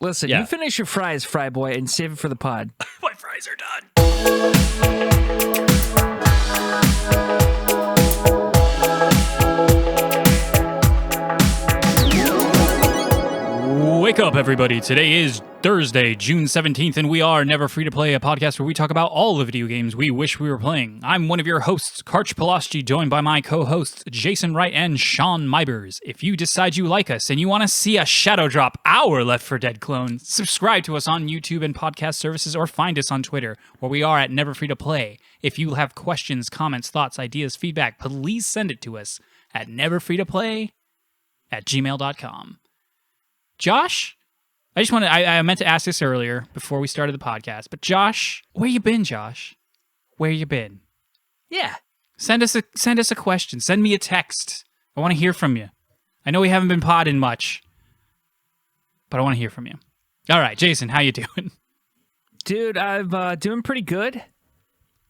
Listen, Yeah. you finish your fries, Fry Boy, and save it for the pod. My fries are done. Wake up, everybody. Today is Thursday, June 17th, and we are Never Free to Play, a podcast where we talk about all the video games we wish we were playing. I'm one of your hosts, Karch Pulaski, joined by my co-hosts, Jason Wright and Sean Mybers. If you decide you like us and you want to see us shadow drop our Left 4 Dead clone, subscribe to us on YouTube and podcast services or find us on Twitter, where we are at Never Free to Play. If you have questions, comments, thoughts, ideas, feedback, please send it to us at neverfreetoplay@gmail.com. Josh, I meant to ask this earlier before we started the podcast, but Josh, where you been, Josh? Where you been? Yeah. Send us a question. Send me a text. I want to hear from you. I know we haven't been podding much, but I want to hear from you. All right, Jason, how you doing? Dude, I'm doing pretty good.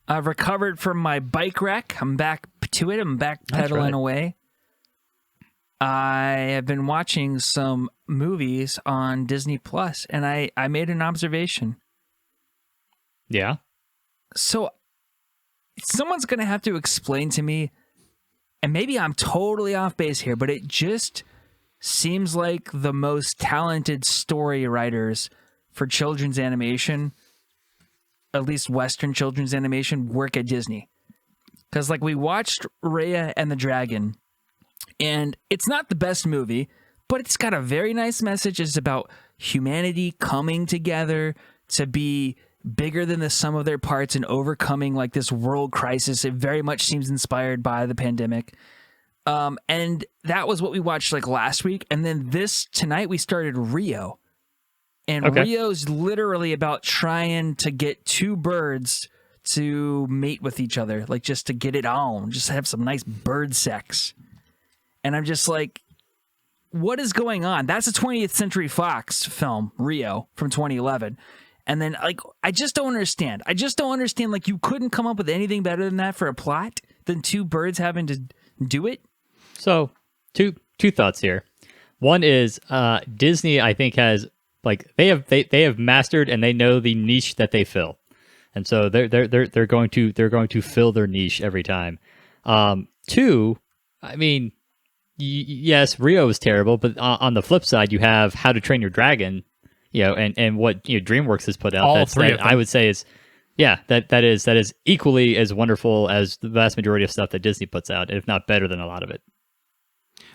I've recovered from my bike wreck. I'm back to it. I'm back pedaling away. I have been watching some movies on Disney Plus, and I made an observation. Yeah? So, someone's going to have to explain to me, and maybe I'm totally off base here, but it just seems like the most talented story writers for children's animation, at least Western children's animation, work at Disney. Because, like, we watched Raya and the Dragon, and it's not the best movie, but it's got a very nice message. It's about humanity coming together to be bigger than the sum of their parts and overcoming like this world crisis. It very much seems inspired by the pandemic. And that was what we watched like last week. And then tonight we started Rio. And Rio's literally about trying to get two birds to mate with each other, like just to get it on, just have some nice bird sex. And I'm just like, what is going on? That's a 20th Century Fox film, Rio, from 2011. And then, like, I just don't understand. Like, you couldn't come up with anything better than that for a plot than two birds having to do it? So, two thoughts here. One is Disney, I think, has like they have mastered and they know the niche that they fill, and so they're going to fill their niche every time. Two, I mean. Yes, Rio is terrible, but on the flip side, you have How to Train Your Dragon, and what DreamWorks has put out. All three of them. I would say is, that is equally as wonderful as the vast majority of stuff that Disney puts out, if not better than a lot of it.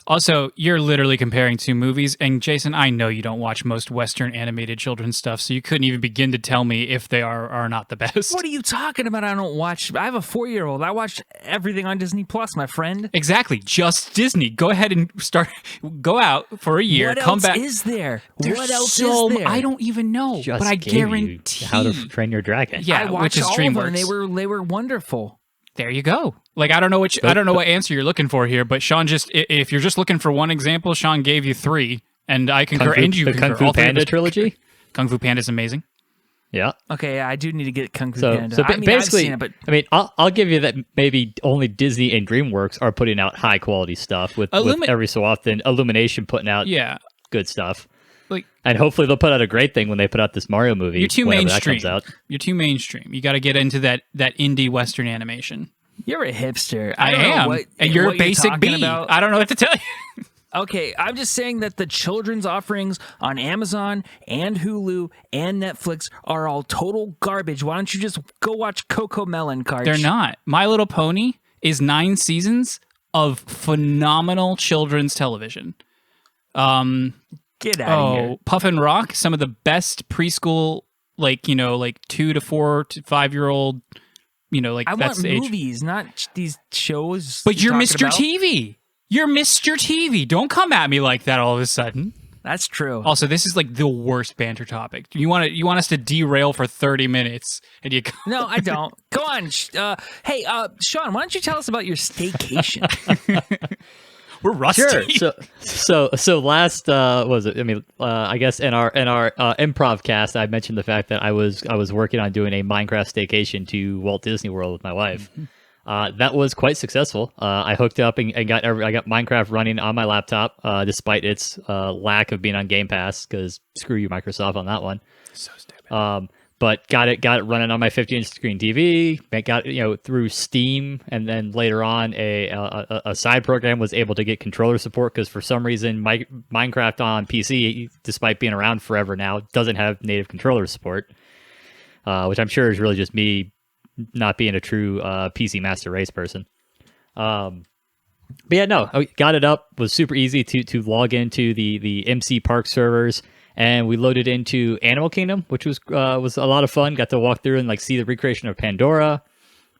Also, you're literally comparing two movies, and Jason, I know you don't watch most Western animated children's stuff, so you couldn't even begin to tell me if they are or are not the best. What are you talking about? I don't watch. I have a 4-year-old. I watch everything on Disney Plus, my friend. Exactly, just Disney. Go ahead and go out for a year, come back. What else is there? What else is there? I don't even know, Just but I gave you guarantee. How to Train Your Dragon. Yeah, I watched which is all DreamWorks. of them, and they were wonderful. There you go. Like, I don't know what answer you're looking for here, but Sean if you're just looking for one example, Sean gave you three, and I concur. The Kung Fu Panda trilogy. Kung Fu Panda is amazing. Yeah. Okay, I do need to get Kung Fu So Panda. basically, I've seen it, but I'll give you that maybe only Disney and DreamWorks are putting out high quality stuff with every so often Illumination putting out good stuff. And hopefully they'll put out a great thing when they put out this Mario movie. You're too mainstream. That comes out. You're too mainstream. You got to get into that indie Western animation. You're a hipster. I am. And you're a basic bee. About. I don't know what to tell you. Okay, I'm just saying that the children's offerings on Amazon and Hulu and Netflix are all total garbage. Why don't you just go watch Coco Melon, Karch? They're not. My Little Pony is 9 seasons of phenomenal children's television. Get out of here. Puff and Rock, some of the best preschool, like 2 to 4 to 5-year-old, I that's want age. movies, not these shows. But you're talking Mr. about. TV. You're Mr. TV. Don't come at me like that all of a sudden. That's true. Also, this is like the worst banter topic. You want us to derail for 30 minutes, and you No, I don't. Go on. Hey, Sean, why don't you tell us about your staycation? We're rusty. Sure. So last was it? I mean, I guess in our improv cast, I mentioned the fact that I was working on doing a Minecraft staycation to Walt Disney World with my wife. That was quite successful. I hooked up and I got Minecraft running on my laptop, despite its lack of being on Game Pass, because screw you, Microsoft, on that one. So stupid. But got it running on my 50-inch screen TV. Got through Steam, and then later on a side program was able to get controller support, because for some reason Minecraft on PC, despite being around forever now, doesn't have native controller support, which I'm sure is really just me not being a true PC master race person. But yeah, no, I got it up. Was super easy to log into the MC Park servers. And we loaded into Animal Kingdom, which was a lot of fun. Got to walk through and see the recreation of Pandora,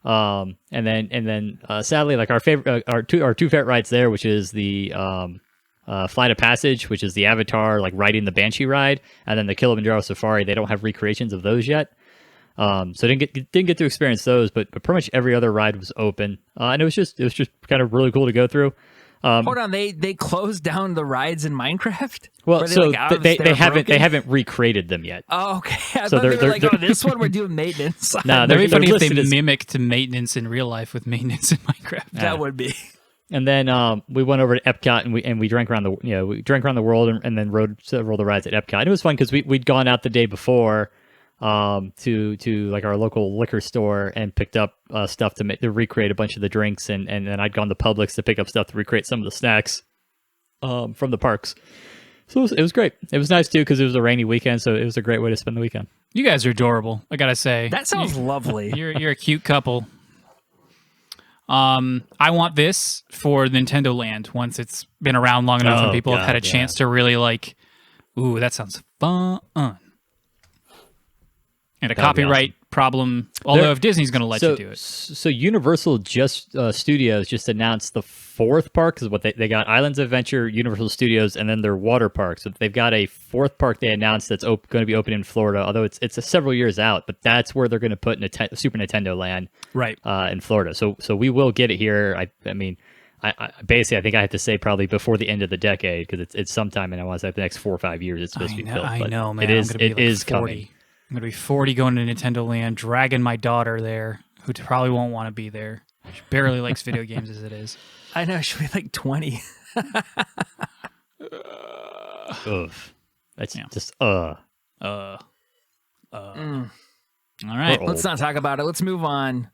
and then sadly, our two favorite rides there, which is the Flight of Passage, which is the Avatar riding the Banshee ride, and then the Kilimanjaro Safari. They don't have recreations of those yet, so didn't get to experience those. But pretty much every other ride was open, and it was just kind of really cool to go through. Hold on, they closed down the rides in Minecraft? Well, so they haven't recreated them yet. Oh, okay. I So thought they were they're- like, oh, this one we're doing maintenance. No, That'd be they're funny if they listed as- mimicked maintenance in real life with maintenance in Minecraft. That would be. And then we went over to Epcot and we drank around the world and then rode several of the rides at Epcot. And it was fun because we'd gone out the day before to our local liquor store and picked up stuff to recreate a bunch of the drinks, and then I'd gone to Publix to pick up stuff to recreate some of the snacks from the parks. So it was great. It was nice too because it was a rainy weekend, so it was a great way to spend the weekend. You guys are adorable, I gotta say. That sounds lovely. You're a cute couple. I want this for Nintendo Land once it's been around long enough and people have had a chance to really ooh, that sounds fun. And a copyright problem, although if Disney's going to let you do it. So Universal Studios just announced the fourth park, is what they got: Islands of Adventure, Universal Studios, and then their water park. So they've got a fourth park they announced that's going to be open in Florida, although it's several years out, but that's where they're going to put Super Nintendo Land, right, in Florida. So we will get it here. I mean, I basically, I think I have to say probably before the end of the decade, because it's sometime in, I want to say, the next 4 or 5 years it's supposed to be built. I know, man. It is 40. coming. I'm going to be 40 going to Nintendo Land, dragging my daughter there, who probably won't want to be there. She barely likes video games as it is. I know, she'll be like 20. Ugh. That's just All right. Let's not talk about it. Let's move on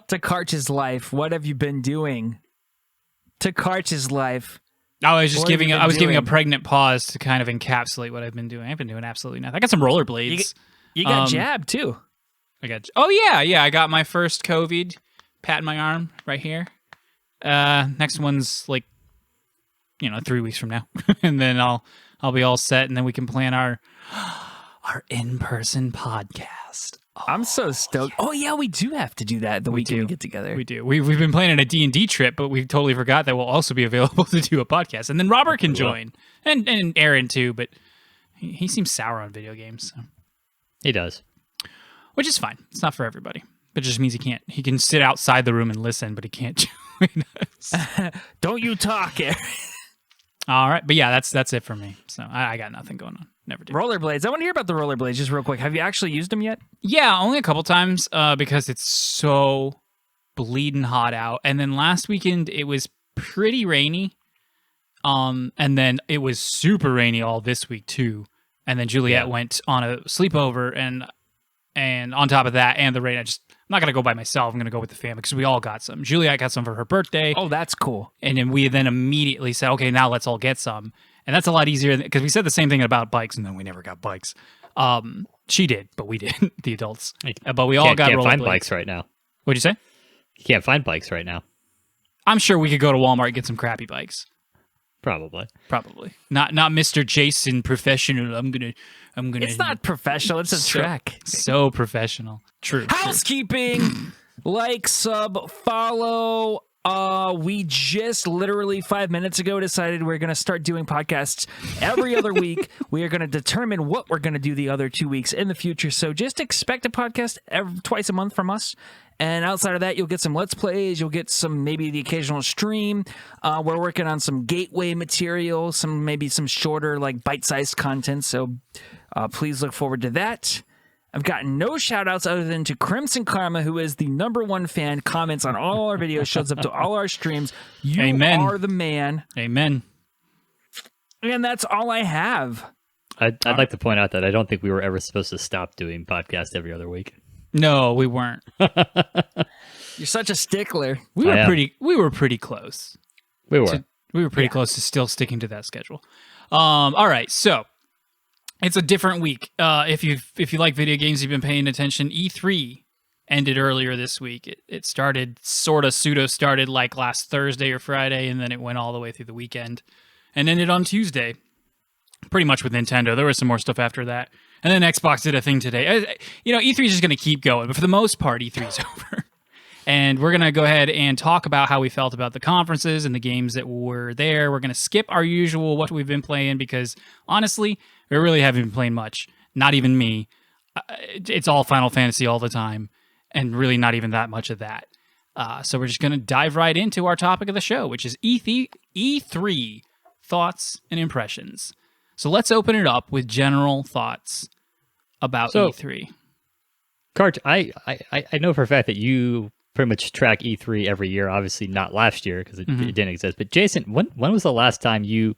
to Karch's life. What have you been doing? To Karch's life. I was just What have you been giving a doing? pregnant pause to kind of encapsulate what I've been doing. I've been doing absolutely nothing. I got some rollerblades. You got jabbed too. Oh yeah. I got my first COVID. Patting my arm right here. Next one's 3 weeks from now, and then I'll be all set, and then we can plan our in-person podcast. I'm so stoked. Oh yeah, we do have to do that the weekend we get together. We do. We've been planning a D&D trip, but we totally forgot that we'll also be available to do a podcast, and then Robert can join, and Aaron too. But he seems sour on video games. So. He does, which is fine. It's not for everybody. But it just means he can sit outside the room and listen, but he can't join us. Don't you talk, Aaron. All right. But yeah, that's it for me. So I got nothing going on. Never did. Rollerblades. I want to hear about the rollerblades just real quick. Have you actually used them yet? Yeah, only a couple times because it's so bleeding hot out. And then last weekend it was pretty rainy. And then it was super rainy all this week too. And then Juliet went on a sleepover, and on top of that and the rain, I'm not going to go by myself. I'm going to go with the family because we all got some. Juliet got some for her birthday. Oh, that's cool. And then we immediately said, okay, now let's all get some. And that's a lot easier because we said the same thing about bikes, and then we never got bikes. She did, but we didn't, the adults. But we all got can't find rollerblades. bikes right now. What'd you say? You can't find bikes right now. I'm sure we could go to Walmart and get some crappy bikes. Probably. Not Mr. Jason professional. I'm gonna. It's not professional. It's a track. So professional. True. Housekeeping. Like, sub, follow. We just literally 5 minutes ago decided we're going to start doing podcasts every other week. We are going to determine what we're going to do the other 2 weeks in the future. So just expect a podcast twice a month from us. And outside of that, you'll get some Let's Plays. You'll get maybe the occasional stream. We're working on some gateway material, maybe some shorter, bite-sized content. So please look forward to that. I've gotten no shout outs other than to Crimson Karma, who is the #1 fan, comments on all our videos, shows up to all our streams. You Amen. are the man. Amen. And that's all I have. I'd like to point out that I don't think we were ever supposed to stop doing podcasts every other week. No, we weren't. You're such a stickler. We were pretty close. We were. We were pretty close to still sticking to that schedule. All right, so it's a different week. If you like video games, you've been paying attention. E3 ended earlier this week. It started pseudo started like last Thursday or Friday, and then it went all the way through the weekend, and ended on Tuesday. Pretty much with Nintendo. There was some more stuff after that, and then Xbox did a thing today. E3 is just going to keep going, but for the most part, E3 is over. And we're going to go ahead and talk about how we felt about the conferences and the games that were there. We're going to skip our usual what we've been playing because, honestly, we really haven't been playing much. Not even me. It's all Final Fantasy all the time, and really not even that much of that. So we're just going to dive right into our topic of the show, which is E3 thoughts and impressions. So let's open it up with general thoughts about E3. Karch, I know for a fact that you pretty much track E3 every year. Obviously not last year because it didn't exist. But Jason, when was the last time you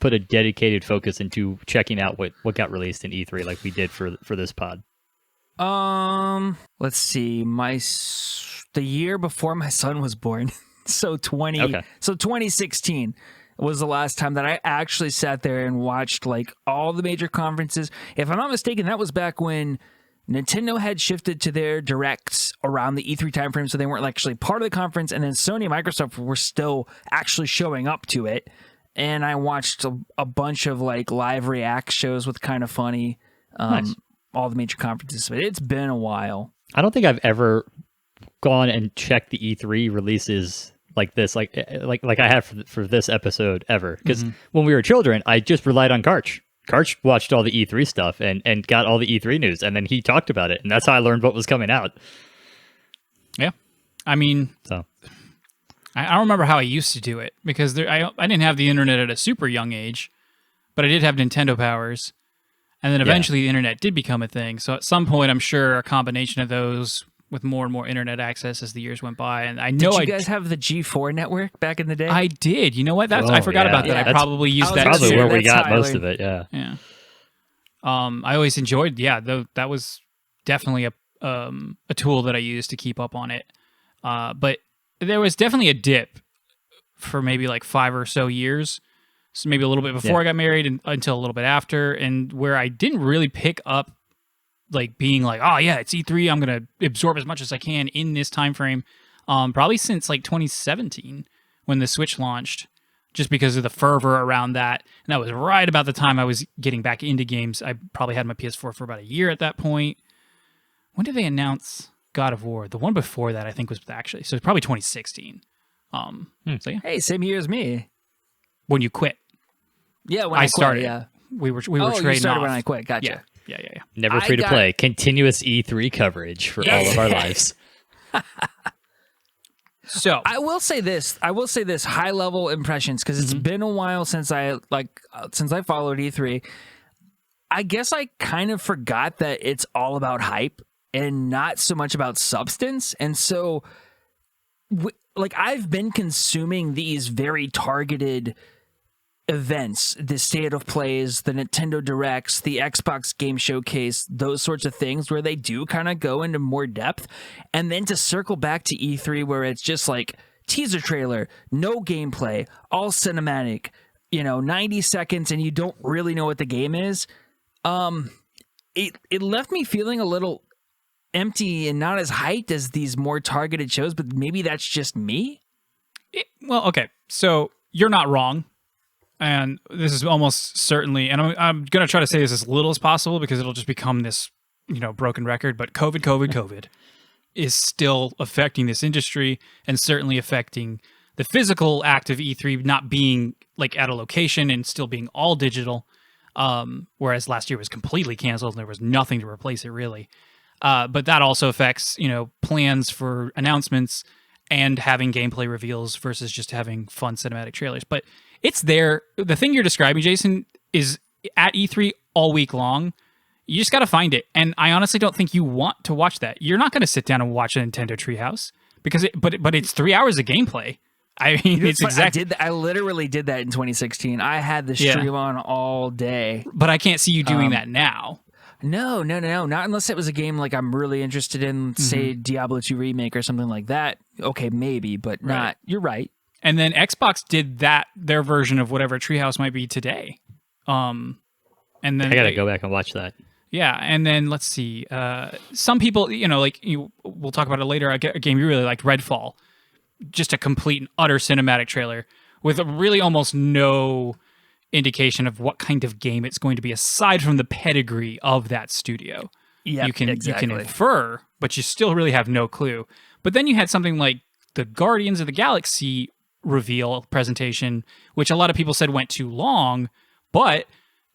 put a dedicated focus into checking out what got released in E3 like we did for this pod? Let's see. The year before my son was born. So 2016 was the last time that I actually sat there and watched like all the major conferences. If I'm not mistaken, that was back when Nintendo had shifted to their directs around the E3 timeframe, so they weren't actually part of the conference, and then Sony and Microsoft were still actually showing up to it. And I watched a bunch of like live react shows with Kind of Funny, Nice. all the major conferences. But it's been a while. I don't think I've ever gone and checked the E3 releases like this, like I have for this episode ever. Because when we were children, I just relied on Karch. Karch watched all the E3 stuff and got all the E3 news, and then he talked about it, and that's how I learned what was coming out. Yeah. I mean, So I don't remember how I used to do it because I didn't have the internet at a super young age, but I did have Nintendo powers. And then eventually the internet did become a thing. So at some point, I'm sure a combination of those with more and more internet access as the years went by. And I know Did you guys have the G4 network back in the day? I did. You know what? I forgot about that. Yeah. I probably used that probably too. where we That's got how I most learned. of it. Yeah. Yeah. I always enjoyed. Yeah, that was definitely a tool that I used to keep up on it. But there was definitely a dip for maybe like 5 or so years. So maybe a little bit before I got married and until a little bit after, and where I didn't really pick up like being like, oh yeah, it's E3, I'm gonna absorb as much as I can in this time frame. Probably since like 2017 when the Switch launched, just because of the fervor around that. And that was right about the time I was getting back into games. I probably had my PS4 for about a year at that point. When did they announce God of War? The one before that I think was actually, so it's probably 2016. So yeah, Hey, same year as me. when you quit. Yeah, when I I quit, started. yeah. We were Oh, trading you started off. when I quit. Gotcha. Yeah. Never I free to got- play. Continuous E3 coverage for all of our lives. So I will say this high level impressions because it's been a while since I followed E3. I guess I kind of forgot that it's all about hype and not so much about substance. And so I've been consuming these very targeted events, the state of plays, the Nintendo Directs, the Xbox Game Showcase, those sorts of things where they do kind of go into more depth. And then to circle back to E3 where it's just like teaser trailer, no gameplay, all cinematic, 90 seconds and you don't really know what the game is. It left me feeling a little empty and not as hyped as these more targeted shows, but maybe that's just me. well, okay. So you're not wrong. And this is almost certainly, and I'm going to try to say this as little as possible because it'll just become this, broken record. But COVID is still affecting this industry and certainly affecting the physical act of E3 not being like at a location and still being all digital. Whereas last year was completely canceled and there was nothing to replace it really. But that also affects, plans for announcements and having gameplay reveals versus just having fun cinematic trailers. But it's there. The thing you're describing, Jason, is at E3 all week long. You just got to find it. And I honestly don't think you want to watch that. You're not going to sit down and watch a Nintendo Treehouse because but it's 3 hours of gameplay. I mean, it's exactly. I literally did that in 2016. I had the stream on all day. But I can't see you doing that now. No. Not unless it was a game like I'm really interested in, say, Diablo 2 Remake or something like that. Okay, maybe, but not. You're right. And then Xbox did their version of whatever Treehouse might be today. And then I gotta go back and watch that. Yeah, and then let's see. Some people, we'll talk about it later. A game you really liked, Redfall, just a complete and utter cinematic trailer with really almost no indication of what kind of game it's going to be, aside from the pedigree of that studio. Yeah, you can exactly. infer, but you still really have no clue. But then you had something like the Guardians of the Galaxy reveal presentation, which a lot of people said went too long, but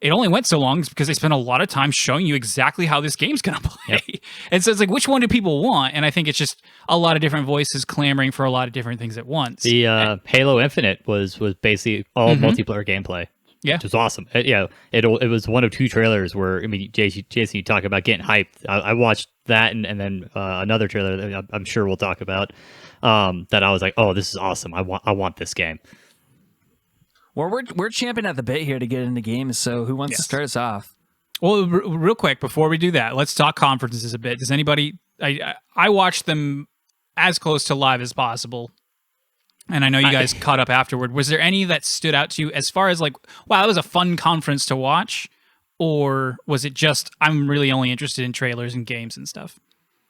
it only went so long because they spent a lot of time showing you exactly how this game's going to play. Yep. And so it's like, which one do people want? And I think it's just a lot of different voices clamoring for a lot of different things at once. The Halo Infinite was basically all multiplayer gameplay. Yeah. Which was awesome. It was one of two trailers where, I mean, Jason, you talk about getting hyped. I watched that and then another trailer that I'm sure we'll talk about that I was like, oh, this is awesome. I want this game. Well, we're champing at the bit here to get into games, so who wants to start us off? Well, real quick, before we do that, let's talk conferences a bit. Does anybody... I watched them as close to live as possible, and I know you guys caught up afterward. Was there any that stood out to you as far as like, wow, that was a fun conference to watch? Or was it just, I'm really only interested in trailers and games and stuff?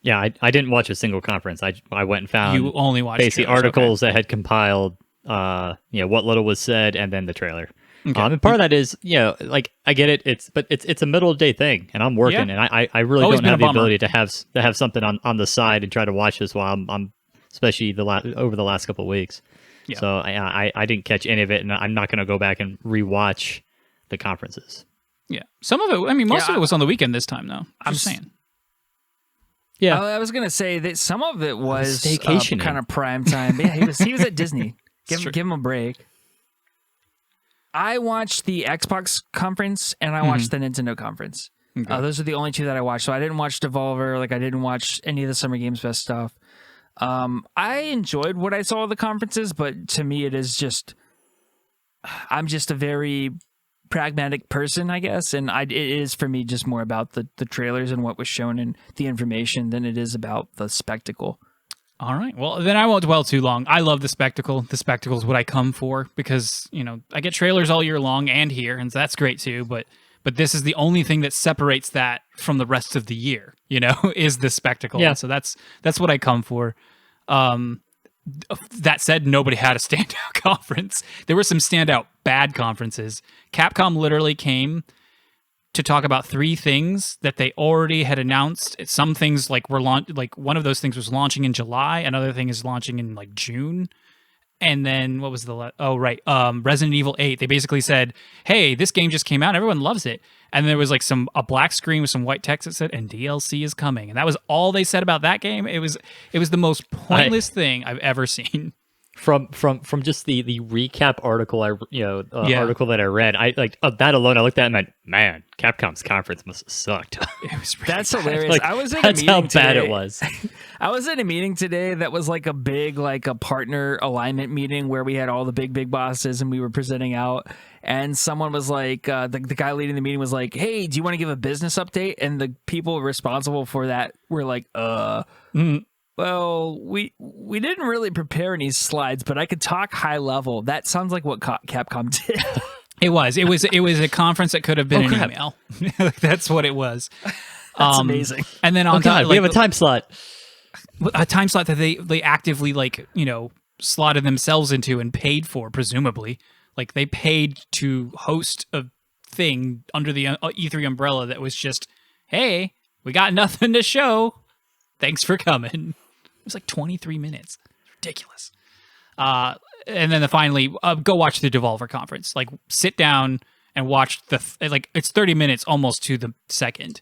Yeah, I didn't watch a single conference. I went and found you only watched basically trailers, articles that had compiled what little was said and then the trailer. Okay. And part of that is, like I get it. It's a middle of the day thing, and I'm working, and I really Always don't have been the a bummer. ability to have something on the side and try to watch this while I'm especially over the last couple of weeks. Yeah. So I didn't catch any of it, and I'm not going to go back and rewatch the conferences. Yeah. Some of it, I mean, most of it was on the weekend this time, though. I'm just saying. Yeah. I was gonna say that some of it was staycationing. kind of prime time. Yeah, he was at Disney. Give him a break. I watched the Xbox conference and I watched the Nintendo conference. Okay. Those are the only two that I watched. So I didn't watch Devolver. Like I didn't watch any of the Summer Games Fest stuff. I enjoyed what I saw at the conferences, but to me, it is just I'm just a very pragmatic person, I guess, and it is for me just more about the trailers and what was shown and the information than it is about the spectacle. All right. Well, then I won't dwell too long. I love the spectacle. The spectacle is what I come for because, I get trailers all year long and here, and that's great too, but this is the only thing that separates that from the rest of the year, is the spectacle. Yeah. So that's what I come for. That said, nobody had a standout conference. There were some standout bad conferences. Capcom literally came to talk about 3 things that they already had announced. Some things were launched, one of those things was launching in July, another thing is launching in June. And then what was Resident Evil 8. They basically said, "Hey, this game just came out. Everyone loves it." And there was a black screen with some white text that said, "And DLC is coming." And that was all they said about that game. It was the most pointless thing I've ever seen. From just the recap article article that I read, that alone, I looked at it and went, man, Capcom's conference must have sucked. It was really That's bad. hilarious. I was in that's a meeting how bad today. it was. I was in a meeting today that was a big a partner alignment meeting where we had all the big bosses and we were presenting out, and someone was the guy leading the meeting was like, "Hey, do you want to give a business update?" And the people responsible for that were like, Well, we didn't really prepare any slides, but I could talk high level. That sounds like what Capcom did. It was a conference that could have been an email. That's what it was. That's amazing. And then we have a time slot. A time slot that they actively slotted themselves into and paid for, presumably. They paid to host a thing under the E3 umbrella that was just, "Hey, we got nothing to show. Thanks for coming." It was 23 minutes. Ridiculous. And then finally, go watch the Devolver conference. Sit down and watch it's 30 minutes almost to the second.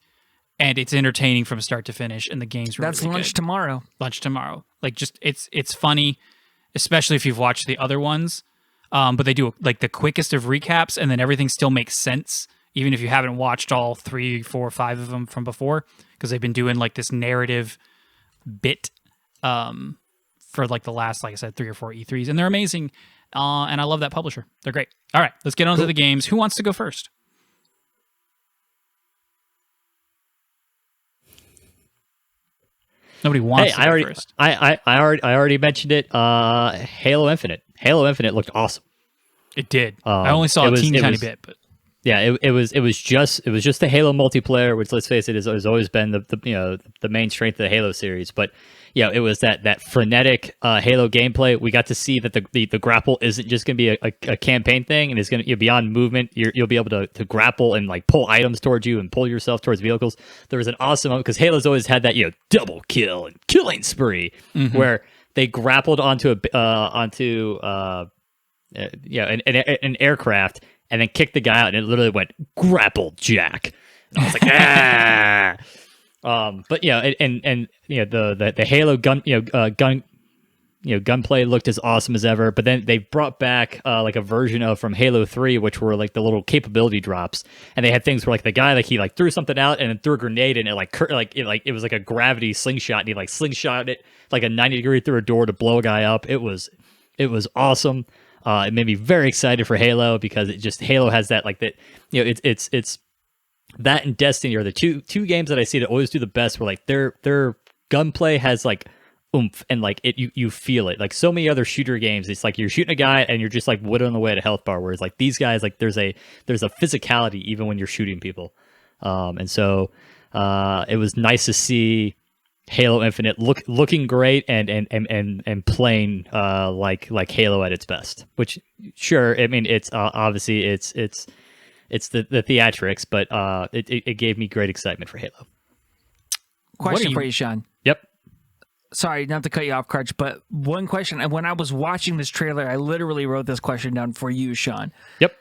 And it's entertaining from start to finish, and the game's really That's lunch good. tomorrow. Lunch tomorrow. It's funny, especially if you've watched the other ones. But they do the quickest of recaps, and then everything still makes sense. even if you haven't watched all 3, 4, 5 of them from before, because they've been doing like this narrative bit for like the last, like I said, 3 or 4 E3s, and they're amazing. And I love that publisher. They're great. All right, let's get on to the games. Who wants to go first? Nobody wants to go first. I already mentioned it. Halo Infinite. Halo Infinite looked awesome. It did. I only saw a teeny tiny bit, but yeah, it was just the Halo multiplayer, which, let's face it, has always been the main strength of the Halo series. But yeah, it was that frenetic Halo gameplay. We got to see that the grapple isn't just going to be a campaign thing, and it's going to beyond movement. You'll be able to grapple and like pull items towards you and pull yourself towards vehicles. There was an awesome moment because Halo's always had that double kill and killing spree where they grappled onto an aircraft and then kicked the guy out, and it literally went grapple jack. And I was like, ah. But the Halo gunplay looked as awesome as ever. But then they brought back like a version of from Halo 3, which were like the little capability drops, and they had things where like the guy he threw something out and then threw a grenade, and it was like a gravity slingshot, and he like slingshot it like a 90-degree through a door to blow a guy up. It was awesome. It made me very excited for Halo because Halo has that it's that and Destiny are the two games that I see that always do the best. Where like their gunplay has like oomph and like you feel it. Like so many other shooter games, it's like you're shooting a guy and you're just like whittling away at a health bar. Whereas like these guys, like there's a physicality even when you're shooting people. And so it was nice to see Halo Infinite looking great and playing like Halo at its best. Which sure, I mean it's obviously it's the theatrics, but it gave me great excitement for Halo. Question for you, Sean. Yep. Sorry, not to cut you off, Karch, but one question. When I was watching this trailer, I literally wrote this question down for you, Sean. Yep.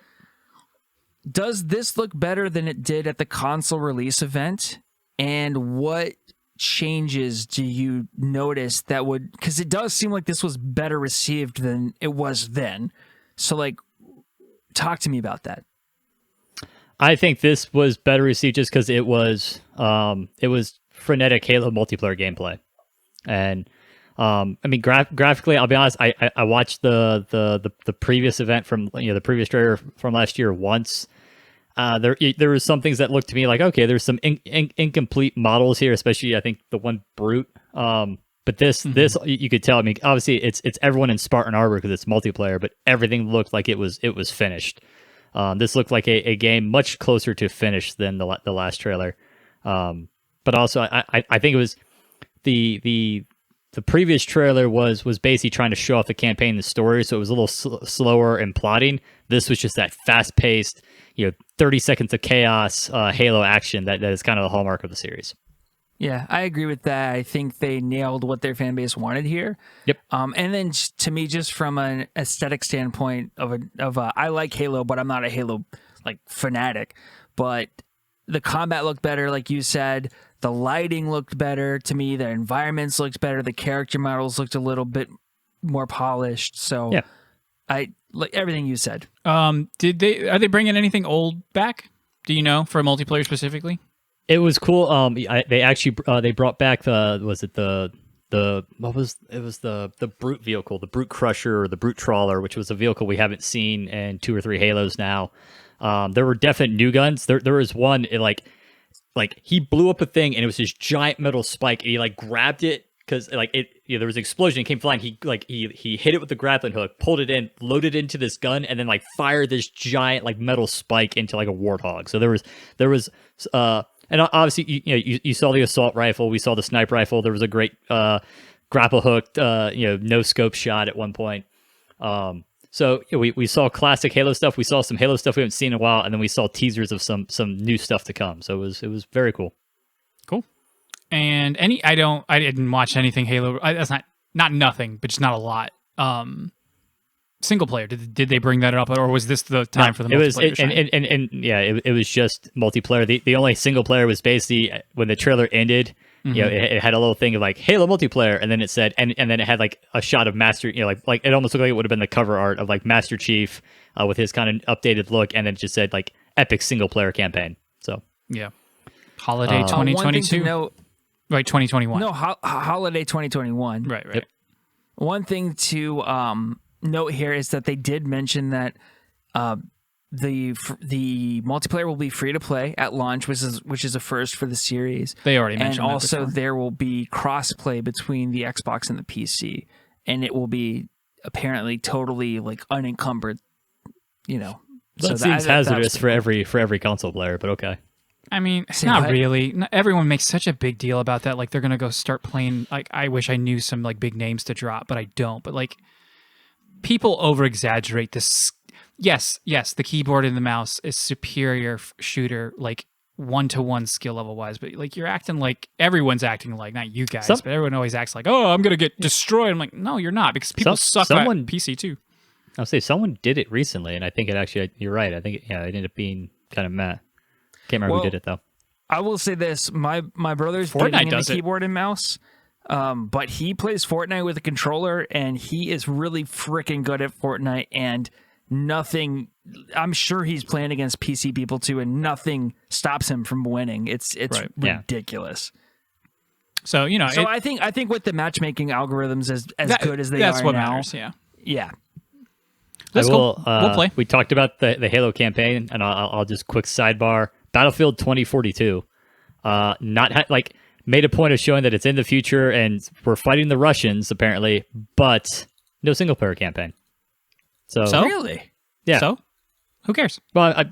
Does this look better than it did at the console release event? And what changes do you notice that would, because it does seem like this was better received than it was then. So like, talk to me about that. I think this was better received just because it was frenetic Halo multiplayer gameplay. And I mean graphically, I'll be honest, I watched the previous event from the previous trailer from last year once. There was some things that looked to me like, okay, there's some incomplete models here, especially I think the one Brute. But this you could tell. I mean, obviously it's everyone in Spartan armor because it's multiplayer, but everything looked like it was finished. This looked like a game much closer to finished than the last trailer. But also I think it was the previous trailer was basically trying to show off the campaign and the story, so it was a little slower in plotting. This was just that fast-paced, 30 seconds of chaos Halo action that is kind of the hallmark of the series. Yeah, I agree with that. I think they nailed what their fan base wanted here. Yep. And then to me, just from an aesthetic standpoint I like Halo, but I'm not a Halo like fanatic. But the combat looked better, like you said. The lighting looked better to me. The environments looked better. The character models looked a little bit more polished. So yeah, I like everything you said. Are they bringing anything old back? Do you know, for multiplayer specifically? It was cool. They actually they brought back the Brute vehicle, the Brute Crusher or the Brute Trawler, which was a vehicle we haven't seen in 2 or 3 Halos now. There were definite new guns. There was one like he blew up a thing and it was this giant metal spike and he like grabbed it because like there was an explosion. It came flying. He hit it with the grappling hook, pulled it in, loaded it into this gun, and then like fired this giant like metal spike into like a warthog. So there was and obviously you saw the assault rifle, we saw the sniper rifle. There was a great grapple hooked no scope shot at one point. So we saw classic Halo stuff. We saw some Halo stuff we haven't seen in a while, and then we saw teasers of some new stuff to come. So it was very cool. Cool. And I didn't watch anything Halo. That's not nothing, but just not a lot. Single player. Did they bring that up, or was this the time for the multiplayer? It was just multiplayer. The only single player was basically when the trailer ended. It had a little thing of like Halo multiplayer, and then it said, and then it had like a shot of Master, like it almost looked like it would have been the cover art of like Master Chief with his kind of updated look, and then it just said like epic single player campaign. So Yeah. Holiday One thing to 2022. note, Right, 2021. no, holiday 2021. Right. Yep. One thing to note here is that they did mention that the multiplayer will be free to play at launch, which is a first for the series. They already And mentioned that also before. there will be cross-play between the Xbox and the PC, and it will be apparently totally like unencumbered. that seems hazardous for every console player, but okay. I mean, it's Say not what? really. Everyone makes such a big deal about that. Like, they're going to go start playing. Like, I wish I knew some, like, big names to drop, but I don't. But, like, people over-exaggerate this. Yes, the keyboard and the mouse is superior shooter, like, one-to-one skill level-wise. But, like, you're acting like, everyone's acting like, not you guys, but everyone always acts like, oh, I'm going to get destroyed. I'm like, no, you're not, because people suck at PC, too. I'll say someone did it recently, and I think it actually, you're right. I think it ended up being kind of meh. Can't remember who did it though. I will say this: my brother's Fortnite getting does into it. keyboard and mouse, but he plays Fortnite with a controller, and he is really freaking good at Fortnite. And nothing, I'm sure he's playing against PC people too, and nothing stops him from winning. It's Right. Yeah. ridiculous. So, So I think with the matchmaking algorithms as good as they that's are what now, matters, yeah. yeah. That's cool. We'll play. We talked about the Halo campaign, and I'll just quick sidebar. Battlefield 2042, made a point of showing that it's in the future and we're fighting the Russians apparently, but no single player campaign. So Really? yeah. So, who cares? Well,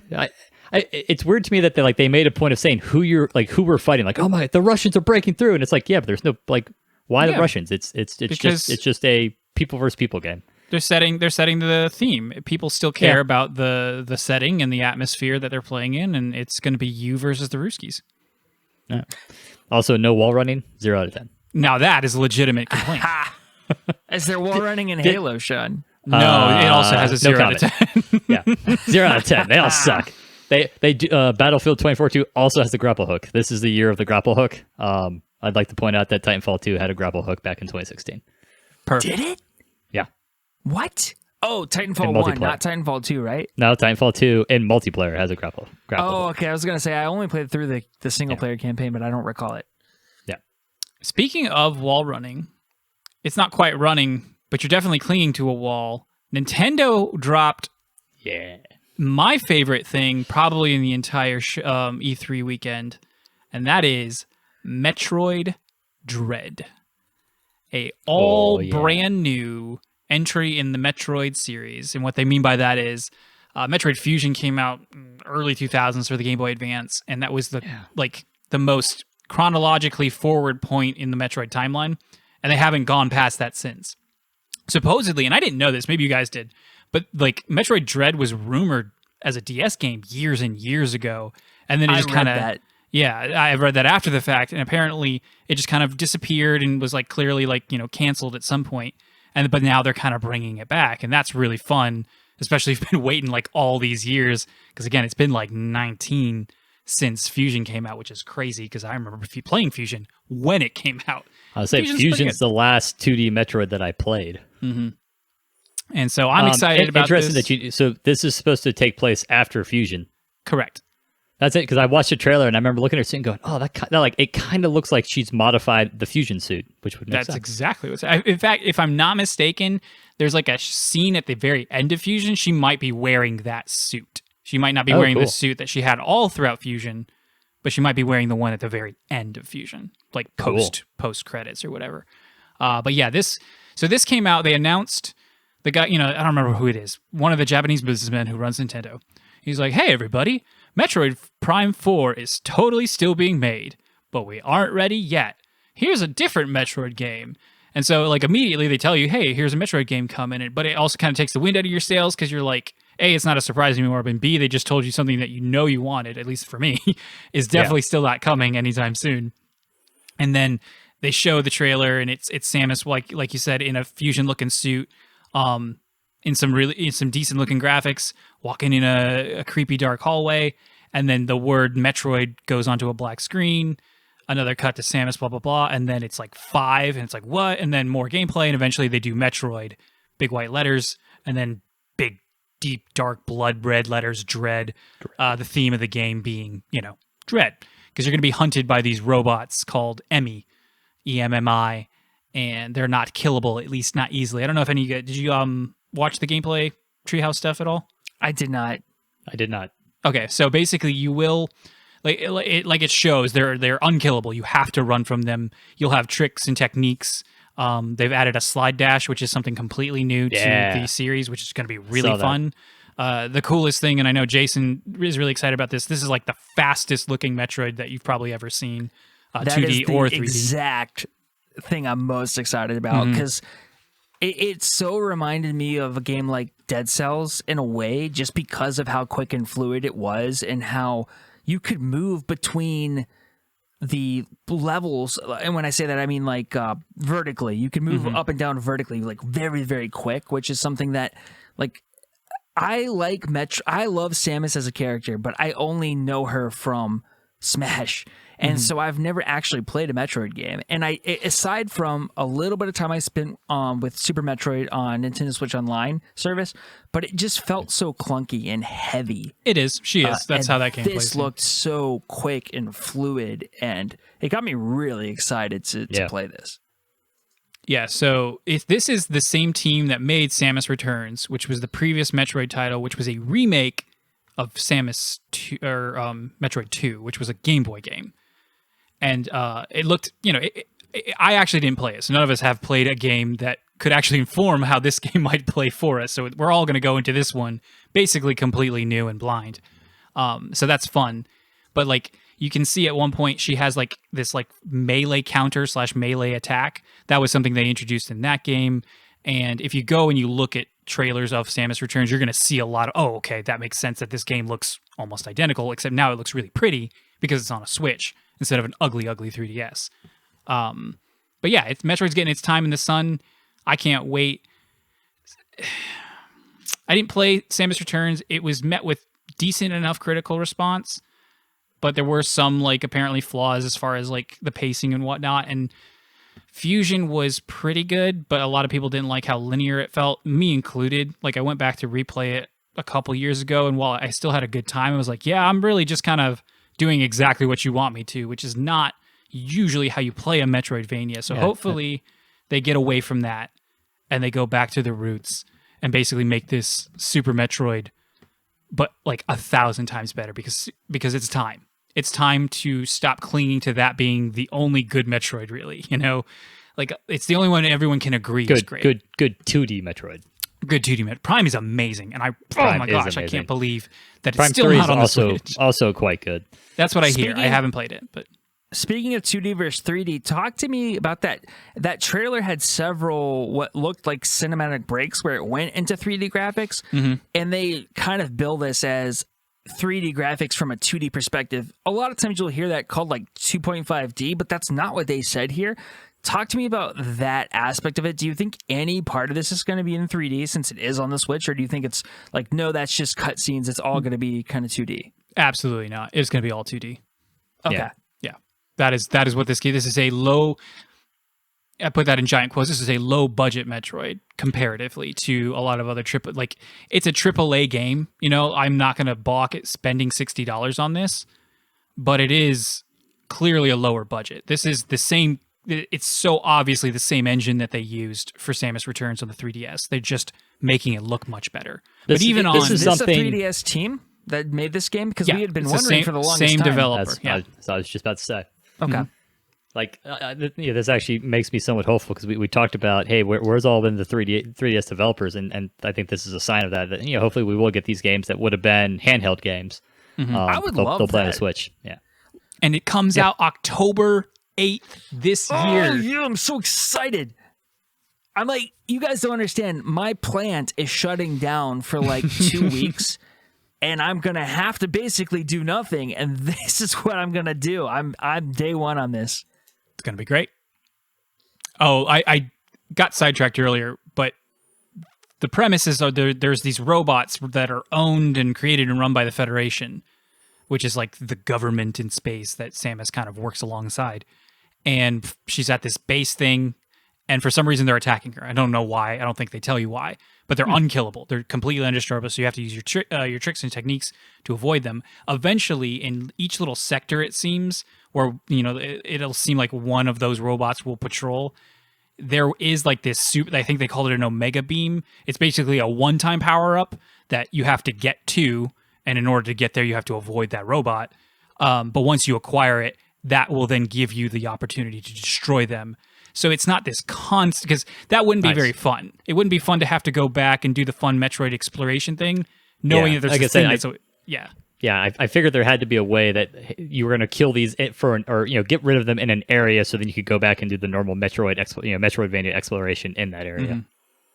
it's weird to me that they made a point of saying who we're fighting. Like, oh my, the Russians are breaking through, and it's like, yeah, but there's no why the Russians? It's just a people versus people game. They're setting the theme. People still care about the setting and the atmosphere that they're playing in, and it's going to be you versus the Ruskies. Yeah. Also, no wall running, 0 out of 10. Now that is a legitimate complaint. Is there wall running in Halo, Sean? No, it also has a 0 out of 10. Yeah, 0 out of 10. They all suck. They do, Battlefield 2042 also has the grapple hook. This is the year of the grapple hook. I'd like to point out that Titanfall 2 had a grapple hook back in 2016. Perfect. Did it? Yeah. What? Oh, Titanfall In 1, multiplayer. not Titanfall 2, right? Now Titanfall 2 in multiplayer has a grapple Oh, hook. okay. I was going to say, I only played through the single player campaign, but I don't recall it. Yeah. Speaking of wall running, it's not quite running, but you're definitely clinging to a wall. Nintendo dropped Yeah. my favorite thing probably in the entire E3 weekend, and that is Metroid Dread. A brand new entry in the Metroid series. And what they mean by that is Metroid Fusion came out in early 2000s for the Game Boy Advance, and that was the most chronologically forward point in the Metroid timeline, and they haven't gone past that since. Supposedly, and I didn't know this, maybe you guys did, but Metroid Dread was rumored as a DS game years and years ago, and then it just kind of I read that after the fact, and apparently it just kind of disappeared and was clearly canceled at some point, but now they're kind of bringing it back, and that's really fun, especially if you've been waiting all these years, because again, it's been 19 since Fusion came out, which is crazy because I remember playing Fusion when it came out. I'll say Fusion's the last 2D Metroid that I played. Mm-hmm. And so I'm excited about this. Interesting so this is supposed to take place after Fusion. Correct. That's it, because I watched the trailer and I remember looking at her and going, "Oh, it kind of looks like she's modified the Fusion suit," which would make sense. That's exactly what's. In fact, if I'm not mistaken, there's a scene at the very end of Fusion. She might be wearing that suit. She might not be wearing the suit that she had all throughout Fusion, but she might be wearing the one at the very end of Fusion, post credits or whatever. But yeah, this came out. They announced the guy. I don't remember who it is. One of the Japanese businessmen who runs Nintendo. He's like, "Hey, everybody. Metroid Prime 4 is totally still being made, but we aren't ready yet. Here's a different Metroid game." And so, immediately they tell you, hey, here's a Metroid game coming, but it also kind of takes the wind out of your sails because you're like, A, it's not a surprise anymore, but B, they just told you something that you wanted, at least for me, is definitely still not coming anytime soon. And then they show the trailer, and it's Samus, like you said, in a Fusion-looking suit, in some decent-looking graphics, walking in a creepy dark hallway, and then the word Metroid goes onto a black screen, another cut to Samus, blah, blah, blah, and then it's 5, and it's what? And then more gameplay, and eventually they do Metroid, big white letters, and then big deep, dark blood red letters, Dread. The theme of the game being, Dread. Because you're going to be hunted by these robots called Emmy, EMMI, and they're not killable, at least not easily. I don't know if any of you guys, did you watch the gameplay Treehouse stuff at all? I did not. I did not. Okay, so basically you will, like it shows, they're unkillable. You have to run from them. You'll have tricks and techniques. They've added a slide dash, which is something completely new to the series, which is going to be really fun. The coolest thing, and I know Jason is really excited about this, is like the fastest looking Metroid that you've probably ever seen, 2D or 3D. Exact thing I'm most excited about, because it so reminded me of a game like Dead Cells in a way, just because of how quick and fluid it was and how you could move between the levels. And when I say that, I mean like vertically. You can move up and down vertically, like very, very quick, which is something that, like, I like I love Samus as a character, but I only know her from Smash. And so I've never actually played a Metroid game. And aside from a little bit of time I spent with Super Metroid on Nintendo Switch Online service, but it just felt so clunky and heavy. It is. She is. That's how that game plays. This looked so quick and fluid, and it got me really excited to play this. Yeah, so if this is the same team that made Samus Returns, which was the previous Metroid title, which was a remake of Samus 2, or Metroid 2, which was a Game Boy game. And it looked, I actually didn't play it, so none of us have played a game that could actually inform how this game might play for us. So we're all going to go into this one basically completely new and blind. So that's fun. But like, you can see at one point she has like this like melee counter / melee attack. That was something they introduced in that game. And if you go and you look at trailers of Samus Returns, you're going to see a lot of, okay, that makes sense that this game looks almost identical, except now it looks really pretty because it's on a Switch instead of an ugly 3DS. But yeah, Metroid's getting its time in the sun. I can't wait. I didn't play Samus Returns. It was met with decent enough critical response, but there were some like apparently flaws as far as like the pacing and whatnot. And Fusion was pretty good, but a lot of people didn't like how linear it felt, me included. Like I went back to replay it a couple years ago, and while I still had a good time, I was like, yeah, I'm really just kind of doing exactly what you want me to, which is not usually how you play a Metroidvania. So hopefully they get away from that and they go back to the roots and basically make this Super Metroid, but like 1,000 times better because it's time. It's time to stop clinging to that being the only good Metroid, really. Like it's the only one everyone can agree is great. Good 2D Metroid. Good 2D Metroid. Prime is amazing, and oh my gosh, I can't believe that Prime it's still not on the also, Switch. Also quite good. That's what I hear. I haven't played it, but speaking of 2D versus 3D, talk to me about that. That trailer had several what looked like cinematic breaks where it went into 3D graphics, and they kind of bill this as 3D graphics from a 2D perspective. A lot of times you'll hear that called like 2.5D, but that's not what they said here. Talk to me about that aspect of it. Do you think any part of this is going to be in 3D since it is on the Switch, or do you think it's like, no, that's just cutscenes, it's all going to be kind of 2D? Absolutely not. It's going to be all 2D. Okay. Yeah. That is what this game. This is a low. I put that in giant quotes. This is a low budget Metroid comparatively to a lot of other it's a AAA game. I'm not going to balk at spending $60 on this, but it is clearly a lower budget. This is the same. It's so obviously the same engine that they used for Samus Returns on the 3DS. They're just making it look much better. Is this a 3DS team that made this game? Because we had been wondering for the longest time. Same developer. That's I was just about to say. Okay. Like, this actually makes me somewhat hopeful because we talked about, hey, where's all been the 3DS developers? And I think this is a sign of that hopefully we will get these games that would have been handheld games. I would love they'll play on that. the Switch. Yeah. And it comes out October 8th this year. Oh, yeah, I'm so excited. I'm like, you guys don't understand. My plant is shutting down for like 2 weeks, and I'm going to have to basically do nothing. And this is what I'm going to do. I'm day one on this. It's going to be great. Oh, I got sidetracked earlier, but the premises are there's these robots that are owned and created and run by the Federation, which is like the government in space that Samus kind of works alongside. And she's at this base thing, and for some reason they're attacking her. I don't know why. I don't think they tell you why, but they're unkillable. They're completely undestroyable, so you have to use your tricks and techniques to avoid them. Eventually, in each little sector, it seems, where it'll seem like one of those robots will patrol. There is like this super, I think they call it an Omega Beam. It's basically a one-time power-up that you have to get to, and in order to get there, you have to avoid that robot. But once you acquire it, that will then give you the opportunity to destroy them. So it's not this constant, because that wouldn't be very fun. It wouldn't be fun to have to go back and do the fun Metroid exploration thing, knowing that there's this thing that's... Yeah, I figured there had to be a way that you were going to kill these get rid of them in an area, so then you could go back and do the normal Metroidvania exploration in that area. Mm-hmm.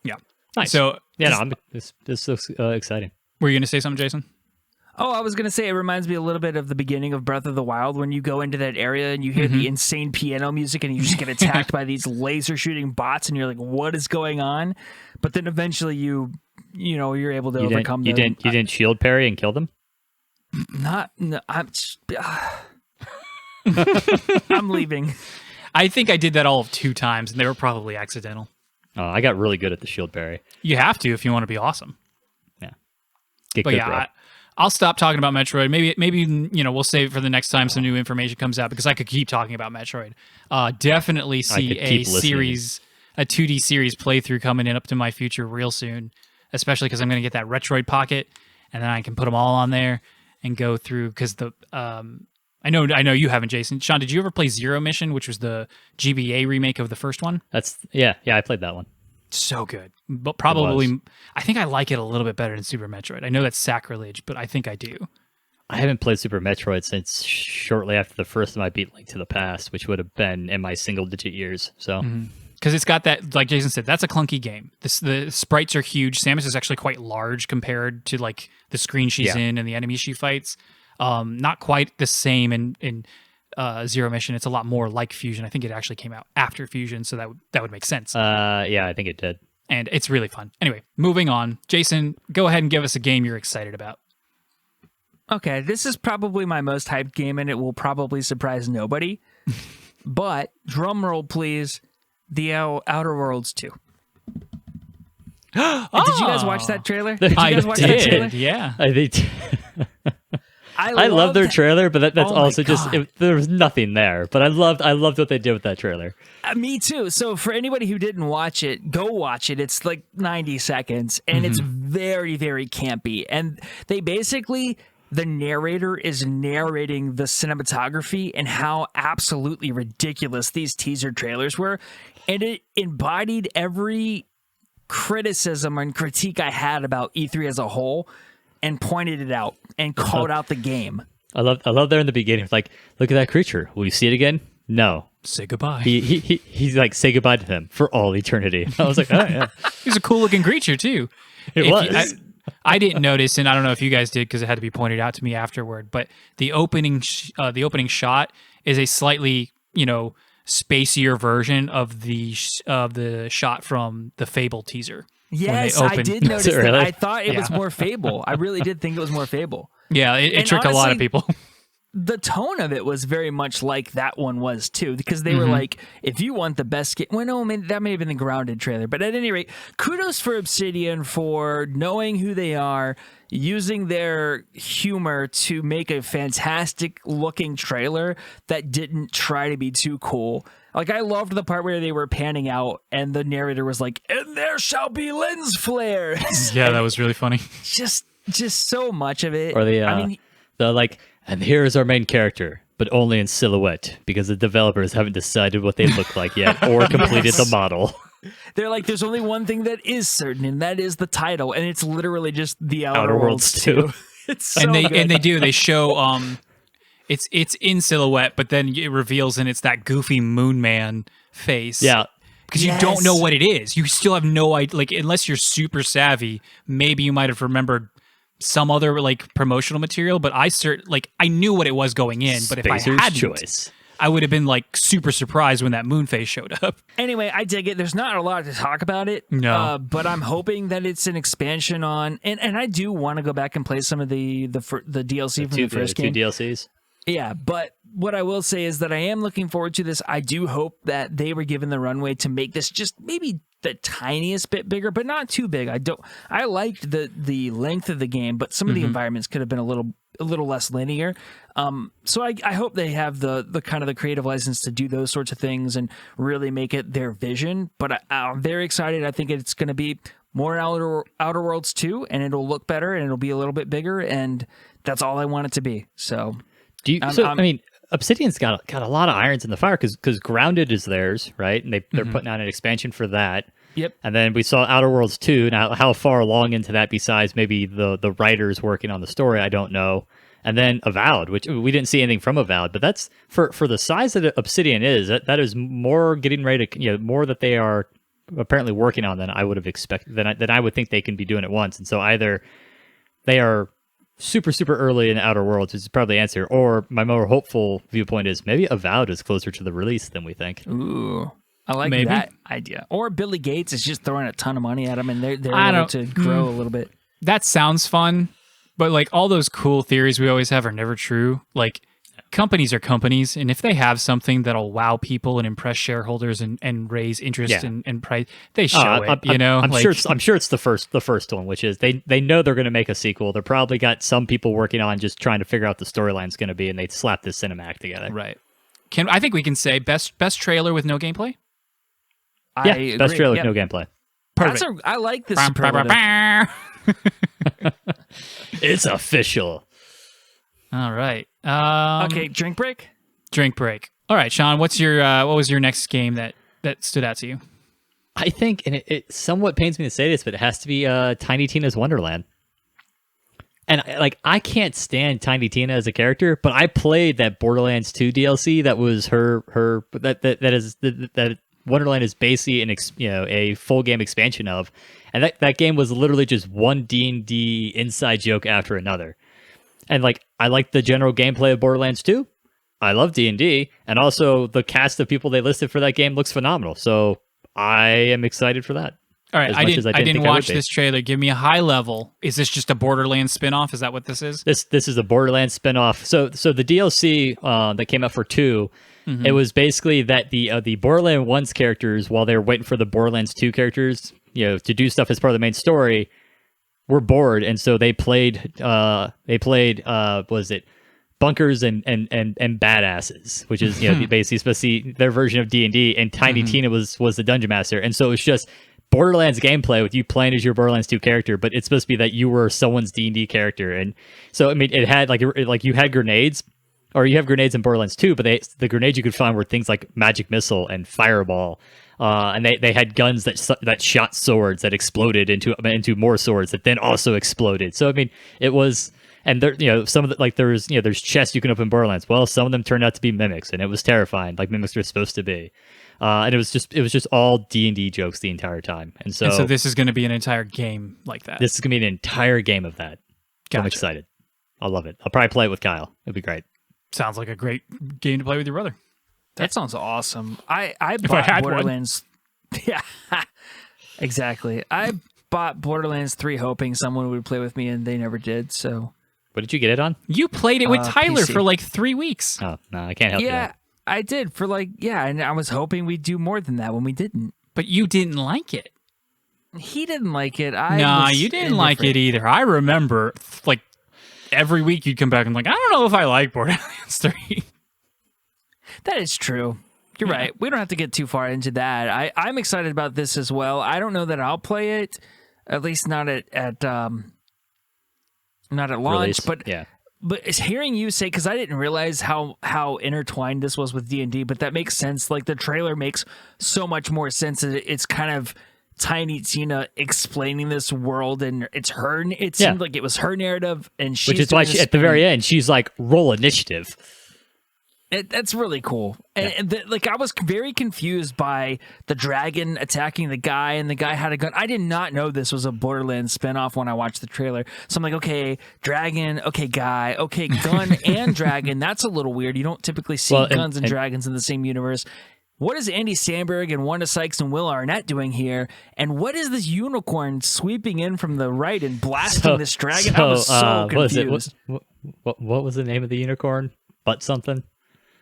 Yeah, nice. So this looks exciting. Were you going to say something, Jason? Oh, I was going to say it reminds me a little bit of the beginning of Breath of the Wild when you go into that area and you hear the insane piano music and you just get attacked by these laser shooting bots and you're like, what is going on? But then eventually you're able to overcome them. You didn't shield parry and kill them? I'm leaving. I think I did that all 2 times and they were probably accidental. Oh, I got really good at the shield parry. You have to if you want to be awesome. Yeah. Bro. I'll stop talking about Metroid. Maybe we'll save it for the next time some new information comes out, because I could keep talking about Metroid. Definitely see a 2D series playthrough coming in up to my future real soon, especially because I'm going to get that Retroid Pocket, and then I can put them all on there and go through, because I know you haven't, Jason. Sean, did you ever play Zero Mission, which was the GBA remake of the first one? Yeah, I played that one. So good, but probably I think I like it a little bit better than Super Metroid. I know that's sacrilege, but I think I do. I haven't played Super Metroid since shortly after the first time I beat Link to the Past, which would have been in my single-digit years. So, because it's got that, like Jason said, that's a clunky game. The sprites are huge. Samus is actually quite large compared to like the screen she's in and the enemies she fights. Not quite the same in Zero Mission. It's a lot more like Fusion. I think it actually came out after Fusion, so that would make sense. Yeah, I think it did. And it's really fun. Anyway, moving on. Jason, go ahead and give us a game you're excited about. Okay, this is probably my most hyped game, and it will probably surprise nobody. But, drum roll please, The Outer Worlds 2. Did you guys watch that trailer? Did you guys watch that trailer? Yeah. I did. I love their trailer, but that's also just there was nothing there. But I loved what they did with that trailer. Me too. So for anybody who didn't watch it, go watch it. It's like 90 seconds, and it's very, very campy. And they basically, the narrator is narrating the cinematography and how absolutely ridiculous these teaser trailers were, and it embodied every criticism and critique I had about E3 as a whole, and pointed it out and called out the game. I love there in the beginning. It's like, look at that creature. Will you see it again? No. Say goodbye. He's like, say goodbye to him for all eternity. I was like, oh yeah. He's a cool looking creature too. It was. I didn't notice, and I don't know if you guys did because it had to be pointed out to me afterward. But the opening shot is a slightly spacier version of the shot from the Fable teaser. Yes, I did notice that. Really? I thought it was more Fable. I really did think it was more Fable. Yeah, it tricked honestly, a lot of people. The tone of it was very much like that one was too, because they were like, if you want the best game, well, no, that may have been the Grounded trailer, but at any rate, kudos for Obsidian for knowing who they are, using their humor to make a fantastic looking trailer that didn't try to be too cool. Like, I loved the part where they were panning out and the narrator was like, and there shall be lens flares. Yeah, that was really funny. Just so much of it. Or the like, and here's our main character, but only in silhouette because the developers haven't decided what they look like yet or completed the model. They're like, there's only one thing that is certain, and that is the title, and it's literally just The Outer Worlds 2. It's so good. And they show it's in silhouette, but then it reveals and it's that goofy Moon Man face. Yeah. Because you don't know what it is. You still have no idea. Like, unless you're super savvy, maybe you might have remembered some other like promotional material, but I knew what it was going in. But if I hadn't, I would have been like super surprised when that moon face showed up. Anyway, I dig it. There's not a lot to talk about it. No. But I'm hoping that it's an expansion on, and I do want to go back and play some of the DLC from the first game. 2 DLCs. Yeah, but what I will say is that I am looking forward to this. I do hope that they were given the runway to make this just maybe the tiniest bit bigger, but not too big. I liked the length of the game, but some of the environments could have been a little less linear. So I hope they have the kind of the creative license to do those sorts of things and really make it their vision. But I'm very excited. I think it's going to be more Outer Worlds 2, and it'll look better and it'll be a little bit bigger, and that's all I want it to be. So. I mean, Obsidian's got a lot of irons in the fire because Grounded is theirs, right? And they're putting out an expansion for that. Yep. And then we saw Outer Worlds 2. Now, how far along into that besides maybe the writers working on the story, I don't know. And then Avowed, which we didn't see anything from Avowed, but that's for the size that Obsidian is, that is more getting ready to, more that they are apparently working on than I would have expected, than I would think they can be doing at once. And so either they are super, super early in Outer Worlds is probably the answer. Or my more hopeful viewpoint is maybe Avowed is closer to the release than we think. Ooh, I like that idea. Or Billy Gates is just throwing a ton of money at them and they're able to grow a little bit. That sounds fun, but like all those cool theories we always have are never true. Like companies are companies, and if they have something that'll wow people and impress shareholders and raise interest and price, they show it. I'm sure it's the first one, which is they know they're going to make a sequel. They're probably got some people working on just trying to figure out the storyline's going to be, and they slap this cinematic together. Right? I think we can say best trailer with no gameplay? Yeah, best trailer with no gameplay. Perfect. I like this superlative. It's official. All right. Okay, drink break. Drink break. All right, Sean. What was your next game that stood out to you? I think, and it somewhat pains me to say this, but it has to be Tiny Tina's Wonderland. And I can't stand Tiny Tina as a character, but I played that Borderlands 2 DLC that was that Wonderland is basically a full game expansion of, and that game was literally just one D&D inside joke after another. And I like the general gameplay of Borderlands 2. I love D&D, and also the cast of people they listed for that game looks phenomenal. So I am excited for that. All right, I didn't watch this trailer. Give me a high level. Is this just a Borderlands spinoff? Is that what this is? This is a Borderlands spinoff. So the DLC that came out for 2, it was basically that the Borderlands 1's characters, while they were waiting for the Borderlands 2 characters, to do stuff as part of the main story, were bored, and so they played was it bunkers and badasses, which is basically supposed to be their version of D&D, and Tiny Tina was the dungeon master, and so it's just Borderlands gameplay with you playing as your Borderlands 2 character, but it's supposed to be that you were someone's D&D character. And so I mean it had like you had grenades, or you have grenades in Borderlands 2, but the grenades you could find were things like magic missile and fireball. And they had guns that shot swords that exploded into more swords that then also exploded. So I mean, it was, and there some of the there's chests you can open in Borderlands. Well, some of them turned out to be mimics, and it was terrifying, like mimics are supposed to be. And it was just all D&D jokes the entire time. And so this is going to be an entire game like that. This is going to be an entire game of that. Gotcha. I'm excited. I love it. I'll probably play it with Kyle. It'd be great. Sounds like a great game to play with your brother. That sounds awesome. I bought Borderlands. Yeah, exactly. I bought Borderlands 3 hoping someone would play with me, and they never did. So, what did you get it on? You played it with Tyler PC. for like 3 weeks. Oh no, I can't help you. Yeah, I did for and I was hoping we'd do more than that when we didn't. But you didn't like it. He didn't like it. You didn't like it either. I remember every week you'd come back and I don't know if I like Borderlands 3. That is true. You're right. We don't have to get too far into that. I'm excited about this as well. I don't know that I'll play it, at least not at launch. Release. But yeah. But hearing you say, because I didn't realize how intertwined this was with D&D, but that makes sense. Like the trailer makes so much more sense. It's kind of Tiny Tina explaining this world, and it's her. It seemed like it was her narrative, and she's which is why at the very end she's like, roll initiative. That's really cool. And I was very confused by the dragon attacking the guy, and the guy had a gun. I did not know this was a Borderlands spinoff when I watched the trailer. So I'm like, okay, dragon, okay, guy, okay, gun and dragon. That's a little weird. You don't typically see guns and dragons in the same universe. What is Andy Samberg and Wanda Sykes and Will Arnett doing here? And what is this unicorn sweeping in from the right and blasting this dragon? I was so confused. What was the name of the unicorn? But something.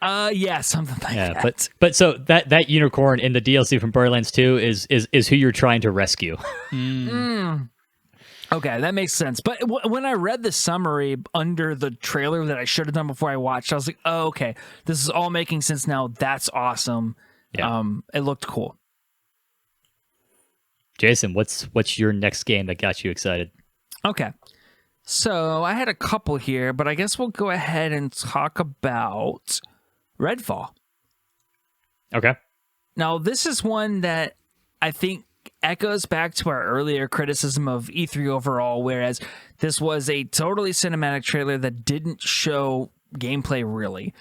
Yeah, something like that. But so that unicorn in the DLC from Borderlands 2 is who you're trying to rescue. Okay, that makes sense. But when I read the summary under the trailer that I should have done before I watched, I was like, oh, okay, this is all making sense now. That's awesome. Yeah. It looked cool. Jason, what's your next game that got you excited? Okay. So I had a couple here, but I guess we'll go ahead and talk about Redfall. Okay. Now, this is one that I think echoes back to our earlier criticism of E3 overall, whereas this was a totally cinematic trailer that didn't show gameplay really.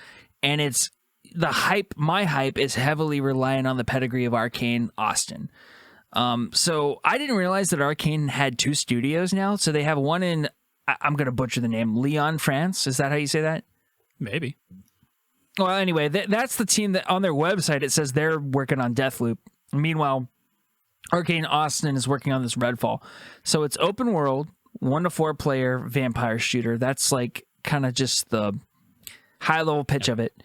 And it's the hype, my hype is heavily reliant on the pedigree of Arcane Austin. So I didn't realize that Arcane had 2 studios now. So they have one in, I'm going to butcher the name, Lyon, France. Is that how you say that? Maybe. Well, anyway, that's the team that on their website, it says they're working on Deathloop. Meanwhile, Arcane Austin is working on this Redfall. So it's open world, 1 to 4 player vampire shooter. That's like kind of just the high level pitch of it.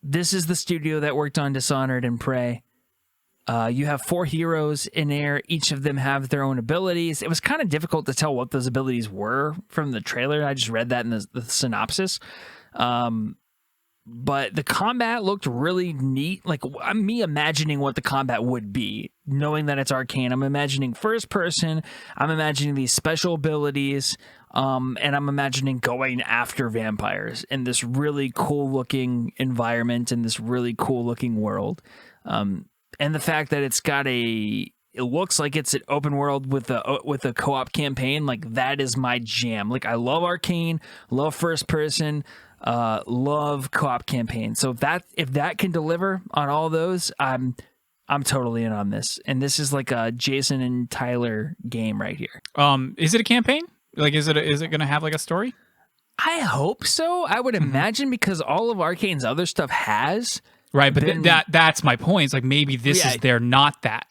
This is the studio that worked on Dishonored and Prey. You have 4 heroes in there. Each of them have their own abilities. It was kind of difficult to tell what those abilities were from the trailer. I just read that in the synopsis. But the combat looked really neat. Like, I'm me imagining what the combat would be, knowing that it's Arcane. I'm imagining first person. I'm imagining these special abilities. And I'm imagining going after vampires in this really cool looking environment, in this really cool looking world. And the fact that it looks like it's an open world with a co-op campaign, like that is my jam. Like I love Arcane, love first person, love co-op campaign. So if that can deliver on all those, I'm totally in on this. And this is like a Jason and Tyler game right here. Is it a campaign? Like, is it going to have like a story? I hope so. I would imagine because all of Arcane's other stuff has. Right, but that's my point. It's like maybe this is they're not that.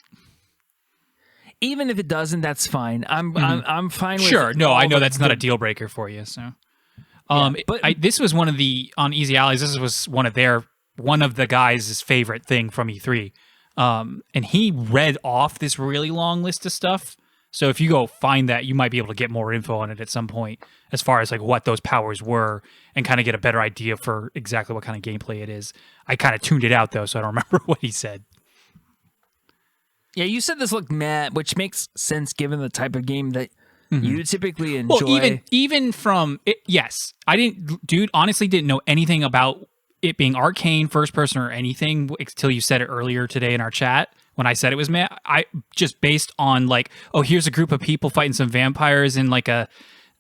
Even if it doesn't, that's fine. I'm fine with Sure. No, I know that's not a deal breaker for you. So, but this was one of the on Easy Allies. This was one of the guys' favorite thing from E3, and he read off this really long list of stuff. So if you go find that, you might be able to get more info on it at some point, as far as like what those powers were, and kind of get a better idea for exactly what kind of gameplay it is. I kind of tuned it out though, so I don't remember what he said. Yeah, you said this looked meh, which makes sense given the type of game that you typically enjoy. Well, even from it, yes, I honestly didn't know anything about it being Arcane, first person, or anything until you said it earlier today in our chat. When I said it was meh, I just based on like, oh, here's a group of people fighting some vampires in like a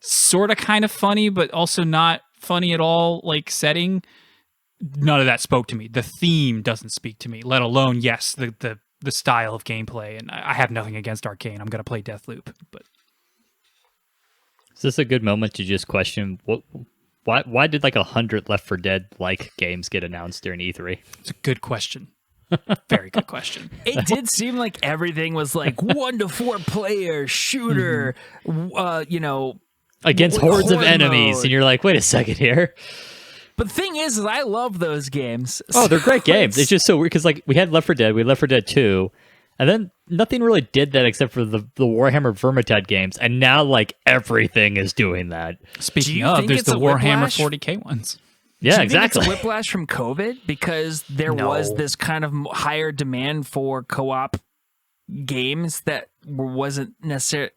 sort of kind of funny, but also not funny at all, like setting. None of that spoke to me. The theme doesn't speak to me, let alone, yes, the style of gameplay. And I have nothing against Arcane. I'm going to play Deathloop. But is this a good moment to just question why did like 100 Left 4 Dead like games get announced during E3? It's a good question. Very good question. It did seem like everything was like 1 to 4 player shooter, against hordes of horde enemies, mode. and you're like, wait a second here. But the thing is I love those games. Oh, they're great games. It's just so weird because like we had Left 4 Dead, we had Left 4 Dead 2, and then nothing really did that except for the Warhammer Vermintide games, and now like everything is doing that. Speaking of, there's the Warhammer 40K ones. Yeah, Do you exactly. think it's a whiplash from COVID because there was this kind of higher demand for co-op games that wasn't necessarily.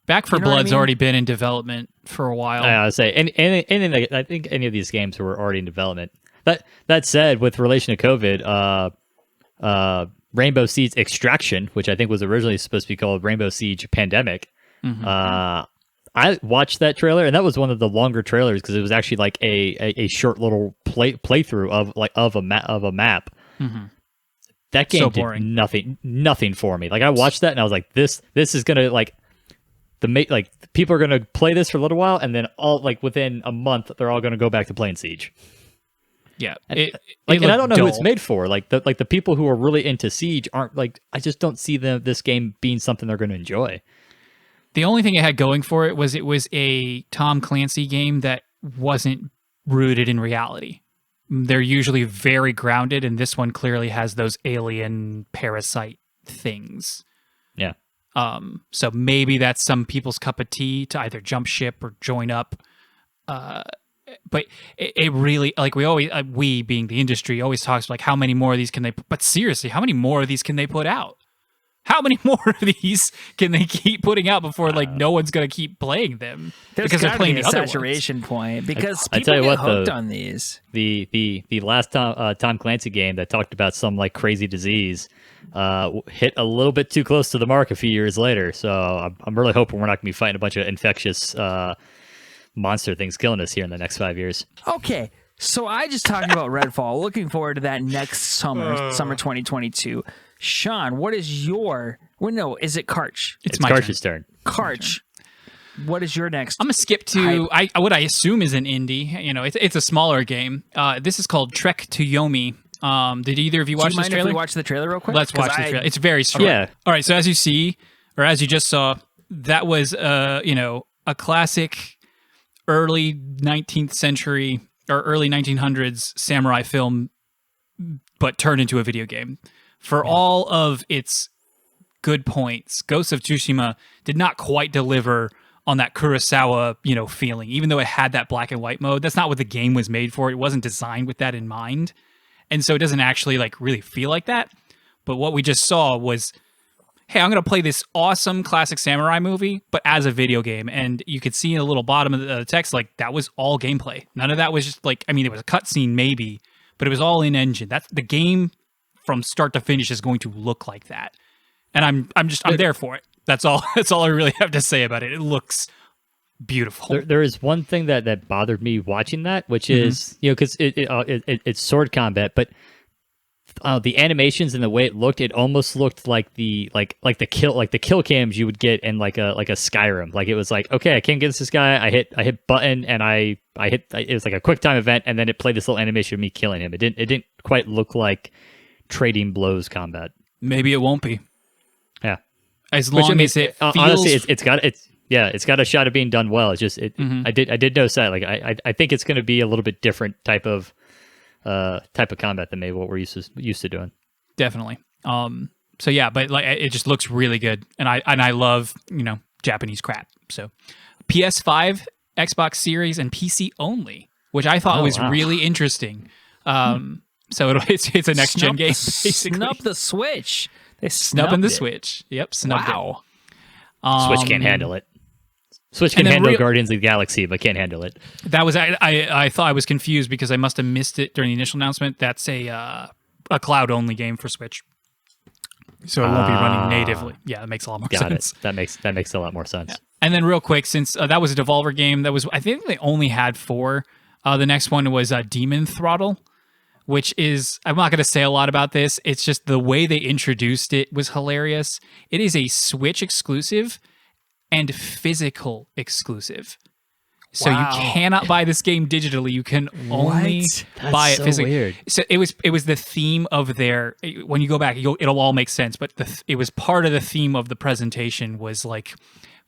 Back 4 You know what I Blood's mean? already been in development for a while. I would say, and I think any of these games were already in development. That said, with relation to COVID, Rainbow Siege Extraction, which I think was originally supposed to be called Rainbow Siege Pandemic, I watched that trailer, and that was one of the longer trailers because it was actually like a short little playthrough of a map. That game So did boring. nothing for me. Like I watched that and I was like, this is gonna like people are gonna play this for a little while, and then all like within a month they're all gonna go back to playing Siege. Yeah, And I don't know who it's made for. Like the people who are really into Siege aren't like. I just don't see this game being something they're going to enjoy. The only thing it had going for it was a Tom Clancy game that wasn't rooted in reality. They're usually very grounded, and this one clearly has those alien parasite things. Yeah. So maybe that's some people's cup of tea to either jump ship or join up. But it really, like, we being the industry always talks like how many more of these can they, but seriously, how many more of these can they put out? How many more of these can they keep putting out before like no one's gonna keep playing them because they're playing the other saturation point because I people tell you get what, hooked though, on these. The last Tom Clancy game that talked about some like crazy disease hit a little bit too close to the mark a few years later. So I'm really hoping we're not gonna be fighting a bunch of infectious monster things killing us here in the next 5 years. Okay, so I just talked about Redfall. Looking forward to that next summer 2022. Sean, what is your... Well, no, is it Karch? It's my Karch's turn. Karch, what is your next? I'm gonna skip to what I assume is an indie. You know, it's a smaller game. This is called Trek to Yomi. Did either of you watch Do you this mind trailer? if we watch the trailer real quick? Let's watch the trailer. It's very short. Yeah. All right. So as you see, or as you just saw, that was a classic early 19th century or early 1900s samurai film, but turned into a video game. For all of its good points, Ghost of Tsushima did not quite deliver on that Kurosawa, feeling. Even though it had that black and white mode, that's not what the game was made for. It wasn't designed with that in mind. And so it doesn't actually like really feel like that. But what we just saw was, hey, I'm going to play this awesome classic samurai movie, but as a video game. And you could see in the little bottom of the text, like that was all gameplay. None of that was just like, there was a cutscene maybe, but it was all in engine. That's the game from start to finish is going to look like that. And I'm there for it. That's all I really have to say about it. It looks beautiful. There is one thing that bothered me watching that, which is, because it's sword combat, but the animations and the way it looked, it almost looked like the kill cams you would get in like a Skyrim. Like it was like, okay, I can't get this guy. I hit button and I hit. It was like a quick time event, and then it played this little animation of me killing him. It didn't quite look like trading blows combat. Maybe it won't be. Yeah, as long as it feels... honestly, it's got a shot of being done well. It's just I did notice that. Like I think it's going to be a little bit different type of combat than maybe what we're used to doing. Definitely. So yeah, but like it just looks really good, and I love Japanese crap. So PS5, Xbox Series, and PC only, which I thought was really interesting. So it's a next gen game. Basically. Snub the Switch. They snubbing the Switch. Yep, snubbed it. Switch can't handle it. Switch can handle Guardians of the Galaxy, but can't handle it. That was I thought I was confused because I must have missed it during the initial announcement. That's a cloud only game for Switch, so it won't be running natively. Yeah, that makes a lot more sense. That makes a lot more sense. Yeah. And then real quick, since that was a Devolver game, I think they only had 4. The next one was Demon Throttle, which is, I'm not going to say a lot about this. It's just the way they introduced it was hilarious. It is a Switch exclusive and physical exclusive. So you cannot buy this game digitally. You can only buy it physically. Weird. So it was the theme of their, when you go back, it'll all make sense, but it was part of the theme of the presentation was like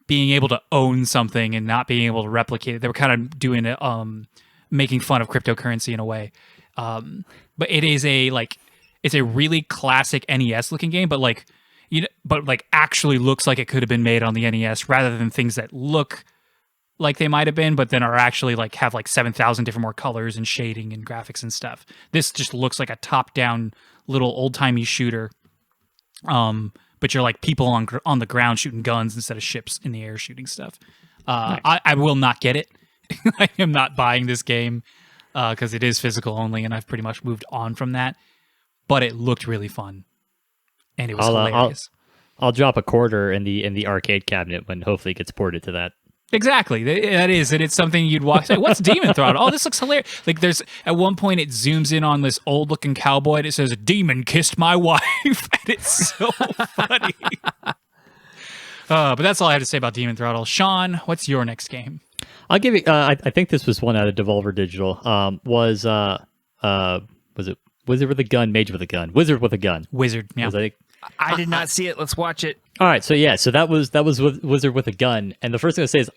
being able to own something and not being able to replicate it. They were kind of doing it, making fun of cryptocurrency in a way. But it is it's a really classic NES looking game, but actually looks like it could have been made on the NES rather than things that look like they might have been, but then are actually have 7,000 different more colors and shading and graphics and stuff. This just looks like a top down little old timey shooter. But you're like people on the ground shooting guns instead of ships in the air shooting stuff. Nice. I will not get it. I am not buying this game. Because it is physical only, and I've pretty much moved on from that. But it looked really fun, and it was hilarious. I'll drop a quarter in the arcade cabinet when hopefully it gets ported to that. Exactly, that is, and it's something you'd watch. Like, what's Demon Throttle? Oh, this looks hilarious. Like there's at one point it zooms in on this old looking cowboy, and it says, "A demon kissed my wife," and it's so funny. But that's all I have to say about Demon Throttle. Sean, what's your next game? I'll give you. I think this was one out of Devolver Digital. Was it Wizard with a Gun, Mage with a Gun, Wizard with a Gun? Wizard. Yeah. I did not see it. Let's watch it. All right. So that was Wizard with a Gun, and the first thing I say is,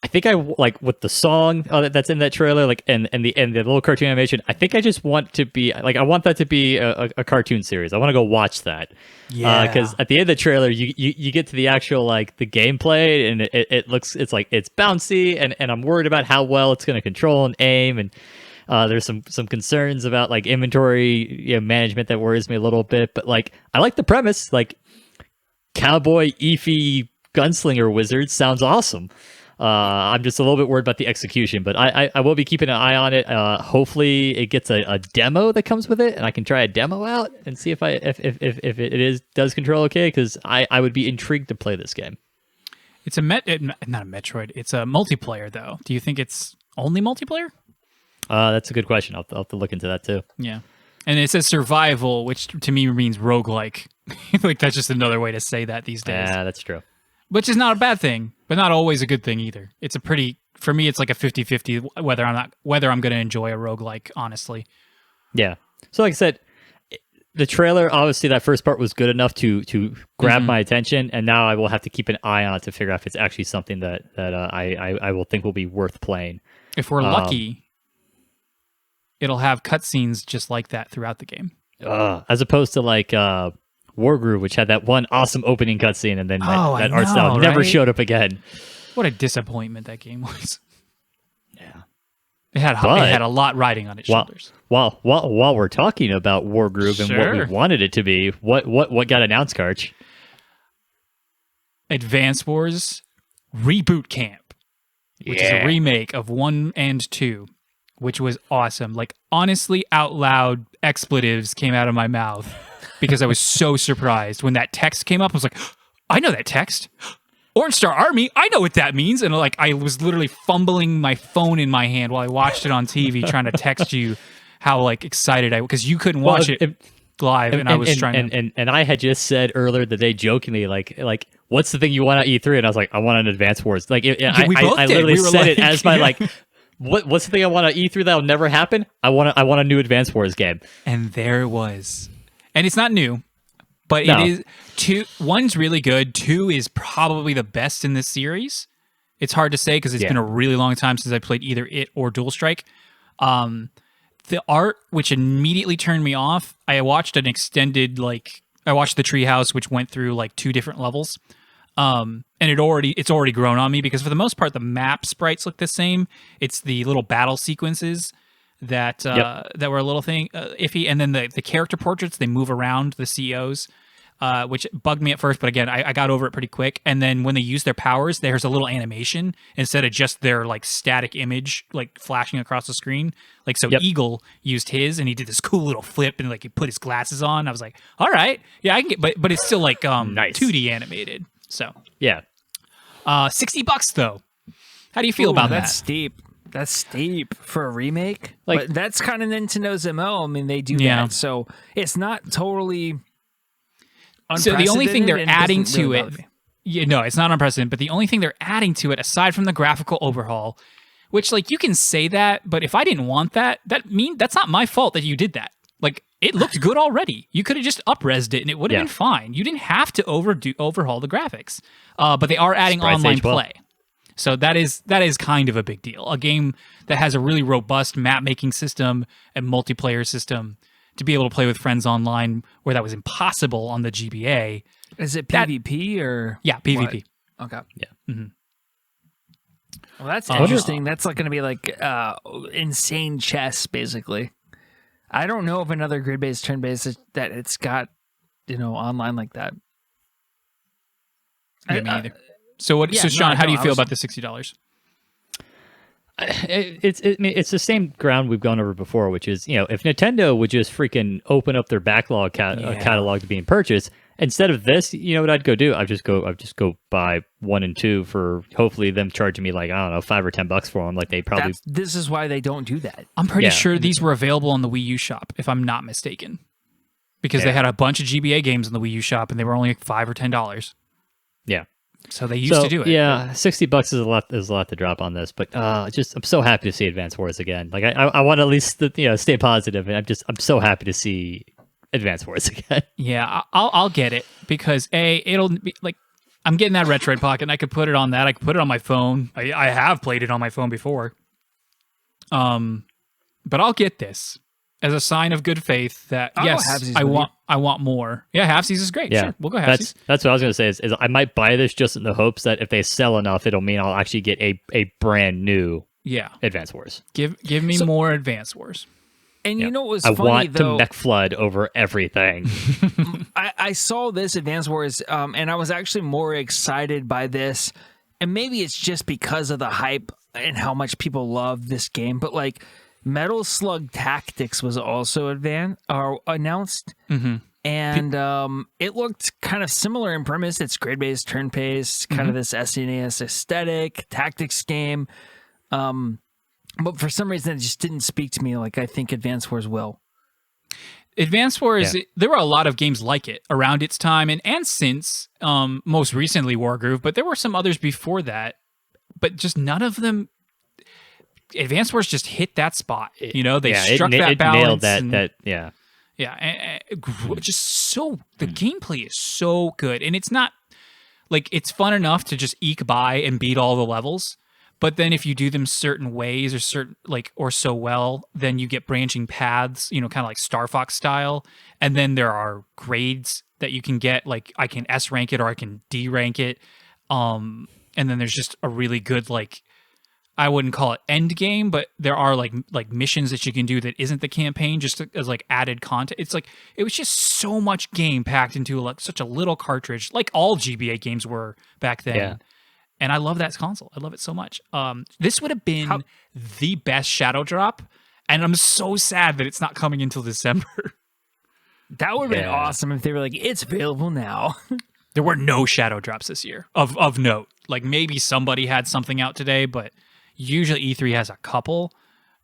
I think like with the song that's in that trailer, like and the little cartoon animation. I think I just want to be like I want that to be a cartoon series. I want to go watch that. Yeah. Because at the end of the trailer, you get to the actual like the gameplay, and it looks it's bouncy, and I'm worried about how well it's going to control and aim, and there's some concerns about like inventory management that worries me a little bit. But like I like the premise, like cowboy Eefy gunslinger wizard sounds awesome. I'm just a little bit worried about the execution, but I will be keeping an eye on it. Hopefully, it gets a demo that comes with it, and I can try a demo out and see if it does control okay. Because I would be intrigued to play this game. It's not a Metroid. It's a multiplayer, though. Do you think it's only multiplayer? That's a good question. I'll have to look into that too. Yeah, and it says survival, which to me means roguelike. Like that's just another way to say that these days. Yeah, that's true. Which is not a bad thing, but not always a good thing either. It's for me, it's like a 50-50 whether I'm going to enjoy a roguelike, honestly. Yeah. So like I said, the trailer, obviously that first part was good enough to grab my attention, and now I will have to keep an eye on it to figure out if it's actually something that I will think will be worth playing. If we're lucky, it'll have cutscenes just like that throughout the game. As opposed to like Wargroove, which had that one awesome opening cutscene, and then that art style never showed up again. What a disappointment that game was. Yeah, it had a lot riding on its shoulders. While we're talking about Wargroove and what we wanted it to be, what got announced, Karch? Advance Wars Reboot Camp, which is a remake of 1 and 2, which was awesome. Like honestly, out loud expletives came out of my mouth. Because I was so surprised when that text came up. I was like, I know that text. Orange Star Army, I know what that means. And like I was literally fumbling my phone in my hand while I watched it on TV trying to text you how like excited I was. Because you couldn't watch it live, and I was trying to... And I had just said earlier today jokingly, like what's the thing you want at E3? And I was like, I want an Advance Wars. Like I literally said it as my like... What's the thing I want at E3 that'll never happen? I want a new Advance Wars game. And there it was. And it's not new, but it is 2. 1's really good. 2 is probably the best in this series. It's hard to say because it's been a really long time since I played either it or Dual Strike. The art, which immediately turned me off, I watched an extended I watched the Treehouse, which went through like 2 different levels. And it's already grown on me because for the most part the map sprites look the same. It's the little battle sequences that were a little thing iffy, and then the character portraits, they move around the CEOs, which bugged me at first, but again I got over it pretty quick. And then when they use their powers, there's a little animation instead of just their like static image like flashing across the screen. Like so Eagle used his and he did this cool little flip and like he put his glasses on. I was like, all right, yeah, I can get, but it's still like nice. 2D animated. So yeah, $60 though. How do you feel about that? That's steep. That's steep for a remake. Like, but that's kind of Nintendo's MO. I mean, they do that, so it's not totally. So the only thing they're adding to it, it's not unprecedented. But the only thing they're adding to it, aside from the graphical overhaul, which like you can say that, but if I didn't want that, that's not my fault that you did that. Like it looked good already. You could have just up-resed it and it would have been fine. You didn't have to overhaul the graphics. But they are adding online play. So that is kind of a big deal. A game that has a really robust map-making system and multiplayer system to be able to play with friends online where that was impossible on the GBA. Is it PvP or? Yeah, PvP. What? Okay. Yeah. Mm-hmm. Well, that's interesting. That's like going to be like insane chess, basically. I don't know of another grid-based, turn-based that it's got, online like that. Yeah, me either. So Sean, how do you feel about the $60? It's the same ground we've gone over before, which is, if Nintendo would just freaking open up their backlog catalog to being purchased instead of this, what I'd go do? I'd just go buy 1 and 2 for hopefully them charging me like, I don't know, $5 or $10 for them. Like they probably. This is why they don't do that. I'm pretty sure these were available on the Wii U shop, if I'm not mistaken, because they had a bunch of GBA games in the Wii U shop and they were only like $5 or $10. Yeah. So they used to do it. Yeah, $60 is a lot to drop on this, but I'm so happy to see Advance Wars again. Like I want to at least stay positive, and I'm so happy to see Advance Wars again. Yeah, I'll get it because it'll be like I'm getting that Metroid Pocket, and I could put it on that. I could put it on my phone. I have played it on my phone before. But I'll get this as a sign of good faith that yes, I want more. Yeah, halfsies is great. Sure, we'll go halfsies. That's what I was gonna say. Is I might buy this just in the hopes that if they sell enough, it'll mean I'll actually get a brand new Advance Wars. Give me more Advance Wars. And you know what was I funny, want though? to mech flood over everything. I saw this Advance Wars, and I was actually more excited by this. And maybe it's just because of the hype and how much people love this game. But like Metal Slug Tactics was also announced. Mm-hmm. And it looked kind of similar in premise. It's grid-based, turn-based, kind of this SNES aesthetic, tactics game. But for some reason, it just didn't speak to me like I think Advance Wars will. Advance Wars, there were a lot of games like it around its time and since, most recently Wargroove, but there were some others before that, but just none of them. Advance Wars just hit that spot. They struck that balance. Nailed just so, the gameplay is so good. And it's not, like, it's fun enough to just eke by and beat all the levels. But then if you do them certain ways or so well, then you get branching paths, kind of like Star Fox style. And then there are grades that you can get, like I can S rank it or I can D rank it. And then there's just a really good, like, I wouldn't call it end game, but there are like missions that you can do that isn't the campaign, just as like added content. It's like, it was just so much game packed into like such a little cartridge, like all GBA games were back then. Yeah. And I love that console. I love it so much. This would have been the best Shadow Drop, and I'm so sad that it's not coming until December. That would have been awesome if they were like, it's available now. There were no Shadow Drops this year of note. Like maybe somebody had something out today, but usually E3 has a couple,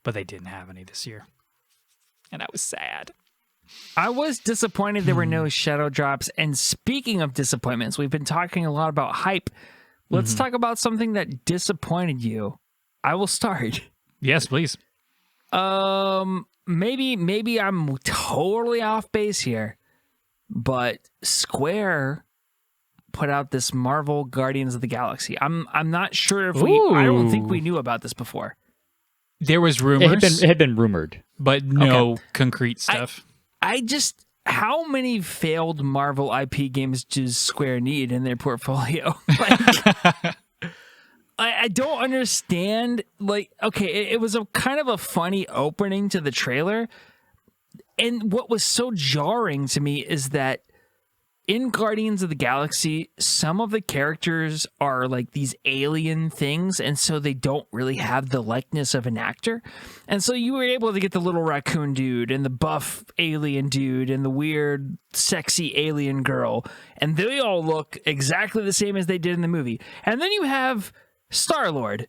but they didn't have any this year. And I was sad. I was disappointed there were no Shadow Drops. And speaking of disappointments, we've been talking a lot about hype. Let's talk about something that disappointed you. I will start. Yes, please. Maybe I'm totally off base here, but Square put out this Marvel Guardians of the Galaxy. I'm not sure if I don't think we knew about this before. There was rumors. It had been rumored, but no concrete stuff. How many failed Marvel IP games does Square need in their portfolio? Like, I don't understand. Like, okay, it was a kind of a funny opening to the trailer. And what was so jarring to me is that in Guardians of the Galaxy, some of the characters are like these alien things, and so they don't really have the likeness of an actor. And so you were able to get the little raccoon dude and the buff alien dude and the weird, sexy alien girl, and they all look exactly the same as they did in the movie. And then you have Star-Lord.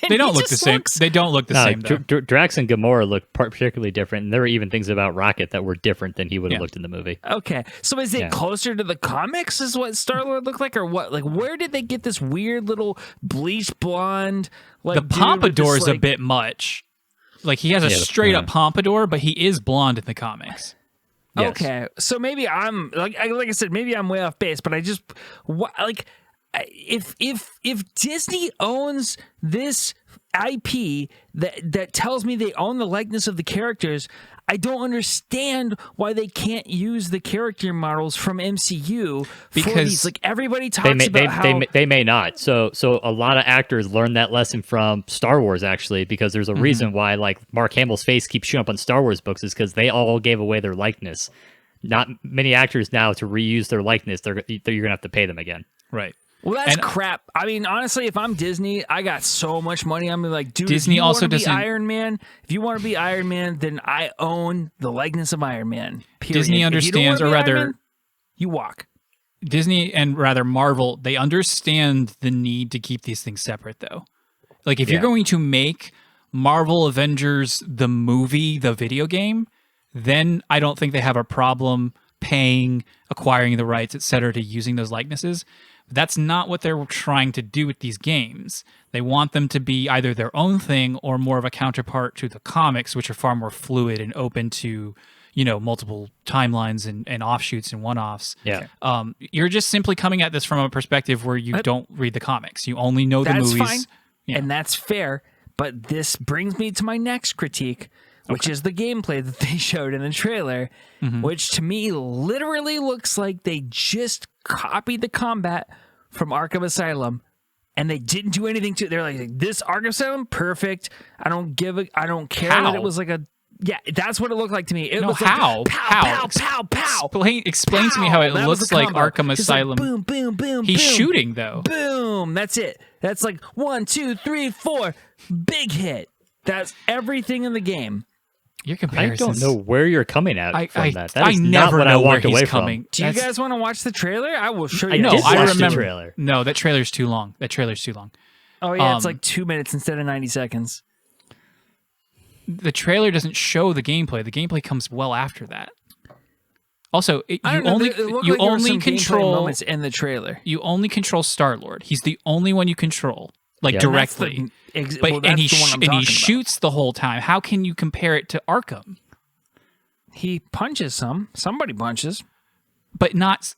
They don't look the same. They don't look the same, though. Drax and Gamora look particularly different, and there were even things about Rocket that were different than he would have looked in the movie. Okay, so is it closer to the comics is what Star-Lord looked like, or what? Like, where did they get this weird little bleached blonde, like, the pompadour is a bit much. Like, he has a straight-up pompadour, but he is blonde in the comics. Yes. Okay, so maybe I'm, like I said, maybe I'm way off base, but I just, like... If Disney owns this IP that tells me they own the likeness of the characters, I don't understand why they can't use the character models from MCU because for these. Like everybody talks about how they may not. So a lot of actors learned that lesson from Star Wars actually, because there's a reason why like Mark Hamill's face keeps showing up on Star Wars books is because they all gave away their likeness. Not many actors now to reuse their likeness. You're gonna have to pay them again. Right. Well, that's crap. I mean, honestly, if I'm Disney, I got so much money. I'm like, dude, Disney also doesn't. Iron Man. If you want to be Iron Man, then I own the likeness of Iron Man. Period. Disney understands, or rather, Man, you walk. Disney and rather Marvel, they understand the need to keep these things separate, though. Like, if you're going to make Marvel Avengers the movie, the video game, then I don't think they have a problem paying, acquiring the rights, etc., to using those likenesses. That's not what they're trying to do with these games. They want them to be either their own thing or more of a counterpart to the comics, which are far more fluid and open to, multiple timelines and offshoots and one-offs. Yeah. You're just simply coming at this from a perspective where you don't read the comics. You only know the movies. That's fine, and that's fair. But this brings me to my next critique, which is the gameplay that they showed in the trailer, which to me literally looks like they just copied the combat from Arkham Asylum, and they didn't do anything to it. They're like, this Arkham Asylum, perfect. I don't care that it was like a... Yeah, that's what it looked like to me. It was how? Like, pow, pow, pow, pow. Explain to me how it looks like Arkham Just Asylum. like boom, boom, boom, He's boom, shooting, though. Boom. That's it. That's like 1, 2, 3, 4. Big hit. That's everything in the game. Your I comparisons. don't know where you're coming at from that. That I is never not what know I where walked he's away coming. from. Do you guys want to watch the trailer? I will show you. I No, did I watch remember. the trailer. No, that trailer's too long. Oh, yeah, it's like 2 minutes instead of 90 seconds. The trailer doesn't show the gameplay. The gameplay comes well after that. Also, you only control moments in the trailer. You only control Star-Lord. He's the only one you control, like Yeah. directly. And he shoots. shoots the whole time. How can you compare it to Arkham? He punches somebody punches. But not.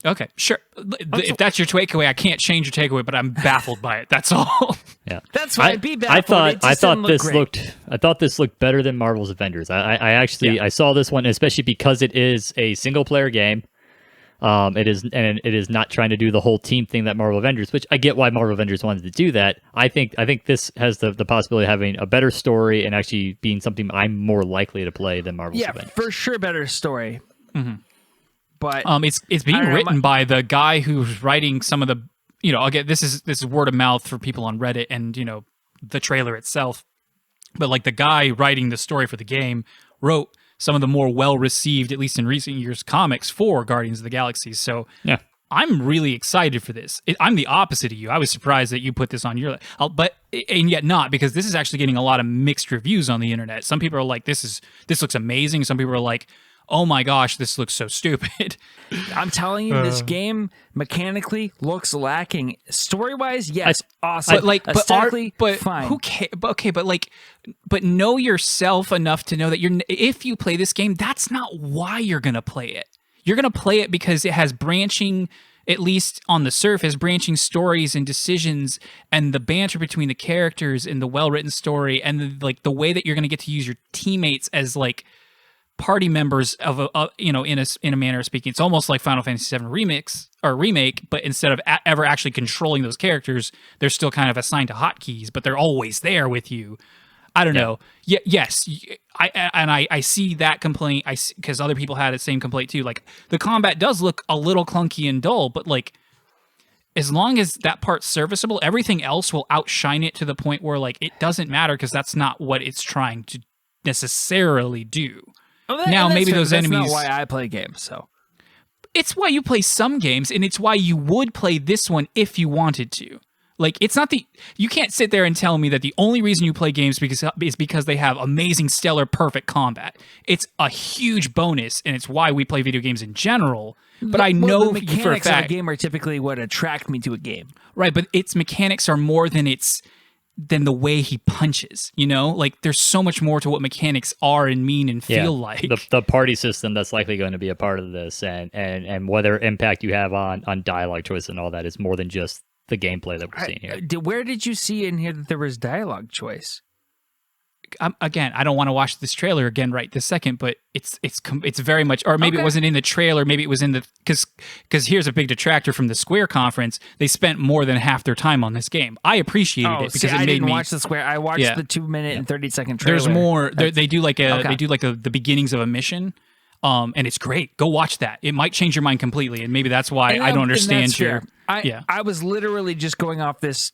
Okay, sure. If that's your takeaway, I can't change your takeaway, but I'm baffled by it. That's all. Yeah, that's why be baffled. I thought this looked better than Marvel's Avengers. I saw this one, especially because it is a single player game. It is not trying to do the whole team thing that Marvel Avengers, which I get why Marvel Avengers wanted to do that. I think this has the possibility of having a better story and actually being something I'm more likely to play than Marvel's Avengers. Yeah, for sure, better story. Mm-hmm. But it's being written by the guy who's writing some of the, again, this is word of mouth for people on Reddit and the trailer itself, but like the guy writing the story for the game wrote some of the more well received, at least in recent years, comics for Guardians of the Galaxy. So yeah, I'm really excited for this. I'm the opposite of you. I was surprised that you put this on your and yet not, because this is actually getting a lot of mixed reviews on the internet. Some people are like, this looks amazing. Some people are like, oh my gosh, this looks so stupid. I'm telling you, this game mechanically looks lacking. Story-wise, yes, awesome. But fine. Who cares? But know yourself enough to know that if you play this game, that's not why you're gonna play it. You're gonna play it because it has branching, at least on the surface, branching stories and decisions, and the banter between the characters and the well-written story, and the way that you're gonna get to use your teammates as party members of in a manner of speaking. It's almost like Final Fantasy VII remake, but instead of ever actually controlling those characters, they're still kind of assigned to hotkeys, but they're always there with you. I don't know. Yes, I see that complaint. Because other people had the same complaint too. Like, the combat does look a little clunky and dull, but as long as that part's serviceable, everything else will outshine it to the point where it doesn't matter, because that's not what it's trying to necessarily do. Now maybe those enemies. That's not why I play games. So it's why you play some games, and it's why you would play this one if you wanted to. It's not you can't sit there and tell me that the only reason you play games is because they have amazing, stellar, perfect combat. It's a huge bonus, and it's why we play video games in general. But I know the mechanics for a fact of a game are typically what attract me to a game. Right, but its mechanics are more than the way he punches, there's so much more to what mechanics are and mean and feel like. The party system that's likely going to be a part of this, and whether impact you have on dialogue choice and all that is more than just the gameplay that we're seeing here. Where did you see in here that there was dialogue choice? Again, I don't want to watch this trailer again right this second, but it's very much, or maybe it wasn't in the trailer, maybe it was in the, because here's a big detractor from the Square conference. They spent more than half their time on this game. I appreciated it because I didn't watch the Square. I watched the 2 minute and 30-second trailer. There's more. They do the beginnings of a mission. And it's great. Go watch that. It might change your mind completely, and maybe that's why I don't understand your. I was literally just going off this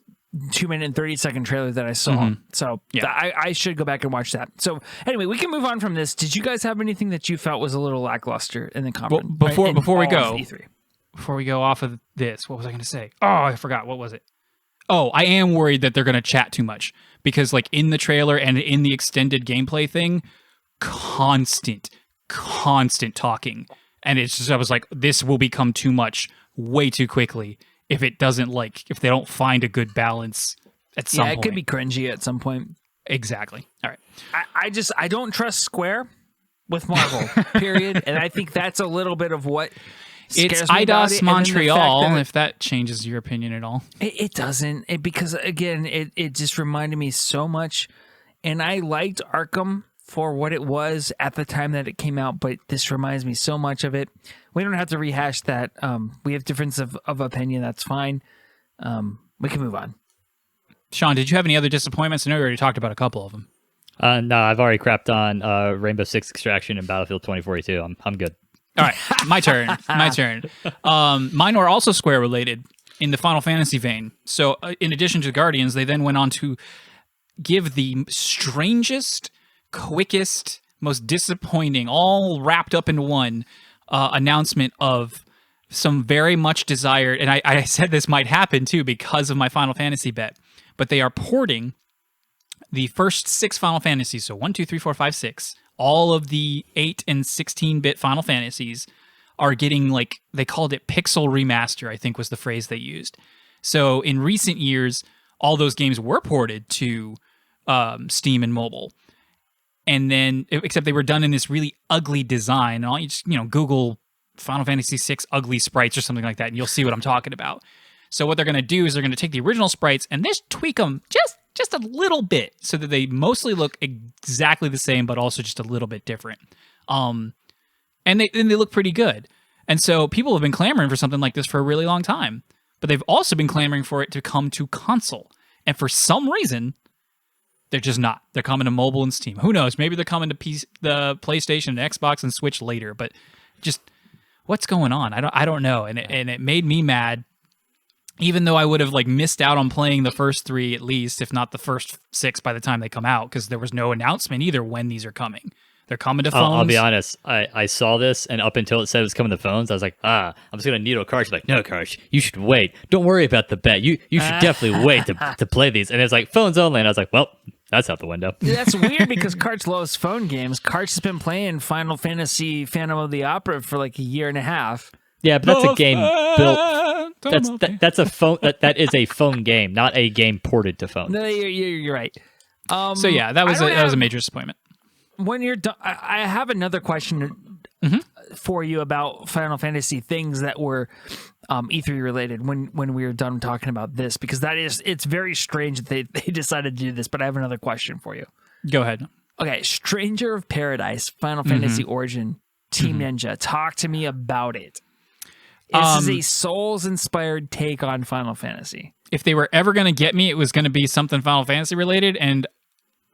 2 minute and 30-second trailer that I saw. So I should go back and watch that. So anyway, we can move on from this. Did you guys have anything that you felt was a little lackluster in the conference? Well, before we go off of this, what was I going to say? Oh, I forgot. What was it? Oh, I am worried that they're going to chat too much, because in the trailer and in the extended gameplay thing, constant talking. And it's just, I was like, this will become too much way too quickly if they don't find a good balance at some point. Yeah, it could be cringy at some point. Exactly. All right. I don't trust Square with Marvel, period. And I think that's a little bit of what scares It's me about IDOS it. And then the fact Montreal, that if that changes your opinion at all. it doesn't. Because, again, it just reminded me so much. And I liked Arkham for what it was at the time that it came out, but this reminds me so much of it. We don't have to rehash that. We have difference of opinion. That's fine. We can move on. Sean, did you have any other disappointments? I know you already talked about a couple of them. No, I've already crapped on Rainbow Six Extraction and Battlefield 2042. I'm good. All right, my turn. Mine were also Square related in the Final Fantasy vein. So, in addition to Guardians, they then went on to give the strangest, quickest, most disappointing, all wrapped up in one announcement of some very much desired, and I said this might happen too because of my Final Fantasy bet, but they are porting the first 6 Final Fantasies, so 1, 2, 3, 4, 5, 6, all of the 8 and 16-bit Final Fantasies are getting, like, they called it pixel remaster, I think was the phrase they used. So in recent years, all those games were ported to Steam and mobile. And then, except they were done in this really ugly design. And you just, Google Final Fantasy VI ugly sprites or something like that, and you'll see what I'm talking about. So what they're going to do is they're going to take the original sprites and just tweak them just a little bit so that they mostly look exactly the same, but also just a little bit different. And they look pretty good. And so people have been clamoring for something like this for a really long time, but they've also been clamoring for it to come to console. And for some reason, they're just not. They're coming to mobile and Steam. Who knows? Maybe they're coming to the PlayStation and Xbox and Switch later. But just what's going on? I don't know. And it made me mad, even though I would have missed out on playing the first 3 at least, if not the first 6 by the time they come out, because there was no announcement either when these are coming. They're coming to phones. I'll be honest. I saw this, and up until it said it was coming to phones, I was like, I'm just going to needle Karch. Like, no, Karch, you should wait. Don't worry about the bet. You should definitely wait to play these. And it's like, phones only. And I was like, well, that's out the window. That's weird because Karch loves phone games. Karch has been playing Final Fantasy Phantom of the Opera for like a year and a half. Yeah, but that's a game built. That's a phone. That is a phone game, not a game ported to phone. No, you're right. So yeah, that was a major disappointment. When you're done, I have another question for you about Final Fantasy things that were E3 related when we were done talking about this, because it's very strange that they decided to do this, but I have another question for you. Go ahead. Okay, Stranger of Paradise, Final Fantasy Origin, Team Ninja. Talk to me about it. This is a Souls-inspired take on Final Fantasy. If they were ever going to get me, it was going to be something Final Fantasy related, and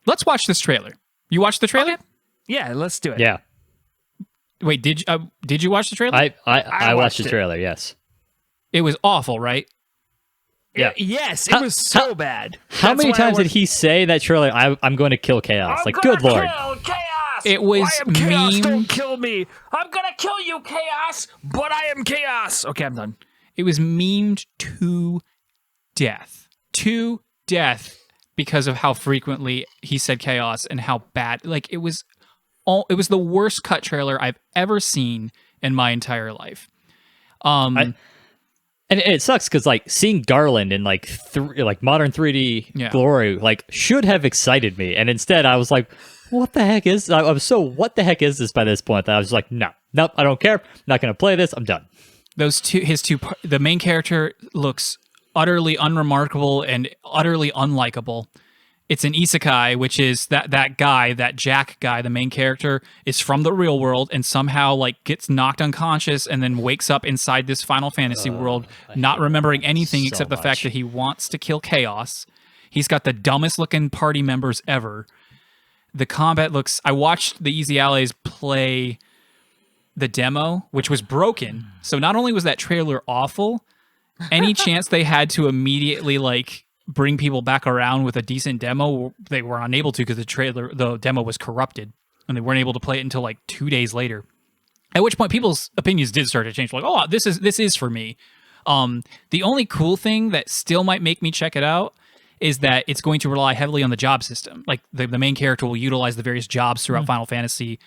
let's watch this trailer. You watched the trailer? Okay. Yeah, let's do it. Yeah. Wait, did you watch the trailer? I watched the trailer, yes. It was awful, right? Yeah. Yes, it was so bad. How many times did he say that trailer, I'm going to kill Chaos? Good Lord. Kill Chaos! It was I am Chaos, memed. don't kill me. I'm going to kill you, Chaos, but I am Chaos. Okay, I'm done. It was memed to death. To death because of how frequently he said Chaos and how bad. It was the worst cut trailer I've ever seen in my entire life. And it sucks because seeing Garland in modern 3D glory should have excited me, and instead I was like, "What the heck is?" I was so "What the heck is this?" by this point that I was like, "Nope, I don't care. I'm not going to play this. I'm done." The main character looks utterly unremarkable and utterly unlikable. It's an isekai, which is that guy, that Jack guy, the main character, is from the real world and somehow gets knocked unconscious and then wakes up inside this Final Fantasy world, not remembering anything except the fact that he wants to kill Chaos. He's got the dumbest looking party members ever. The combat looks... I watched the Easy Allies play the demo, which was broken. So not only was that trailer awful, any chance they had to immediately bring people back around with a decent demo, they were unable to because the demo was corrupted and they weren't able to play it until 2 days later. At which point people's opinions did start to change. This is for me. The only cool thing that still might make me check it out is that it's going to rely heavily on the job system. The main character will utilize the various jobs throughout Final Fantasy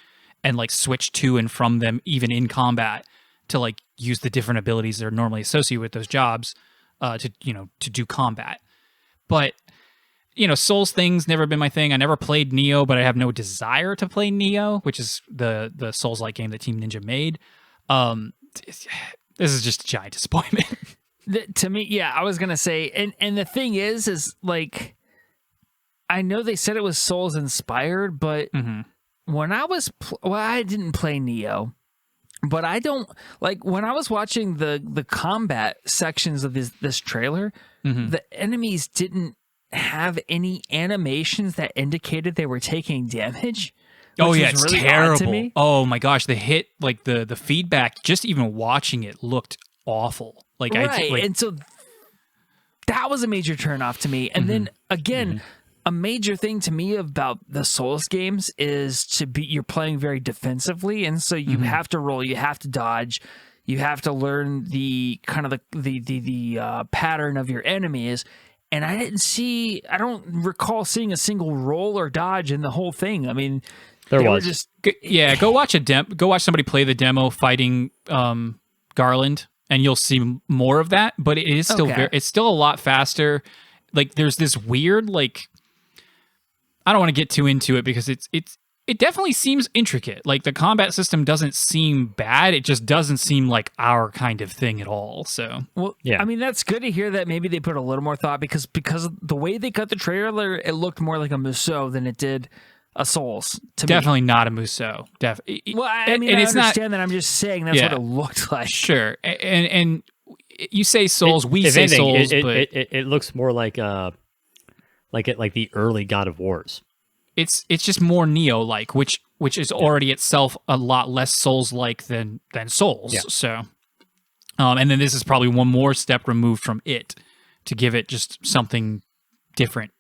and switch to and from them even in combat to use the different abilities that are normally associated with those jobs to do combat. But Souls things never been my thing. I never played Neo, but I have no desire to play Neo, which is the Souls-like game that Team Ninja made. This is just a giant disappointment. To me, yeah, I was gonna say, and the thing is like, I know they said it was Souls inspired, but when I was, I didn't play Neo, but I don't like when I was watching the combat sections of this trailer, the enemies didn't have any animations that indicated they were taking damage. Oh yeah, it's really terrible. To me. Oh my gosh, the hit, like the feedback, just even watching it looked awful. Like and so that was a major turnoff to me. And then again, a major thing to me about the Souls games is you're playing very defensively, and so you have to roll, you have to dodge, you have to learn the kind of the pattern of your enemies. And I don't recall seeing a single roll or dodge in the whole thing. I mean, there was go watch somebody play the demo fighting Garland, and you'll see more of that. But it is still it's still a lot faster. Like there's this weird, like, I don't want to get too into it because it definitely seems intricate. Like the combat system doesn't seem bad. It just doesn't seem like our kind of thing at all. So, well, yeah. I mean, that's good to hear that maybe they put a little more thought because the way they cut the trailer, it looked more like a Musou than it did a Souls. Definitely not a Musou. Well, I mean, I understand that. I'm just saying that's what it looked like. Sure. And you say Souls, we say anything, Souls, but it looks more like the early God of Wars. It's just more Neo-like, which is already itself a lot less Souls-like than Souls. Yeah. So, and then this is probably one more step removed from it to give it just something different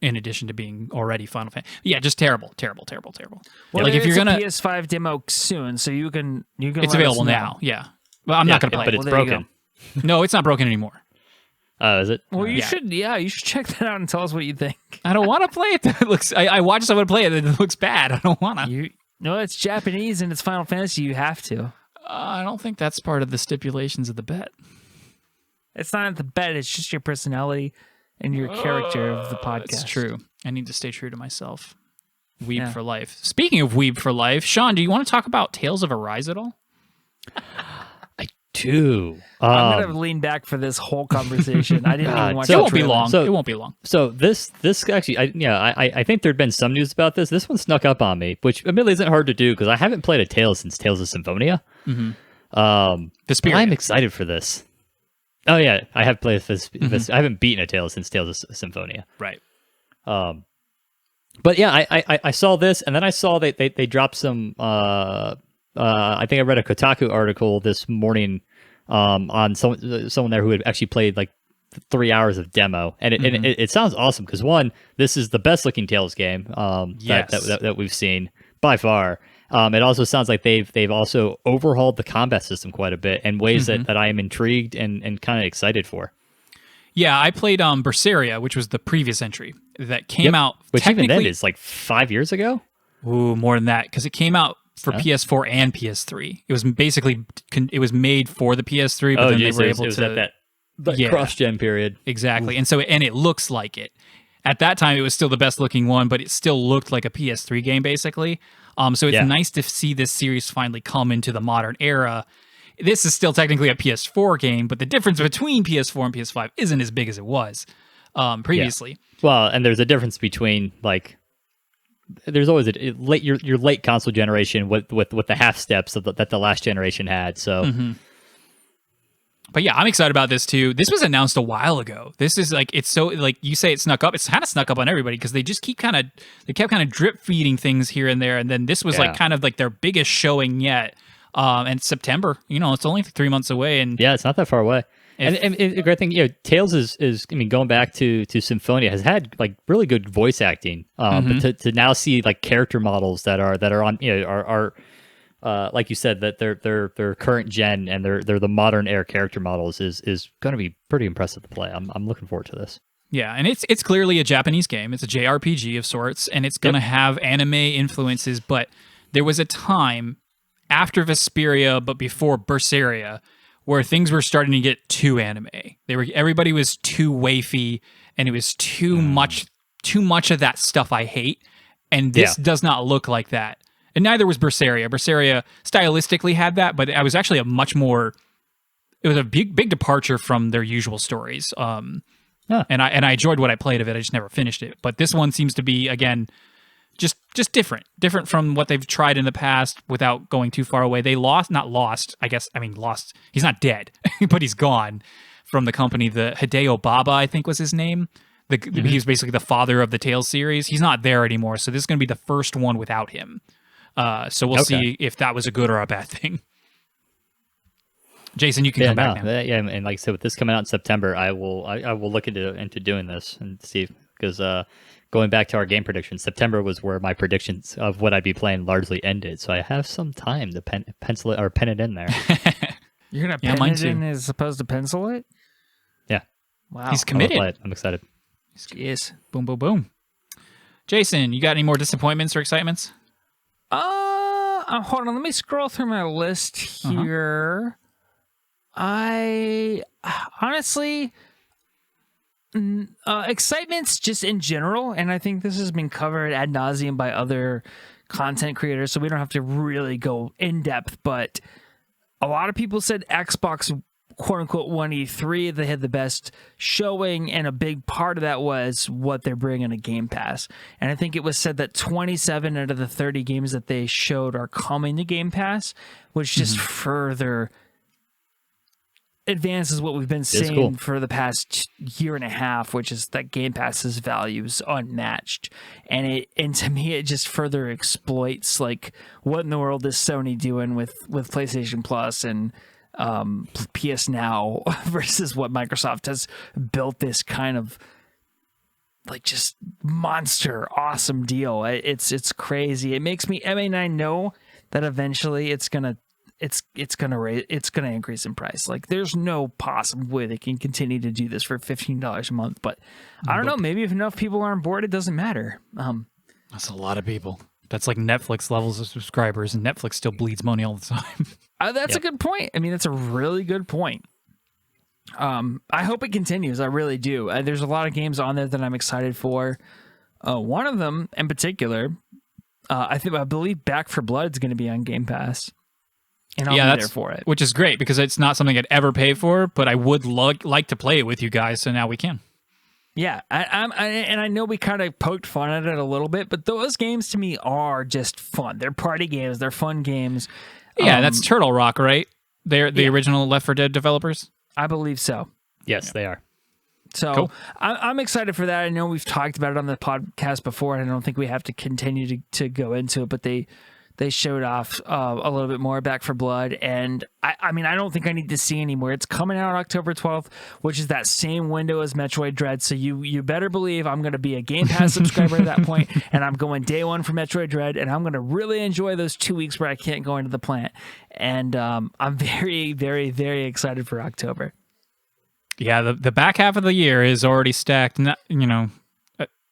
in addition to being already Final Fantasy. Yeah, just terrible. Well, like if you're gonna PS5 demo soon, so you can. It's available now. Yeah, well, I'm not gonna play but it. It's broken. No, it's not broken anymore. Is it? Well, you should check that out and tell us what you think. I don't want to play it. It looks. I watched someone play it and it looks bad. I don't want to. No, it's Japanese and it's Final Fantasy. You have to. I don't think that's part of the stipulations of the bet. It's not the bet. It's just your personality and your character of the podcast. It's true. I need to stay true to myself. Weeb for life. Speaking of Weeb for life, Sean, do you want to talk about Tales of Arise at all? Too. I'm gonna lean back for this whole conversation. I didn't even watch. It won't be long. It won't be long. So this actually, I think there'd been some news about this. This one snuck up on me, which admittedly isn't hard to do because I haven't played a Tales since Tales of Symphonia. I'm excited for this. Oh yeah, I have played this. I haven't beaten a Tales since Tales of Symphonia. Right. But yeah, I saw this, and then I saw they dropped some. I think I read a Kotaku article this morning on someone there who had actually played like 3 hours of demo, and it sounds awesome because one, this is the best looking Tales game that we've seen by far. It also sounds like they've also overhauled the combat system quite a bit in ways that I am intrigued and kind of excited for. Yeah, I played Berseria, which was the previous entry that came out. Which even then is like 5 years ago. Ooh, more than that, because it came out for PS4 and PS3. It was basically made for the PS3, but then they were able to that cross-gen period. Exactly. Oof. And it looks like it. At that time, it was still the best looking one, but it still looked like a PS3 game, basically. So it's nice to see this series finally come into the modern era. This is still technically a PS4 game, but the difference between PS4 and PS5 isn't as big as it was previously. Yeah. Well, and there's a difference between like there's always your late console generation with the half steps that the last generation had. So, but yeah, I'm excited about this too. This was announced a while ago. This is like it's so like you say it snuck up. It's kind of snuck up on everybody because they just kept kind of drip feeding things here and there, and then this was like kind of like their biggest showing yet. And September, it's only 3 months away, and it's not that far away. And the great thing, Tales is I mean, going back to Symphonia has had like really good voice acting. But to now see like character models that are on are like you said that they're current gen and they're the modern era character models is going to be pretty impressive to play. I'm looking forward to this. Yeah, and it's clearly a Japanese game. It's a JRPG of sorts, and it's going to have anime influences. But there was a time after Vesperia, but before Berseria, where things were starting to get too anime. Everybody was too wafy, and it was too much too much of that stuff I hate, and this does not look like that. And neither was Berseria. Berseria stylistically had that, but it was actually it was a big departure from their usual stories. And I enjoyed what I played of it. I just never finished it. But this one seems to be, again, just different from what they've tried in the past without going too far away. They lost. He's not dead, but he's gone from the company. The Hideo Baba, I think, was his name. He was basically the father of the Tales series. He's not there anymore, so this is going to be the first one without him. So we'll see if that was a good or a bad thing. Jason, you can come back now. Yeah, and like I said, with this coming out in September, I will look into doing this and see, because going back to our game predictions, September was where my predictions of what I'd be playing largely ended. So I have some time to pen it in there. You're gonna pen it in as opposed to pencil it? Yeah. Wow. He's committed. I'm excited. Yes. Boom, boom, boom. Jason, you got any more disappointments or excitements? Hold on. Let me scroll through my list here. I honestly, excitement's just in general, and I think this has been covered ad nauseum by other content creators, so we don't have to really go in depth. But a lot of people said Xbox, quote unquote, won E3. They had the best showing, and a big part of that was what they're bringing to Game Pass. And I think it was said that 27 out of the 30 games that they showed are coming to Game Pass, which just further advances what we've been saying for the past year and a half, which is that Game Pass's value is unmatched. And to me, it just further exploits, like, what in the world is Sony doing with PlayStation Plus and PS Now versus what Microsoft has built this kind of, like, just monster awesome deal. It's crazy. It makes me, I know that eventually it's gonna increase in price. Like, there's no possible way they can continue to do this for $15 a month. But I don't know. Maybe if enough people are on board, it doesn't matter. That's a lot of people. That's like Netflix levels of subscribers, and Netflix still bleeds money all the time. That's a good point. I mean, that's a really good point. I hope it continues. I really do. There's a lot of games on there that I'm excited for. One of them in particular, I believe Back 4 Blood is going to be on Game Pass. And I'll be there for it. Which is great, because it's not something I'd ever pay for, but I would like to play it with you guys, so now we can. Yeah, I know we kind of poked fun at it a little bit, but those games to me are just fun. They're party games. They're fun games. Yeah, that's Turtle Rock, right? They're the original Left 4 Dead developers? I believe so. Yes, they are. So cool. I'm excited for that. I know we've talked about it on the podcast before, and I don't think we have to continue to go into it, but they showed off a little bit more Back 4 Blood, and I mean, I don't think I need to see anymore. It's coming out October 12th, which is that same window as Metroid Dread, so you better believe I'm going to be a Game Pass subscriber at that point, and I'm going day one for Metroid Dread, and I'm going to really enjoy those 2 weeks where I can't go into the plant, and I'm very, very, very excited for October. Yeah, the back half of the year is already stacked.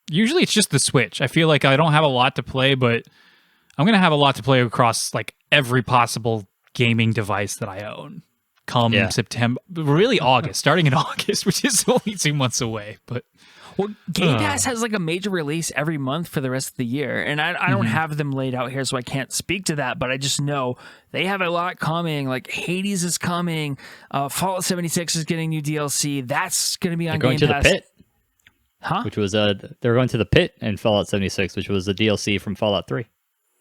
Usually it's just the Switch. I feel like I don't have a lot to play, but I'm going to have a lot to play across, like, every possible gaming device that I own come September, really August, starting in August, which is only 2 months away. But Game Pass has, like, a major release every month for the rest of the year, and I don't have them laid out here, so I can't speak to that, but I just know they have a lot coming. Like, Hades is coming, Fallout 76 is getting new DLC. That's going to be on Game Pass. They're going to the Pit. Huh? Which was they're going to the Pit in Fallout 76, which was the DLC from Fallout 3.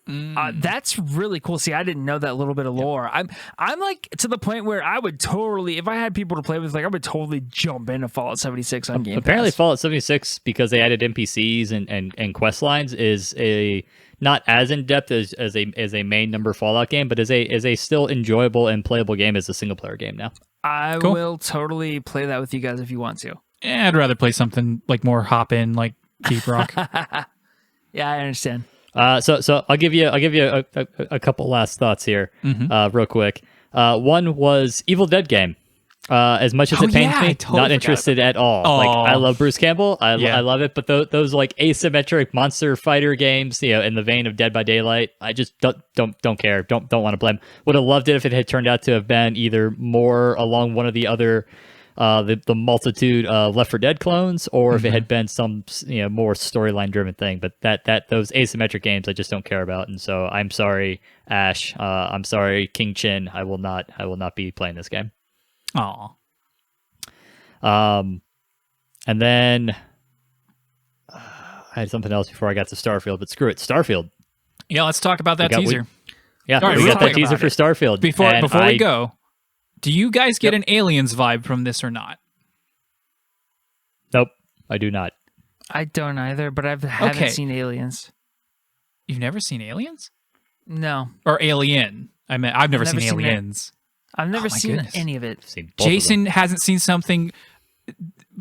That's really cool. See, I didn't know that little bit of lore. I'm like to the point where I would totally, if I had people to play with, like, I would totally jump into Fallout 76 on Game Pass. Apparently, Fallout 76, because they added NPCs and quest lines, is a not as in depth as a main number Fallout game, but is a still enjoyable and playable game as a single player game now. I will totally play that with you guys if you want to. Yeah, I'd rather play something like more hop in, like Deep Rock. Yeah, I understand. So I'll give you a couple last thoughts here, real quick. One was Evil Dead game. As much as it pains me, not interested at all. Like, I love Bruce Campbell, I love it, but those like asymmetric monster fighter games, in the vein of Dead by Daylight, I just don't care. Don't want to play them. Would have loved it if it had turned out to have been either more along one of the other the multitude of Left 4 Dead clones, or if it had been some more storyline driven thing. But that those asymmetric games I just don't care about, and so I'm sorry, Ash. I'm sorry, King Chin. I will not be playing this game. Aw. And then I had something else before I got to Starfield, but screw it, Starfield. Yeah, let's talk about that teaser. Yeah, All right, we real got that quick teaser about for it. Starfield. Before and we go, do you guys get an Aliens vibe from this or not? Nope, I do not. I don't either, but I haven't Okay. seen Aliens. You've never seen Aliens? No, Or Alien? I mean, I've never seen seen it. Aliens. I've never Oh my seen goodness. any of it. I've seen both of them. Jason hasn't seen something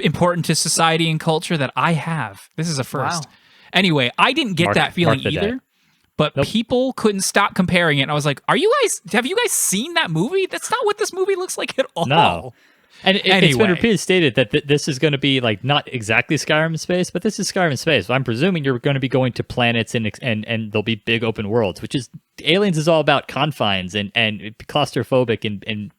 important to society and culture that I have. This is a first. Wow. Anyway, I didn't get that feeling mark the either. day. But Nope. people couldn't stop comparing it. And I was like, have you guys seen that movie? That's not what this movie looks like at all. No. And it's been Anyway. repeatedly stated that this is going to be like not exactly Skyrim in space, but this is Skyrim in space. So I'm presuming you're going to be going to planets and there'll be big open worlds, which is Aliens is all about confines and claustrophobic and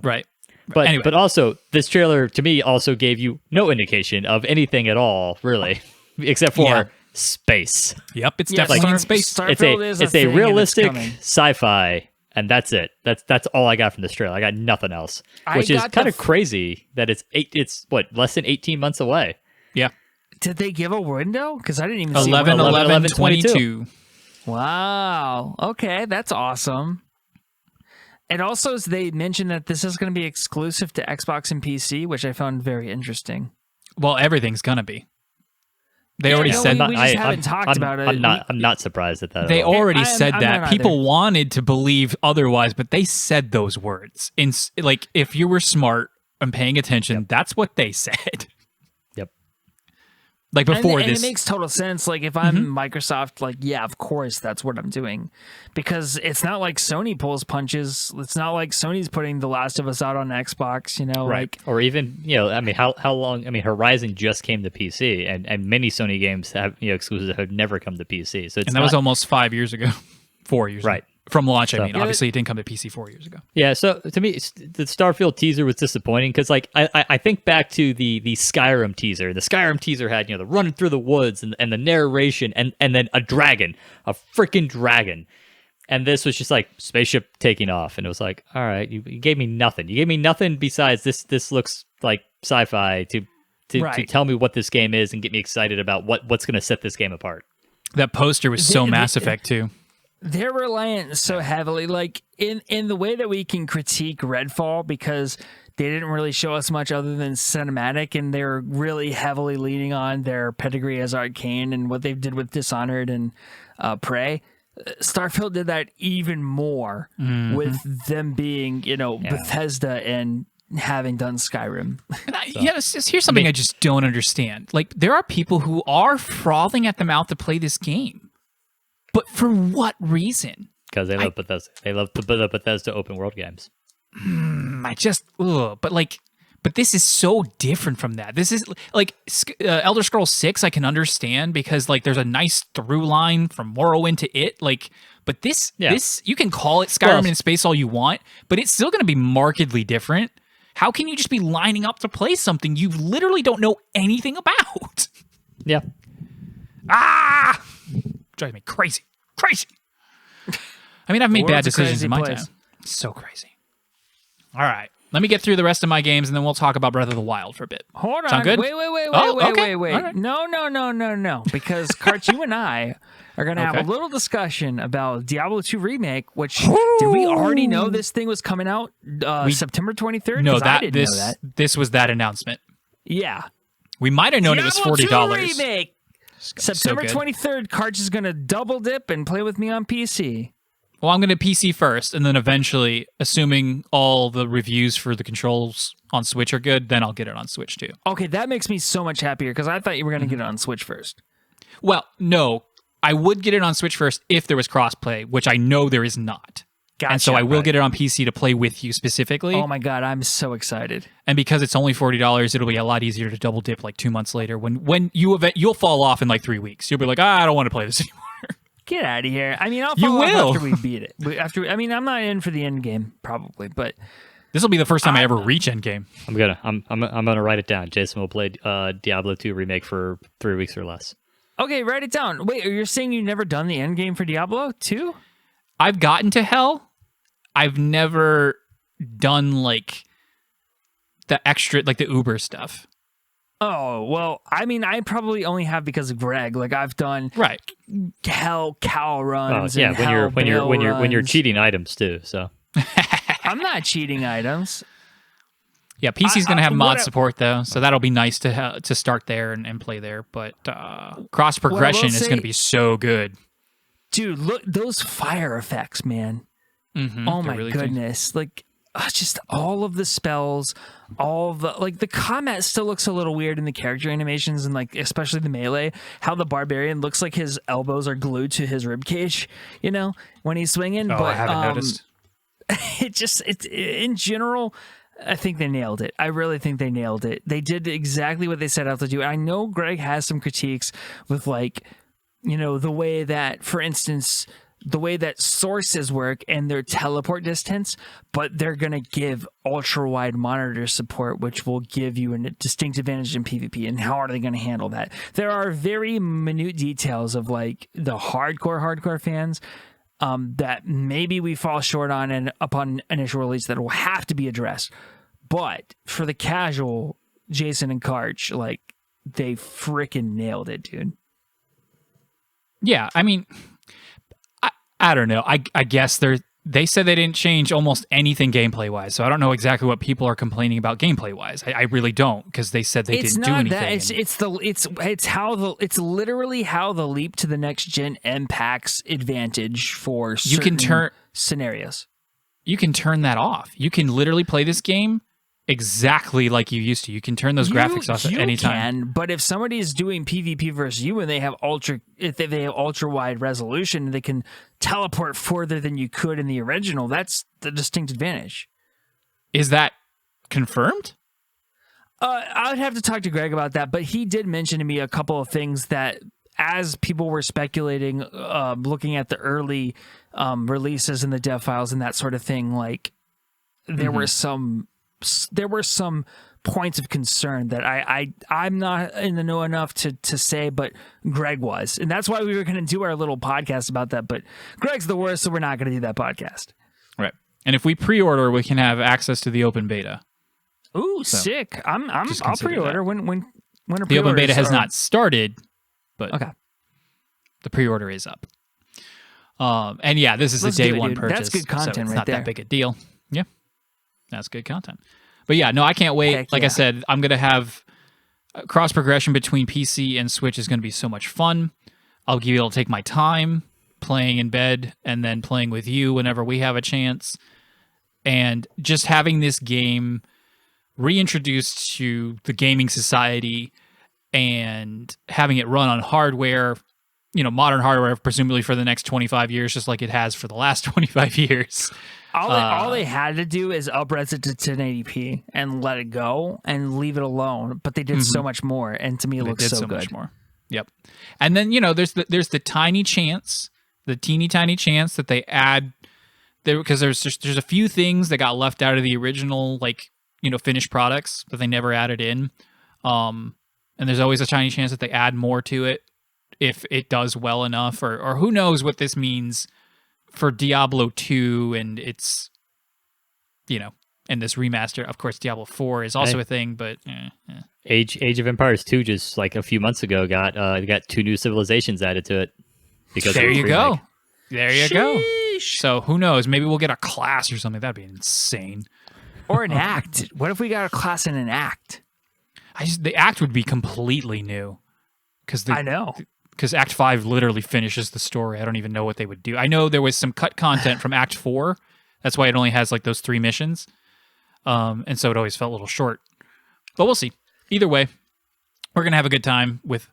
Right. but Anyway. but also this trailer to me also gave you no indication of anything at all, really, except for Yeah. space. Yep, it's Yeah, definitely in space. Starfield is It's thing a and realistic coming. sci-fi, and that's it. That's all I got from this trailer. I got nothing else, I which is got kind the of crazy that it's less than 18 months away. Yeah. Did they give a window? Because I didn't even see 11, one. 11, 22. 22. Wow. Okay, that's awesome. And also, they mentioned that this is going to be exclusive to Xbox and PC, which I found very interesting. Well, everything's going to be. They already no, said we just haven't talked about it. I'm not surprised at that. They at all. already I'm said not that. either. People wanted to believe otherwise, but they said those words. Like, if you were smart and paying attention, that's what they said. Yep. Like And before it this. makes total sense. Like, if I'm Microsoft, like, yeah, of course, that's what I'm doing. Because it's not like Sony pulls punches. It's not like Sony's putting The Last of Us out on Xbox, Right. like... Or even, I mean, how long? I mean, Horizon just came to PC, and many Sony games have, exclusives have never come to PC. So it's and that was almost 5 years ago. 4 years Right. ago. From launch, I So- mean. Obviously, it didn't come to PC 4 years ago. Yeah, so to me, the Starfield teaser was disappointing because, like, I think back to the Skyrim teaser. The Skyrim teaser had, the running through the woods and the narration and then a dragon, a freaking dragon. And this was just like spaceship taking off. And it was like, all right, you gave me nothing. You gave me nothing besides this looks like sci-fi to Right. tell me what this game is and get me excited about what's going to set this game apart. That poster was so Mass Effect, too. They're reliant so heavily, like in the way that we can critique Redfall, because they didn't really show us much other than cinematic, and they're really heavily leaning on their pedigree as Arcane and what they did with Dishonored and Prey. Starfield did that even more with them being, Bethesda and having done Skyrim. Here's something I just don't understand. Like, there are people who are frothing at the mouth to play this game. But for what reason? Because they love Bethesda. They love the Bethesda open world games. But this is so different from that. This is like Elder Scrolls 6. I can understand because like there's a nice through line from Morrowind to it. Like, but this you can call it Skyrim in space all you want, but it's still going to be markedly different. How can you just be lining up to play something you literally don't know anything about? Yeah. Drives me crazy. I mean, I've made bad world's a decisions crazy in my place. time. So crazy. All right. Let me get through the rest of my games, and then we'll talk about Breath of the Wild for a bit. Hold on. Sound good? Wait. Oh, okay. Wait. All right. No. Because Karch, you and I are going to have Okay. a little discussion about Diablo 2 Remake, which did we already know this thing was coming out September 23rd? No, 'Cause I didn't know that. this was that announcement. Yeah. We might have known it was Diablo $40. 2 Remake. So September good. 23rd, Karch is going to double dip and play with me on PC. Well, I'm going to PC first, and then eventually, assuming all the reviews for the controls on Switch are good, then I'll get it on Switch too. Okay, that makes me so much happier because I thought you were going to get it on Switch first. Well, no, I would get it on Switch first if there was crossplay, which I know there is not. Gotcha. And so I will get it on PC to play with you specifically. Oh my God, I'm so excited. And because it's only $40, it'll be a lot easier to double dip like 2 months later when you'll fall off in like 3 weeks. You'll be like, I don't want to play this anymore. Get out of here. I mean, I'll You follow up will. after we beat it. I'm not in for the end game, probably, but This will be the first time I ever reach endgame. I'm gonna write it down. Jason will play Diablo 2 remake for 3 weeks or less. Okay, write it down. Wait, you're saying you've never done the end game for Diablo 2? I've gotten to hell. I've never done like the extra, like the Uber stuff. Oh, well, I mean, I probably only have because of Greg. Like I've done hell cow runs. Yeah, and when you're cheating items too. So I'm not cheating items. Yeah, PC's going to have mod support though, so that'll be nice to start there and play there. But cross progression is going to be so good, dude. Look, those fire effects, man. Oh my really goodness! Like just all of the spells, all the the combat still looks a little weird in the character animations and like especially the melee. How the barbarian looks like his elbows are glued to his rib cage, you know, when he's swinging. Oh, but I haven't noticed. It's in general. I think they nailed it. I really think they nailed it. They did exactly what they set out to do. I know Greg has some critiques with the way that, for instance, the way that sources work and their teleport distance, but they're going to give ultra wide monitor support, which will give you a distinct advantage in PvP. And how are they going to handle that? There are very minute details of like the hardcore fans that maybe we fall short on and upon initial release that will have to be addressed. But for the casual, Jason and Karch, like they freaking nailed it, dude. Yeah, I mean, I don't know. I guess they said they didn't change almost anything gameplay wise, so I don't know exactly what people are complaining about gameplay wise. I really don't, because they said they didn't do anything. It's literally how the leap to the next gen impacts advantage for certain scenarios. You can turn that off. You can literally play this game exactly like you used to. You can turn those graphics off at any time. But if somebody is doing PvP versus you and they have ultra wide resolution, they can teleport further than you could in the original. That's the distinct advantage. Is that confirmed? I would have to talk to Greg about that, but he did mention to me a couple of things that, as people were speculating, looking at the early releases and the dev files and that sort of thing, like there were some points of concern that I'm not in the know enough to say, but Greg was. And that's why we were going to do our little podcast about that. But Greg's the worst, so we're not going to do that podcast. Right. And if we pre-order, we can have access to the open beta. Ooh, so, sick. I'll pre-order when a the open beta has not started, but okay. The pre-order is up. And yeah, this is a day one purchase. That's good content, so it's right not there. That big a deal. Yeah. That's good content. But yeah, no, I can't wait. Heck like yeah. I said, I'm going to have cross progression between PC and Switch is going to be so much fun. I'll be able to take my time playing in bed and then playing with you whenever we have a chance. And just having this game reintroduced to the gaming society and having it run on hardware, modern hardware, presumably for the next 25 years, just like it has for the last 25 years. All they had to do is up-res it to 1080p and let it go and leave it alone. But they did so much more, and to me, it looks so good. Much more. Yep. And then there's the tiny chance, the teeny tiny chance that they add there, because there's a few things that got left out of the original finished products that they never added in. And there's always a tiny chance that they add more to it if it does well enough, or who knows what this means for Diablo 2 and its, and this remaster. Of course, Diablo 4 is also a thing, but Age of Empires 2 just like a few months ago got 2 new civilizations added to it. Because there you go. There you go. Sheesh. So who knows? Maybe we'll get a class or something. That'd be insane. Or an act. What if we got a class in an act? The act would be completely new. I know. Because Act 5 literally finishes the story. I don't even know what they would do. I know there was some cut content from Act 4. That's why it only has like those 3 missions. And so it always felt a little short. But we'll see. Either way, we're going to have a good time with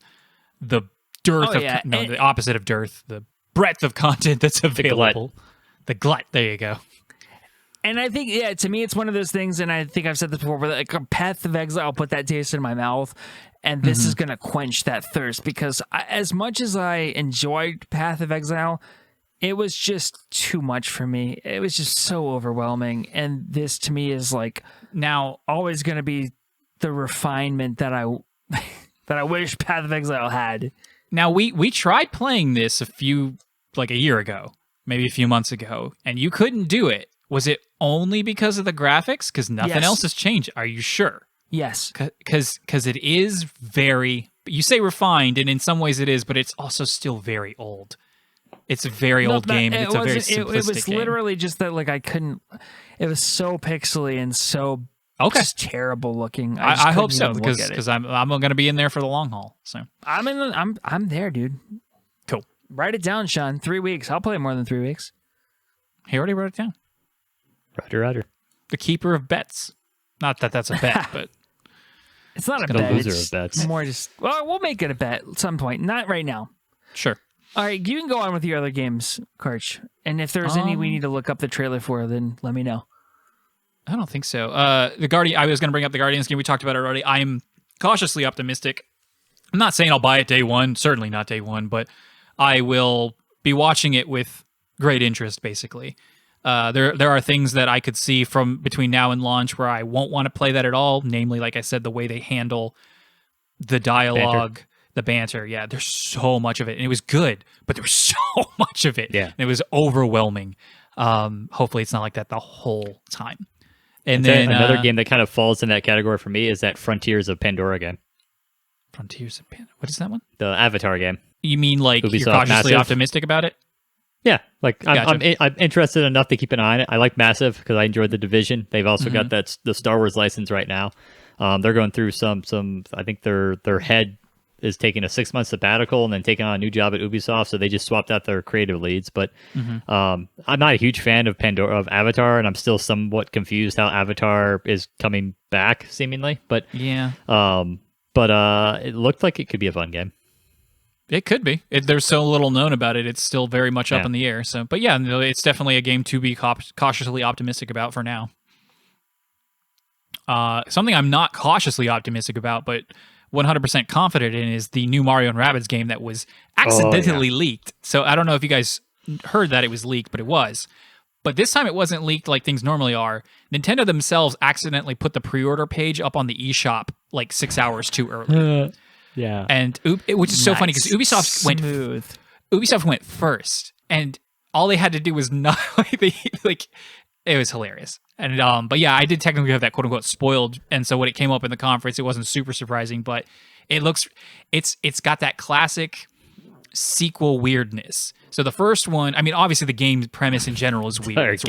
the dearth the opposite of dearth, the breadth of content that's available. The glut. There you go. And I think, to me, it's one of those things, and I think I've said this before, but like a Path of Exile, I'll put that taste in my mouth, and this is going to quench that thirst, because as much as I enjoyed Path of Exile, it was just too much for me. It was just so overwhelming. And this to me is like Now, always going to be the refinement that I that I wish Path of Exile had. now we tried playing this a year ago, maybe a few months ago, and you couldn't do it. Was it only because of the graphics? Because nothing Yes. else has changed. Are you sure? Yes. Because it is very, you say refined, and in some ways it is, but it's also still very old. It's a very old game, and it's a very simplistic It was game. literally just that, like, I couldn't. It was so pixely and so just terrible looking. I hope so, couldn't even look at it. because I'm going to be in there for the long haul. So I'm there, dude. cool. Write it down, Sean. 3 weeks. I'll play more than 3 weeks. He already wrote it down. Roger. The keeper of bets. Not that that's a bet, but It's not a The bet. loser It's of bets. more just. Well, we'll make it a bet at some point. Not right now. sure. All right, you can go on with your other games, Karch. And if there's any we need to look up the trailer for, then let me know. I don't think so. The Guardian. I was going to bring up the Guardians game. We talked about it already. I'm cautiously optimistic. I'm not saying I'll buy it day one. Certainly not day one, but I will be watching it with great interest. Basically, there are things that I could see from between now and launch where I won't want to play that at all. Namely, like I said, the way they handle the dialogue, the banter. Yeah, there's so much of it, and it was good, but there was so much of it. Yeah. And it was overwhelming. Hopefully, it's not like that the whole time. And then another game that kind of falls in that category for me is that Frontiers of Pandora game, Frontiers of Pandora. What is that one? the Avatar game. You mean like Ubisoft you're cautiously Massive. optimistic about it? Yeah, like Gotcha. I'm interested enough to keep an eye on it. I like Massive because I enjoyed the Division. They've also got the Star Wars license right now. They're going through some. I think their head is taking a 6-month sabbatical and then taking on a new job at Ubisoft. So they just swapped out their creative leads. But I'm not a huge fan of Avatar, and I'm still somewhat confused how Avatar is coming back seemingly. But Yeah, it looked like it could be a fun game. it could be. There's so little known about it. It's still very much up Yeah. in the air. So, but yeah, no, it's definitely a game to be cautiously optimistic about for now. Something I'm not cautiously optimistic about, but 100% confident in is the new Mario and Rabbids game that was accidentally leaked. So I don't know if you guys heard that it was leaked, but it was. But this time it wasn't leaked like things normally are. Nintendo themselves accidentally put the pre-order page up on the eShop like 6 hours too early. Yeah. And which is so funny because Ubisoft went first, and all they had to do was not like it was hilarious. And but yeah, I did technically have that quote unquote spoiled, and so when it came up in the conference, it wasn't super surprising, but it's got that classic sequel weirdness. So the first one, I mean, obviously the game premise in general is weird. It's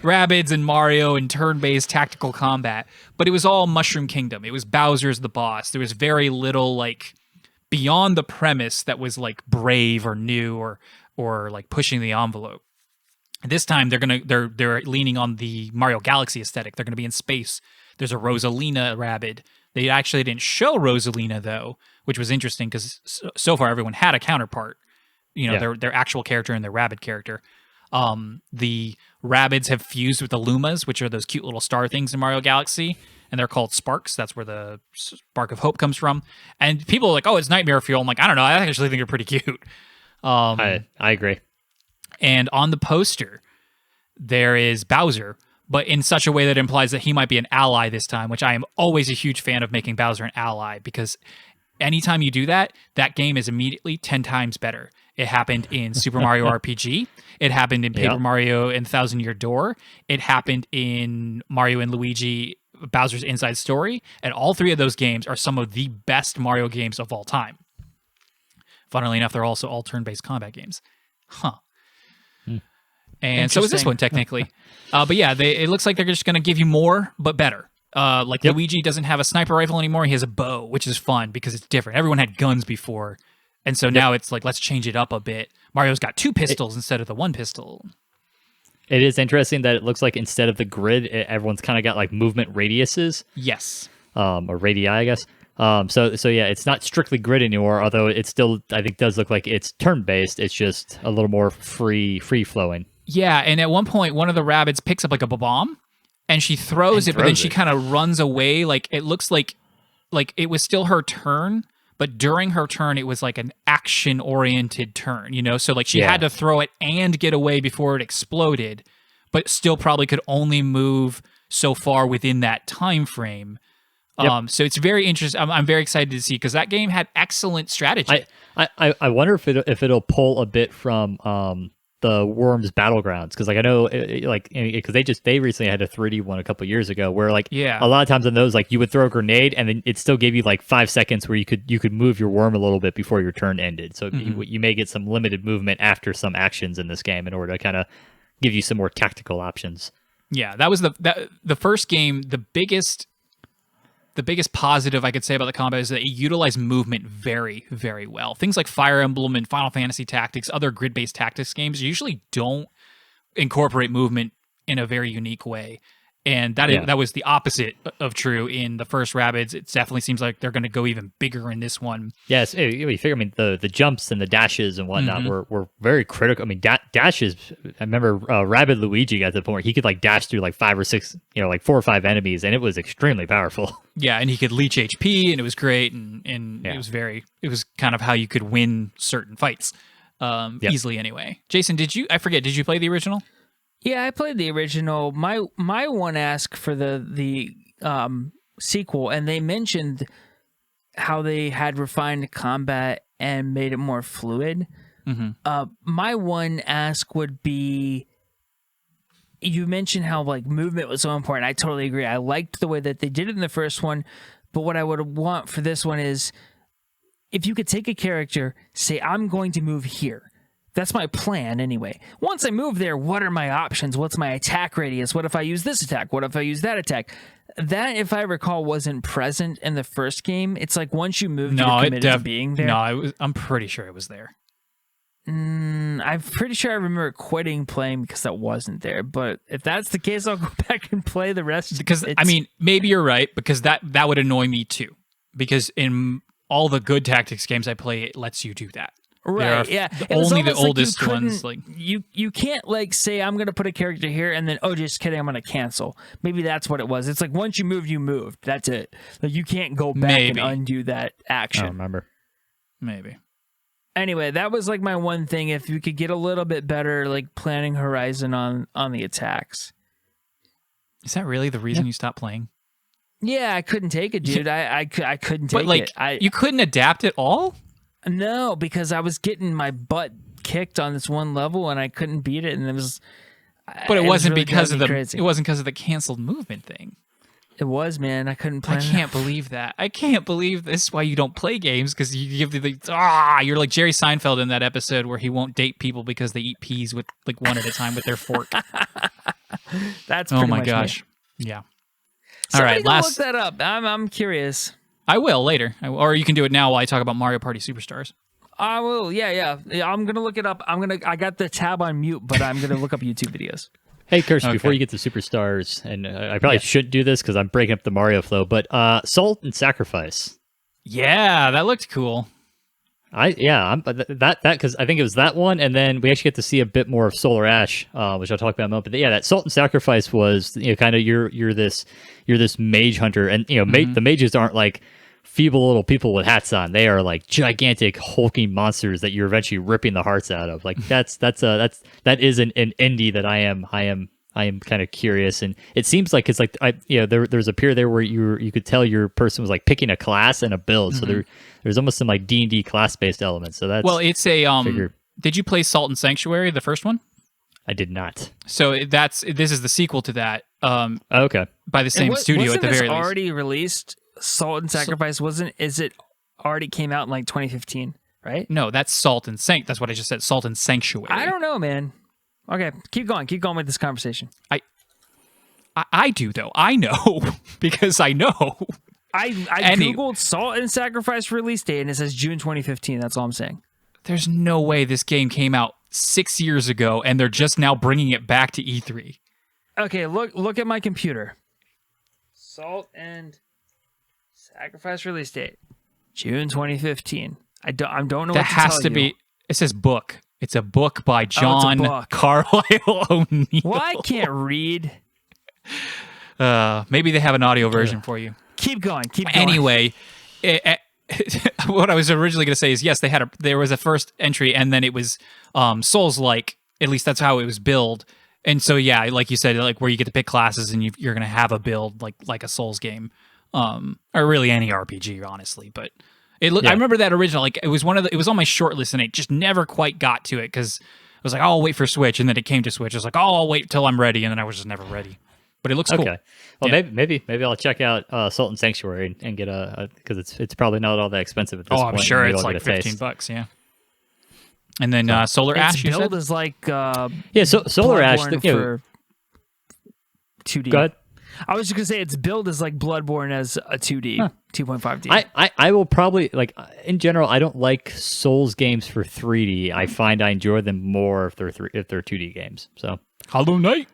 Rabbids and Mario and turn-based tactical combat, but it was all Mushroom Kingdom. It was Bowser's the boss. There was very little like beyond the premise that was like brave or new or like pushing the envelope. This time they're leaning on the Mario Galaxy aesthetic. They're gonna be in space. There's a Rosalina Rabbid. They actually didn't show Rosalina though, which was interesting because so far everyone had a counterpart. You know, their actual character and their Rabbid character. The Rabbids have fused with the Lumas, which are those cute little star things in Mario Galaxy, and they're called Sparks. That's where the Spark of Hope comes from. And people are like, "Oh, it's Nightmare Fuel." I'm like, I don't know. I actually think they're pretty cute. I agree. And on the poster, there is Bowser, but in such a way that implies that he might be an ally this time, which I am always a huge fan of making Bowser an ally, because anytime you do that, that game is immediately 10 times better. It happened in Super Mario RPG. It happened in Paper Mario and Thousand Year Door. It happened in Mario and Luigi Bowser's Inside Story. And all three of those games are some of the best Mario games of all time. Funnily enough, they're also all turn-based combat games. Huh. And so is this one, technically. But yeah, it looks like they're just going to give you more, but better. Luigi doesn't have a sniper rifle anymore. He has a bow, which is fun because it's different. Everyone had guns before. And so now it's like, let's change it up a bit. Mario's got 2 pistols instead of the 1 pistol. It is interesting that it looks like instead of the grid, everyone's kind of got like movement radiuses. Yes. Or radii, I guess. So yeah, it's not strictly grid anymore, although it still, I think, does look like it's turn-based. It's just a little more free-flowing. Yeah, and at one point, one of the Rabbids picks up like a bomb, and she throws it, but then she kind of runs away. Like, it looks like it was still her turn, but during her turn, it was like an action-oriented turn, you know? So like she had to throw it and get away before it exploded, but still probably could only move so far within that time frame. Yep. So it's very interesting. I'm very excited to see because that game had excellent strategy. I wonder if it'll pull a bit from the Worms Battlegrounds, because like I know because they recently had a 3D one a couple years ago where like a lot of times in those like you would throw a grenade and then it still gave you like 5 seconds where you could move your worm a little bit before your turn ended. So you may get some limited movement after some actions in this game in order to kind of give you some more tactical options. Yeah, that was the first game. The biggest positive I could say about the combat is that it utilized movement very, very well. Things like Fire Emblem and Final Fantasy Tactics, other grid-based tactics games, usually don't incorporate movement in a very unique way. And that was the opposite of true in the first Rabbids. It definitely seems like they're going to go even bigger in this one. Yes, you figure. I mean, the jumps and the dashes and whatnot were very critical. I mean, dashes. I remember Rabbid Luigi got to the point where he could like dash through like 5 or 6, like 4 or 5 enemies, and it was extremely powerful. Yeah, and he could leech HP, and it was great, and it was kind of how you could win certain fights easily. Anyway, Jason, did you play the original? Yeah, I played the original. My one ask for the sequel, and they mentioned how they had refined combat and made it more fluid. My one ask would be, you mentioned how like movement was so important. I totally agree. I liked the way that they did it in the first one, but what I would want for this one is if you could take a character, say, I'm going to move here. That's my plan anyway. Once I move there, what are my options? What's my attack radius? What if I use this attack? What if I use that attack? That, if I recall, wasn't present in the first game. It's like once you moved, you're committed to being there. No, I'm pretty sure it was there. I'm pretty sure I remember quitting playing because that wasn't there. But if that's the case, I'll go back and play the rest. Because, I mean, maybe you're right, because that would annoy me too. Because in all the good tactics games I play, it lets you do that. Right, yeah. Only the oldest ones. Like you can't like say I'm gonna put a character here and then just kidding, I'm gonna cancel. Maybe that's what it was. It's like once you moved, you moved. That's it. Like you can't go back and undo that action. I don't remember. Maybe. Anyway, that was like my one thing. If you could get a little bit better, like planning horizon on the attacks. Is that really the reason you stopped playing? Yeah, I couldn't take it, dude. I couldn't take it. You couldn't adapt at all? No, because I was getting my butt kicked on this one level and I couldn't beat it, and it was. But it wasn't really because of the. crazy. It wasn't because of the canceled movement thing. It was, man. I couldn't play. I can't believe that. I can't believe this is why you don't play games, because you give the you're like Jerry Seinfeld in that episode where he won't date people because they eat peas with like one at a time with their fork. That's pretty much gosh, me. Yeah. Somebody go look that up. I'm curious. I will later, or you can do it now while I talk about Mario Party Superstars. I will. Yeah. I'm gonna look it up. I got the tab on mute, but I'm gonna look up YouTube videos. Hey, Karch, before you get to Superstars, and I probably shouldn't do this because I'm breaking up the Mario flow, but Salt and Sacrifice. Yeah, that looked cool. That because I think it was that one, and then we actually get to see a bit more of Solar Ash, which I'll talk about in a moment. But yeah, that Salt and Sacrifice was kind of you're this mage hunter, and the mages aren't like feeble little people with hats on. They are like gigantic hulking monsters that you're eventually ripping the hearts out of. Like that is an indie that I am kind of curious, and it seems like it's like there's a period there where you could tell your person was like picking a class and a build. So there's almost some like D&D class based elements. So that's it's a Did you play Salt and Sanctuary, the first one? I did not. So this is the sequel to that. Okay. By the same studio at the very least. Already released. Salt and Sacrifice is it already came out in like 2015, right? No, that's Salt and That's what I just said. Salt and Sanctuary. I don't know, man. Okay, keep going with this conversation. I do though. I know because I know. I googled Salt and Sacrifice release date and it says June 2015. That's all I'm saying. There's no way this game came out 6 years ago and they're just now bringing it back to E3. Okay, look at my computer. Salt and Sacrifice release date June 2015. I don't know. That has to be. It says book. It's a book by John Carlisle O'Neill. Well, I can't read. Maybe they have an audio version for you. Keep going. Anyway, what I was originally going to say is yes, there was a first entry, and then it was Souls-like. At least that's how it was billed. And so yeah, like you said, like where you get to pick classes and you're going to have a build like a Souls game, or really any RPG, honestly. But I remember that original. Like it was on my short list, and it just never quite got to it because I was like, oh, I'll wait for Switch, and then it came to Switch. I was like, oh, I'll wait till I'm ready, and then I was just never ready. But it looks cool. Okay. Well, maybe I'll check out Sultan Sanctuary and get because it's probably not all that expensive at this point. Oh, I'm sure it's like $15. Yeah. And then Solar Ash. Its build is like Solar Ash for 2D. Go ahead. I was just gonna say its build is like Bloodborne as a 2D, 2.5D. I will probably in general. I don't like Souls games for 3D. I find I enjoy them more if they're 2D games. So Hollow Knight.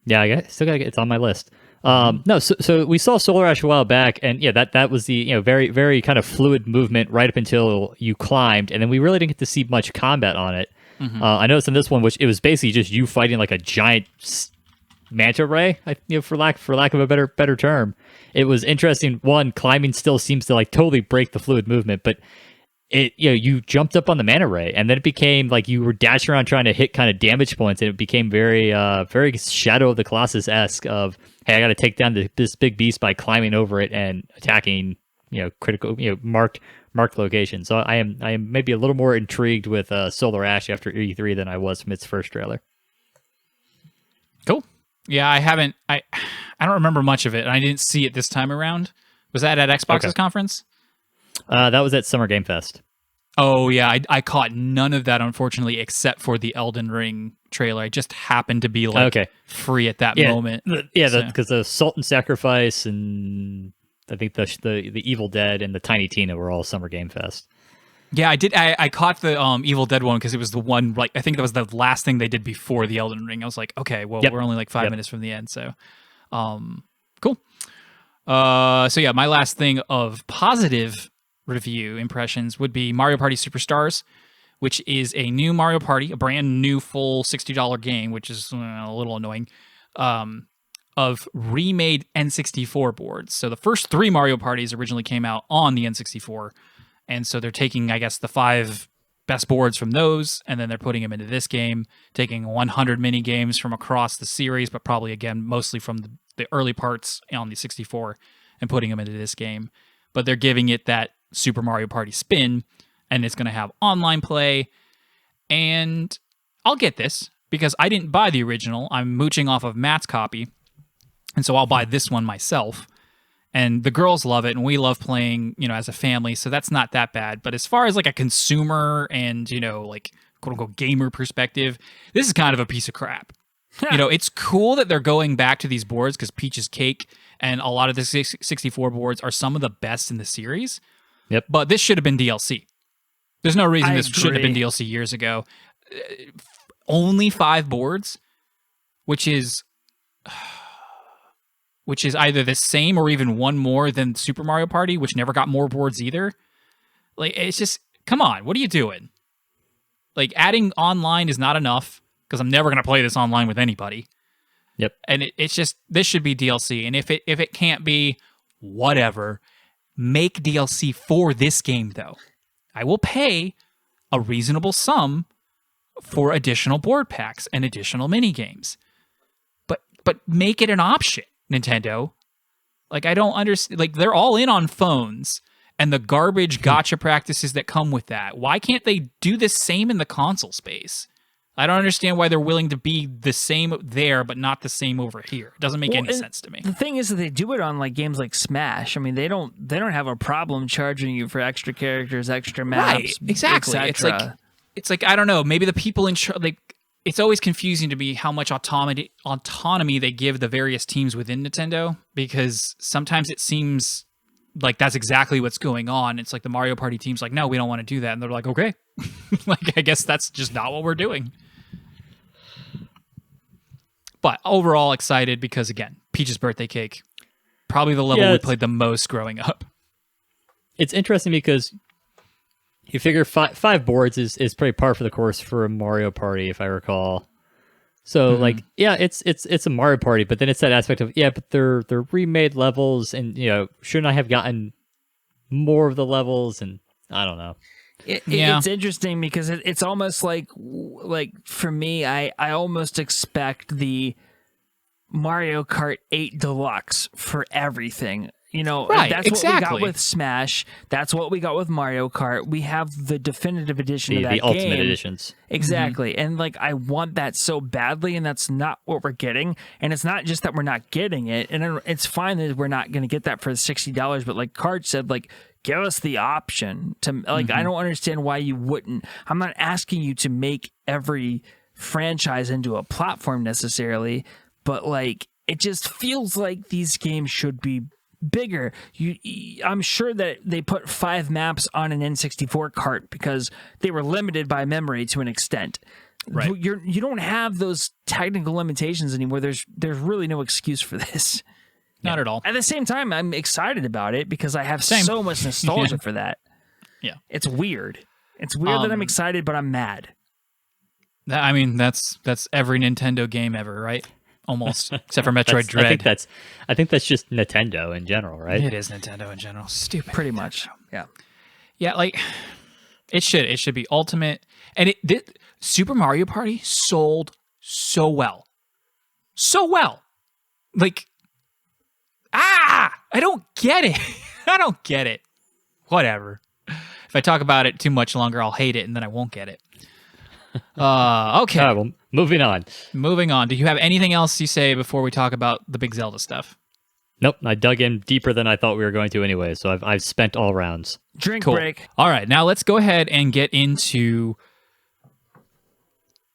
Yeah, still gotta get it's on my list. No, so we saw Solar Ash a while back, and yeah, that was the very very kind of fluid movement right up until you climbed, and then we really didn't get to see much combat on it. I noticed in this one, which it was basically just you fighting like a giant manta ray, for lack of a better term. It was interesting. One, climbing still seems to like totally break the fluid movement, but you jumped up on the mana ray, and then it became like you were dashing around trying to hit kind of damage points, and it became very very Shadow of the Colossus-esque of, hey, I got to take down this big beast by climbing over it and attacking critical marked locations. So I am maybe a little more intrigued with Solar Ash after E3 than I was from its first trailer. Cool. Yeah, I don't remember much of it, and I didn't see it this time around. Was that at Xbox's conference? That was at Summer Game Fest. Oh, yeah. I caught none of that, unfortunately, except for the Elden Ring trailer. I just happened to be free at that moment. Because the Sultan Sacrifice and I think the Evil Dead and the Tiny Tina were all Summer Game Fest. Yeah, I did. I caught the Evil Dead one because it was the one, I think that was the last thing they did before the Elden Ring. I was like, okay, well, we're only like 5 minutes from the end. So, cool. So yeah, my last thing of positive review impressions would be Mario Party Superstars, which is a new Mario Party, a brand new full $60 game, which is a little annoying, of remade N64 boards. So the first 3 Mario Parties originally came out on the N64, and so they're taking, I guess, the 5 best boards from those, and then they're putting them into this game, taking 100 mini games from across the series, but probably, again, mostly from the early parts on the 64, and putting them into this game. But they're giving it that Super Mario Party spin, and it's going to have online play. And I'll get this because I didn't buy the original. I'm mooching off of Matt's copy, and so I'll buy this one myself. And the girls love it, and we love playing, as a family, so that's not that bad. But as far as like a consumer and, like quote unquote gamer perspective, this is kind of a piece of crap. It's cool that they're going back to these boards because Peach's Cake and a lot of the 64 boards are some of the best in the series. Yep. But this should have been DLC. There's no reason this shouldn't have been DLC years ago. Only 5 boards, which is either the same or even one more than Super Mario Party, which never got more boards either. Like, it's just, come on, what are you doing? Like, adding online is not enough, because I'm never going to play this online with anybody. Yep. And it's just, this should be DLC. And if it can't be, whatever, make DLC for this game, though. I will pay a reasonable sum for additional board packs and additional mini games. But make it an option, Nintendo. Like, I don't understand. Like, they're all in on phones and the garbage gacha practices that come with that. Why can't they do the same in the console space? I don't understand why they're willing to be the same there, but not the same over here. It doesn't make any sense to me. The thing is that they do it on like games like Smash. I mean, they don't have a problem charging you for extra characters, extra maps, right? Exactly. It's like I don't know. Maybe the people in charge. It's always confusing to me how much autonomy they give the various teams within Nintendo, because sometimes it seems like that's exactly what's going on. It's like the Mario Party team's like, no, we don't want to do that, and they're like, okay, like I guess that's just not what we're doing. But overall excited because, again, Peach's Birthday Cake, probably the level we played the most growing up. It's interesting because you figure 5 boards is pretty par for the course for a Mario Party, if I recall. So it's a Mario Party, but then it's that aspect of but they're remade levels, and shouldn't I have gotten more of the levels, and I don't know. It's interesting because it's almost like for me, I almost expect the Mario Kart 8 Deluxe for everything. Right, that's exactly. what we got with Smash. That's what we got with Mario Kart. We have the definitive edition of that The game. ultimate editions. Exactly. And I want that so badly, and that's not what we're getting. And it's not just that we're not getting it. And it's fine that we're not going to get that for $60, but like Karch said, give us the option to I don't understand why you wouldn't. I'm not asking you to make every franchise into a platform necessarily, but it just feels like these games should be bigger. I'm sure that they put 5 maps on an N64 cart because they were limited by memory to an extent. Right. You don't have those technical limitations anymore. There's really no excuse for this. Not at all. At the same time, I'm excited about it because I have so much nostalgia for that. Yeah. It's weird. It's weird that I'm excited, but I'm mad. I mean, that's every Nintendo game ever, right? Almost, except for Metroid Dread. I think that's just Nintendo in general, right? It is Nintendo in general. Stupid. Pretty much. Yeah. Yeah, it should be ultimate. And Super Mario Party sold so well. So well. I don't get it. I don't get it. Whatever. If I talk about it too much longer, I'll hate it, and then I won't get it. Okay. All right, well, moving on. Moving on. Do you have anything else you say before we talk about the big Zelda stuff? Nope, I dug in deeper than I thought we were going to anyway, so I've spent all rounds. Drink Cool. break. All right, now let's go ahead and get into...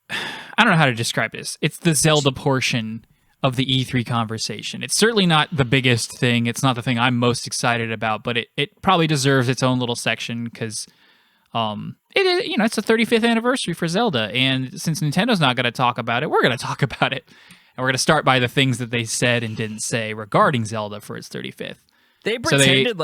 I don't know how to describe this. It's the Zelda portion of the E3 conversation. It's certainly not the biggest thing. It's not the thing I'm most excited about, but it probably deserves its own little section because it is, it's the 35th anniversary for Zelda, and since Nintendo's not going to talk about it, we're going to talk about it. And we're going to start by the things that they said and didn't say regarding Zelda for its 35th. They pretended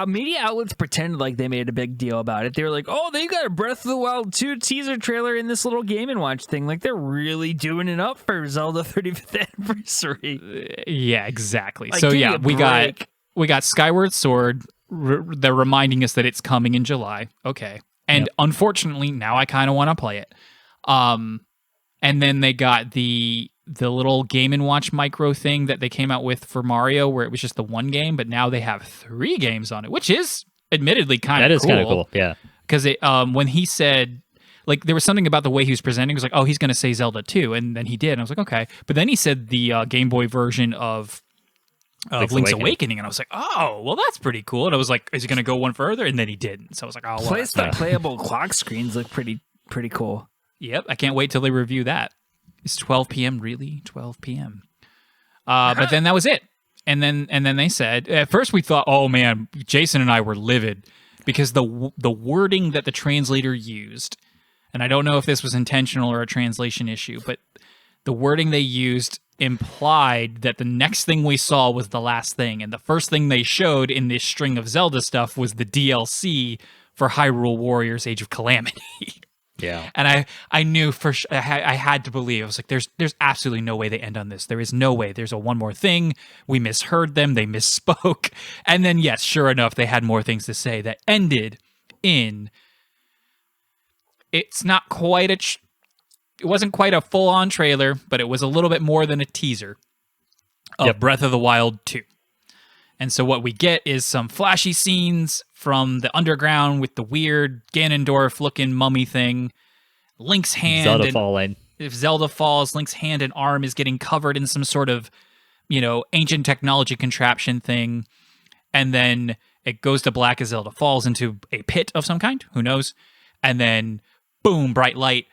media outlets pretended like they made a big deal about it. They were like, oh, they got a Breath of the Wild 2 teaser trailer in this little Game & Watch thing. They're really doing it up for Zelda 35th anniversary. Yeah, exactly. So yeah, we got Skyward Sword. They're reminding us that it's coming in July. Okay. And unfortunately, now I kind of want to play it. And then they got the little Game & Watch micro thing that they came out with for Mario, where it was just the one game, but now they have 3 games on it, which is admittedly kind of cool. That is kind of cool, yeah. Because when he said, there was something about the way he was presenting. It was he's going to say Zelda 2, and then he did. And I was like, okay. But then he said the Game Boy version of Link's Awakening, and I was like, oh, well, that's pretty cool. And I was like, is he going to go one further? And then he didn't. So I was like, oh, well. Playable clock screens look pretty cool. Yep, I can't wait till they review that. It's 12 p.m. Really? 12 p.m. But then that was it. And then they said, at first we thought, oh man, Jason and I were livid because the wording that the translator used, and I don't know if this was intentional or a translation issue, but the wording they used implied that the next thing we saw was the last thing. And the first thing they showed in this string of Zelda stuff was the DLC for Hyrule Warriors Age of Calamity. Yeah. And I knew for sure, I had to believe. I was like, there's absolutely no way they end on this. There is no way. There's a one more thing. We misheard them. They misspoke. And then, yes, sure enough, they had more things to say that ended in, it's not quite it wasn't quite a full-on trailer, but it was a little bit more than a teaser of Breath of the Wild 2. And so what we get is some flashy scenes from the underground with the weird Ganondorf-looking mummy thing. Link's hand... Zelda falling. If Zelda falls, Link's hand and arm is getting covered in some sort of, ancient technology contraption thing. And then it goes to black as Zelda falls into a pit of some kind. Who knows? And then, boom, bright light.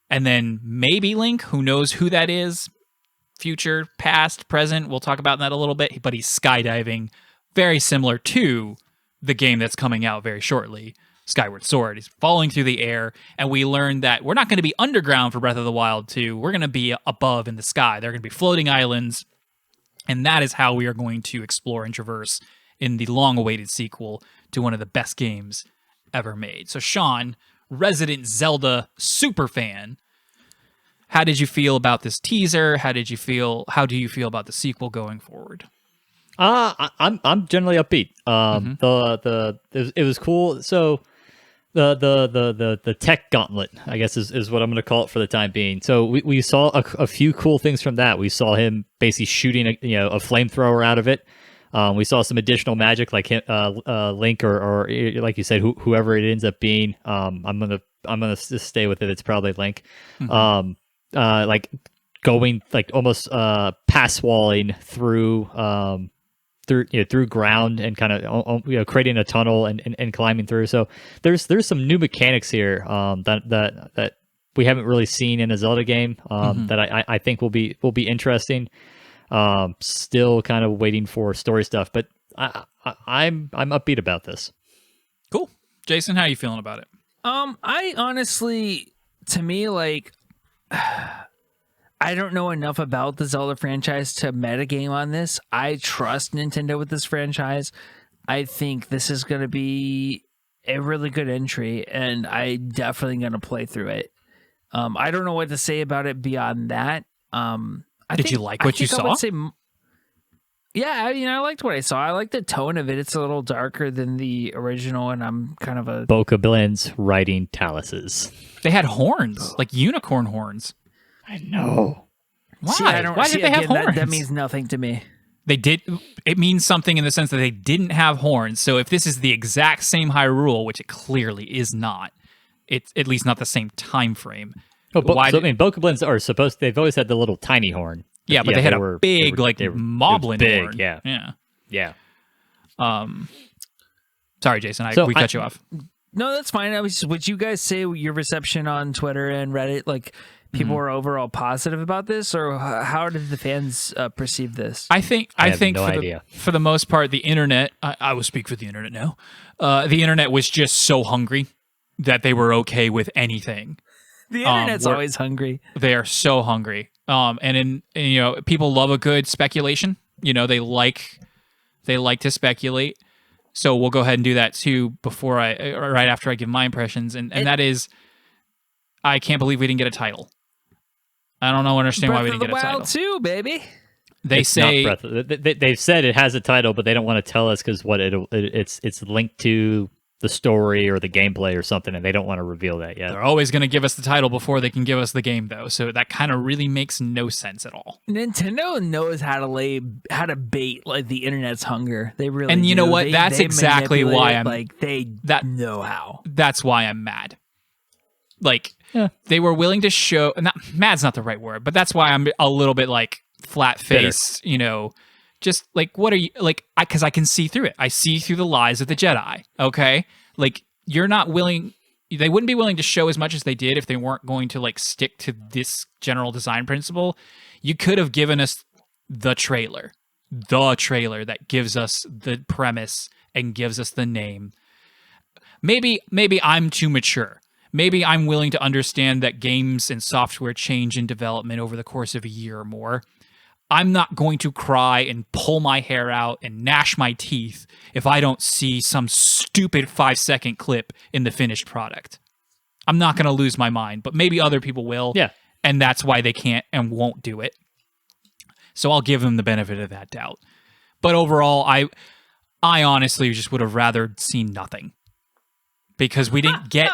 And then maybe Link, who knows who that is. Future, past, present, we'll talk about that a little bit, but he's skydiving, very similar to the game that's coming out very shortly, Skyward Sword. He's falling through the air, and we learned that we're not going to be underground for Breath of the Wild 2, we're going to be above in the sky. There are going to be floating islands, and that is how we are going to explore and traverse in the long-awaited sequel to one of the best games ever made. So Sean, resident Zelda superfan, how did you feel about this teaser? How do you feel about the sequel going forward? I'm generally upbeat. It was cool. So the tech gauntlet, I guess, is what I'm going to call it for the time being. So we saw a few cool things from that. We saw him basically shooting a flamethrower out of it. We saw some additional magic, like Link or like you said, whoever it ends up being. I'm gonna just stay with it. It's probably Link. Like going like almost pass walling through through ground and kind of creating a tunnel and climbing through. So there's some new mechanics here that we haven't really seen in a Zelda game that I think will be interesting. Still kind of waiting for story stuff, but I'm upbeat about this. Cool. Jason, how are you feeling about it? I honestly, to me, like, I don't know enough about the Zelda franchise to metagame on this. I trust Nintendo with this franchise. I think this is going to be a really good entry, and I definitely going to play through it. I don't know what to say about it beyond that. Did you like what you saw? I would say, yeah, I mean, I liked what I saw. I like the tone of it. It's a little darker than the original, and I'm kind of a... Bokoblins riding taluses. They had horns, like unicorn horns. I know. Why? See, Why did they have horns? That means nothing to me. They did. It means something in the sense that they didn't have horns. So if this is the exact same Hyrule, which it clearly is not, it's at least not the same time frame. I mean, Bokoblins are supposed. They've always had the little tiny horn. Yeah, but they had a big, moblin horn. Yeah. Sorry, Jason. We cut you off. No, that's fine. Would you guys say your reception on Twitter and Reddit, like, people were overall positive about this, or how did the fans perceive this? I think no idea. For the most part, the internet. I will speak for the internet now. The internet was just so hungry that they were okay with anything. The internet's always hungry. They are so hungry. And people love a good speculation. They like to speculate. So we'll go ahead and do that too right after I give my impressions. And that is, I can't believe we didn't get a title. I don't understand why we didn't get a title. Breath of the Wild 2, baby. They've said it has a title, but they don't want to tell us because it's linked to the story or the gameplay or something, and they don't want to reveal that yet. They're always going to give us the title before they can give us the game, though. So that kind of really makes no sense at all. Nintendo knows how to bait like the internet's hunger. They really. And you know what? That's they exactly why I'm like know how. That's why I'm mad. Like they were willing to show. Mad's not the right word, but that's why I'm a little bit like flat faced. Just like, what are you like? Because I can see through it. I see through the lies of the Jedi. Okay, like you're not willing. They wouldn't be willing to show as much as they did if they weren't going to like stick to this general design principle. You could have given us the trailer that gives us the premise and gives us the name. Maybe I'm too mature. Maybe I'm willing to understand that games and software change in development over the course of a year or more. I'm not going to cry and pull my hair out and gnash my teeth if I don't see some stupid 5-second clip in the finished product. I'm not going to lose my mind, but maybe other people will. Yeah. And that's why they can't and won't do it. So I'll give them the benefit of that doubt. But overall, I honestly just would have rather seen nothing. Because we didn't get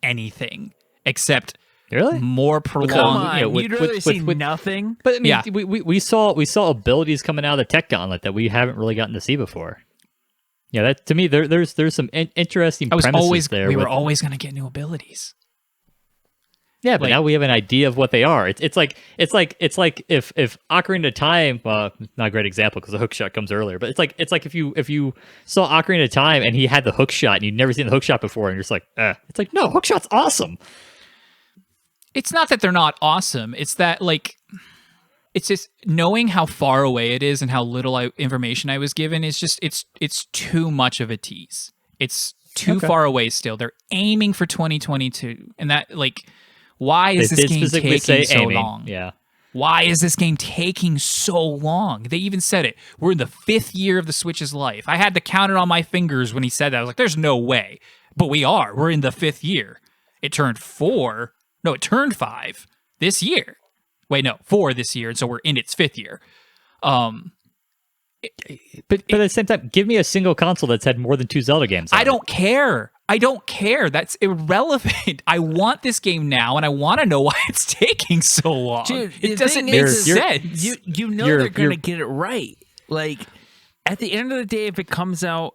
anything except really more prolonged. Come on, you'd rather see nothing. But I mean, we saw abilities coming out of the tech gauntlet that we haven't really gotten to see before. Yeah, that to me, there's some interesting premises there. We were always going to get new abilities. Yeah, but now we have an idea of what they are. It's like if Ocarina of Time, well, not a great example because the hookshot comes earlier, but it's like if you saw Ocarina of Time and he had the hookshot and you'd never seen the hookshot before, and you're just like, it's like, no, hookshot's awesome. It's not that they're not awesome. It's that like, it's just knowing how far away it is and how little information I was given is just it's too much of a tease. It's too far away still. They're aiming for 2022, and that like. Why is this game taking so long? Yeah. Why is this game taking so long? They even said it. We're in the 5th year of the Switch's life. I had to count it on my fingers when he said that. I was like, there's no way. But we are. We're in the 5th year. It turned 4. No, it turned 5 this year. Wait, no, 4 this year. And so we're in its 5th year. But at the same time, give me a single console that's had more than 2 Zelda games. I don't care. That's irrelevant. I want this game now, and I want to know why it's taking so long. Dude, it doesn't make sense. You know they're going to get it right. Like, at the end of the day, if it comes out...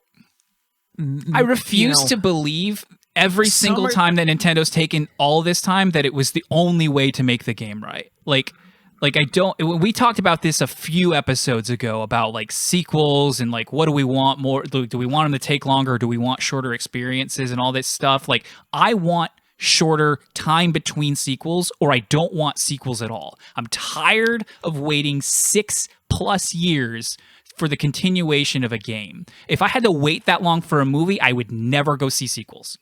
I refuse to believe every single time that Nintendo's taken all this time that it was the only way to make the game right. Like I don't. We talked about this a few episodes ago about like sequels and like what do we want more? Do we want them to take longer? Or do we want shorter experiences and all this stuff? Like I want shorter time between sequels, or I don't want sequels at all. I'm tired of waiting 6+ years for the continuation of a game. If I had to wait that long for a movie, I would never go see sequels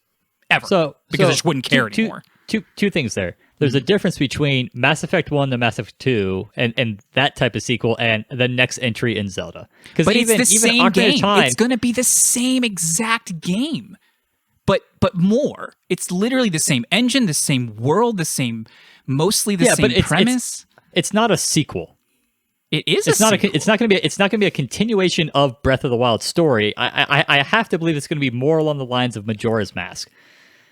ever. Because I just wouldn't care anymore. Two things there. There's a difference between Mass Effect 1 and Mass Effect 2 and that type of sequel and the next entry in Zelda. But it's the same game. It's going to be the same exact game. But more. It's literally the same engine, the same world, mostly the same premise. It's not a sequel. It is a sequel. It's not going to be a continuation of Breath of the Wild story. I have to believe it's going to be more along the lines of Majora's Mask.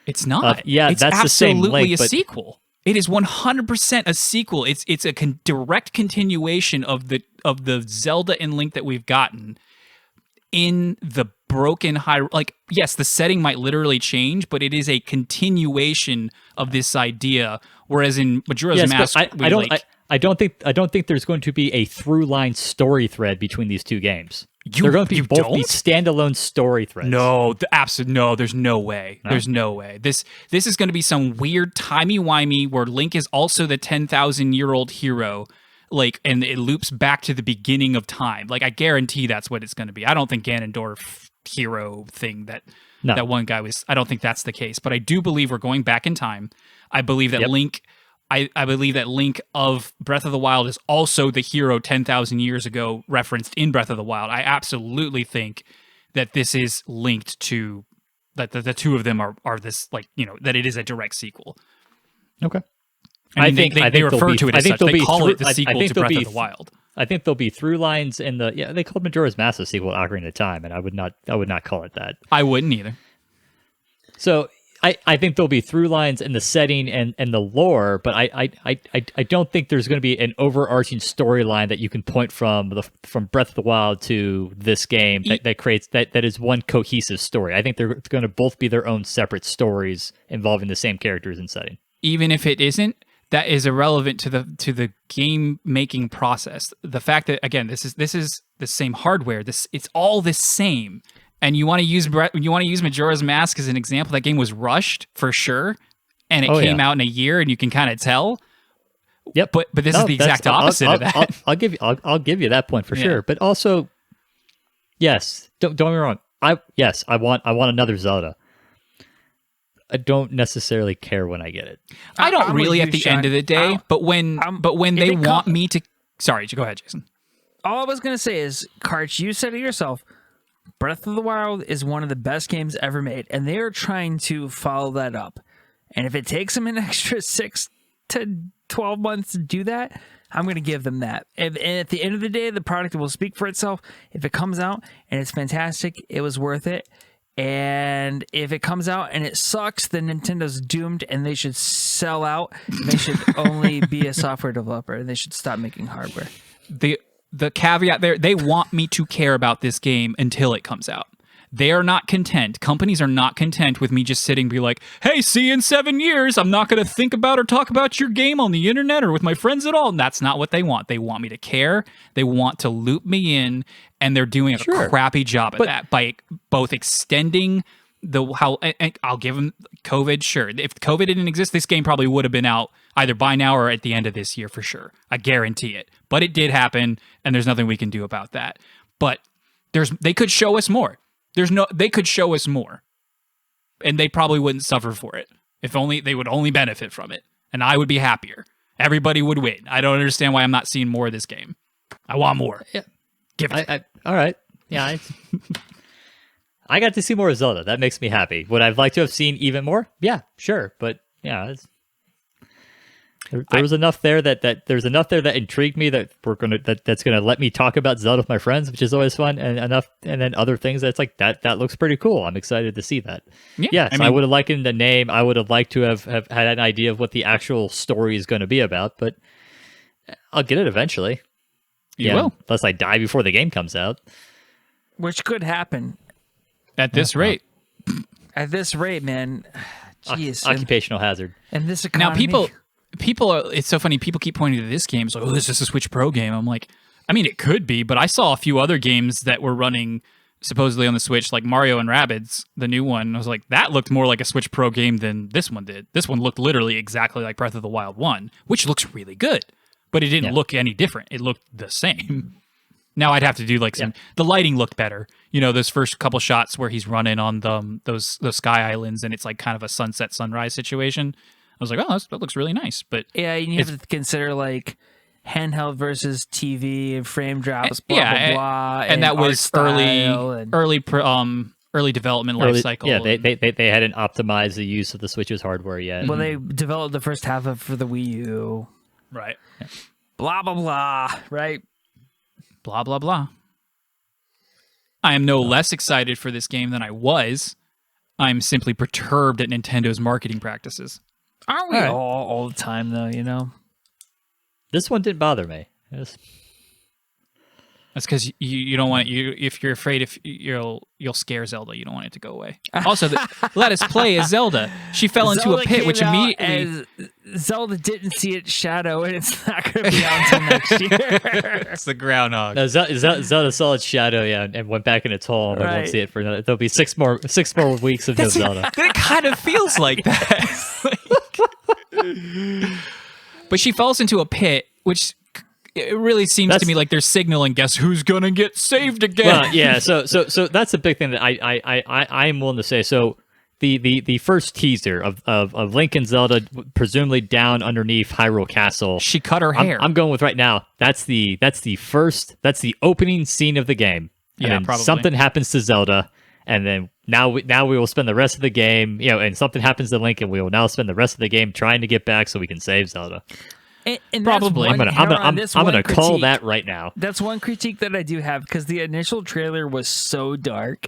It's not. It's that's absolutely the same link, a sequel. It is 100% a sequel. It's a direct continuation of the Zelda and Link that we've gotten in the broken high. Like, yes, the setting might literally change, but it is a continuation of this idea. Whereas in Majora's Mask, I don't think there's going to be a through line story thread between these two games. They're going to be both be standalone story threads. No, there's no way. No? There's no way. This is going to be some weird timey-wimey where Link is also the 10,000-year-old hero, like, and it loops back to the beginning of time. Like, I guarantee that's what it's going to be. I don't think Ganondorf hero thing that one guy was. I don't think that's the case. But I do believe we're going back in time. I believe that Link. I believe that Link of Breath of the Wild is also the hero 10,000 years ago referenced in Breath of the Wild. I absolutely think that this is linked to that the two of them are this, like, you know, that it is a direct sequel. Okay. I think they refer to it as such. They call it the sequel to Breath of the Wild. I think there'll be through lines in they called Majora's Mask a sequel to Ocarina of Time, and I would not call it that. I wouldn't either. So I think there'll be through lines in the setting and the lore, but I don't think there's going to be an overarching storyline that you can point from Breath of the Wild to this game that creates that is one cohesive story. I think they're going to both be their own separate stories involving the same characters and setting. Even if it isn't, that is irrelevant to the game making process. The fact that, again, this is the same hardware. It's all the same. And you want to use Majora's Mask as an example. That game was rushed for sure, and it came out in a year, and you can kind of tell. Yep. But this is the exact opposite of that. I'll give you that point for sure. But also, yes, don't get me wrong. I want another Zelda. I don't necessarily care when I get it. I don't really at the end of the day. But when they want me to, sorry, go ahead, Jason. All I was gonna say is, Karch, you said it yourself. Breath of the Wild is one of the best games ever made, and they are trying to follow that up. And if it takes them an extra 6 to 12 months to do that, I'm going to give them that. And at the end of the day, the product will speak for itself. If it comes out and it's fantastic, it was worth it. And if it comes out and it sucks, then Nintendo's doomed, and they should sell out. They should only be a software developer. They should stop making hardware. The caveat there, they want me to care about this game until it comes out. They are not content. Companies are not content with me just sitting and be like, hey, see you in 7 years. I'm not going to think about or talk about your game on the internet or with my friends at all. And that's not what they want. They want me to care. They want to loop me in, and they're doing a crappy job at that by both extending I'll give them COVID, sure. If COVID didn't exist, this game probably would have been out either by now or at the end of this year for sure. I guarantee it. But it did happen, and there's nothing we can do about that. But they could show us more. They could show us more, and they probably wouldn't suffer for it. If only they would only benefit from it, and I would be happier. Everybody would win. I don't understand why I'm not seeing more of this game. I want more. Yeah, give it. All right. Yeah. I got to see more of Zelda. That makes me happy. Would I like to have seen even more? Yeah, sure. But yeah, There was enough there that there's enough there that intrigued me that that's gonna let me talk about Zelda with my friends, which is always fun, and then other things that's like that looks pretty cool. I'm excited to see that. Yeah, yes, I mean, I would have liked the name. I would have liked to have had an idea of what the actual story is going to be about, but I'll get it eventually. You will, unless I die before the game comes out, which could happen at this rate. At this rate, man. Jeez, occupational hazard. And this economy. Now people are, it's so funny, people keep pointing to this game, it's like, oh, this is a Switch Pro game. I'm like, I mean, it could be, but I saw a few other games that were running supposedly on the Switch, like Mario and Rabbids, the new one. I was like, that looked more like a Switch Pro game than this one did. This one looked literally exactly like Breath of the Wild 1, which looks really good, but it didn't look any different. It looked the same. Now I'd have to do like the lighting looked better. You know, those first couple shots where he's running on those sky islands and it's like kind of a sunset sunrise situation. I was like, oh, that looks really nice. But yeah, you have to consider like handheld versus TV, frame drops, blah blah. And that was early development life cycle. Yeah, they hadn't optimized the use of the Switch's hardware yet. Well, they developed the first half of for the Wii U. Right. Yeah. Blah blah blah. Right. Blah blah blah. I am no less excited for this game than I was. I'm simply perturbed at Nintendo's marketing practices. Aren't we all the time, though, you know? This one didn't bother me. That's because you don't want if you're afraid if you'll scare Zelda, you don't want it to go away. Also, let us play as Zelda. She fell into a pit, which immediately Zelda didn't see its shadow, and it's not going to be out until next year. It's the groundhog. No, Zelda saw its shadow, and went back in its hole, and we won't see it for another. There'll be six more weeks of no Zelda. It kind of feels like that. But she falls into a pit, which. It really seems to me like they're signaling, guess who's gonna get saved again? Well, yeah, so that's a big thing that I am willing to say. So the first teaser of Link and Zelda presumably down underneath Hyrule Castle. She cut her hair. I'm going with right now. That's the opening scene of the game. And then probably. Something happens to Zelda, and then now we will spend the rest of the game, and something happens to Link, and we will now spend the rest of the game trying to get back so we can save Zelda. And probably. I'm gonna call that right now. That's one critique that I do have, because the initial trailer was so dark,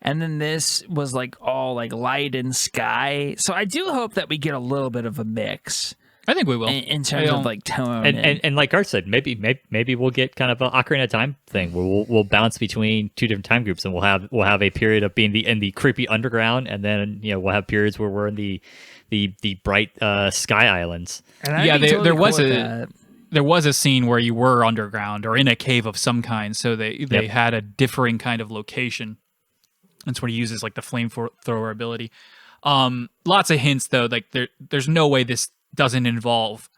and then this was like all like light and sky. So I do hope that we get a little bit of a mix. I think we will in terms of like tone and like Karch said, maybe we'll get kind of an Ocarina of Time thing where we'll bounce between two different time groups, and we'll have a period of being in the creepy underground, and then we'll have periods where we're in the bright sky islands. Yeah, there was a scene where you were underground or in a cave of some kind, so they had a differing kind of location. That's what he uses, like the flamethrower ability. Lots of hints though, like there's no way this doesn't involve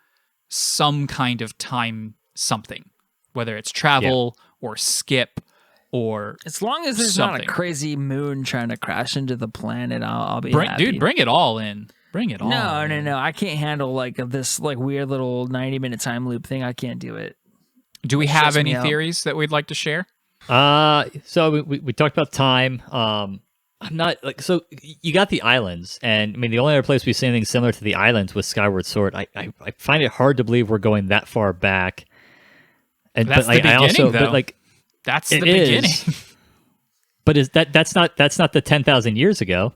some kind of time something, whether it's travel or skip or as long as there's something. not a crazy moon trying to crash into the planet, I'll be happy. Dude, bring it all in. Bring it all. No. I can't handle like this like weird little 90-minute time loop thing. I can't do it. Do we have any theories that we'd like to share? So we talked about time. I'm not like, so you got the islands, and I mean the only other place we've seen anything similar to the islands was Skyward Sword. I find it hard to believe we're going that far back. And that's the beginning, though. But like that's the beginning. But that's not the 10,000 years ago.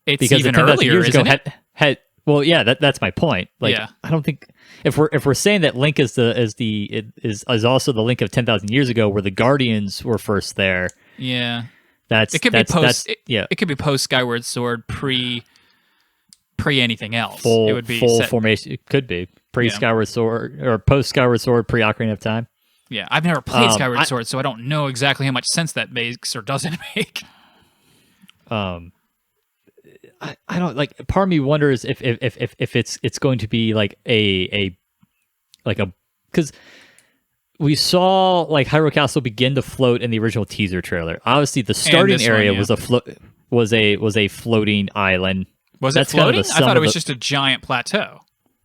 It's because even the 10,000 earlier, years ago isn't it? had well, yeah, that's my point. Like, I don't think if we're saying that Link is also the Link of 10,000 years ago, where the Guardians were first there. Yeah. It could be post Skyward Sword, pre anything else. It would be full formation. It could be pre Skyward Sword or post Skyward Sword, pre Ocarina of Time. Yeah, I've never played Skyward Sword, so I don't know exactly how much sense that makes or doesn't make. I don't like. Part of me wonders if it's going to be like a because we saw like Hyrule Castle begin to float in the original teaser trailer. Obviously, the starting area was a floating island. Was it floating? I thought it was just a giant plateau.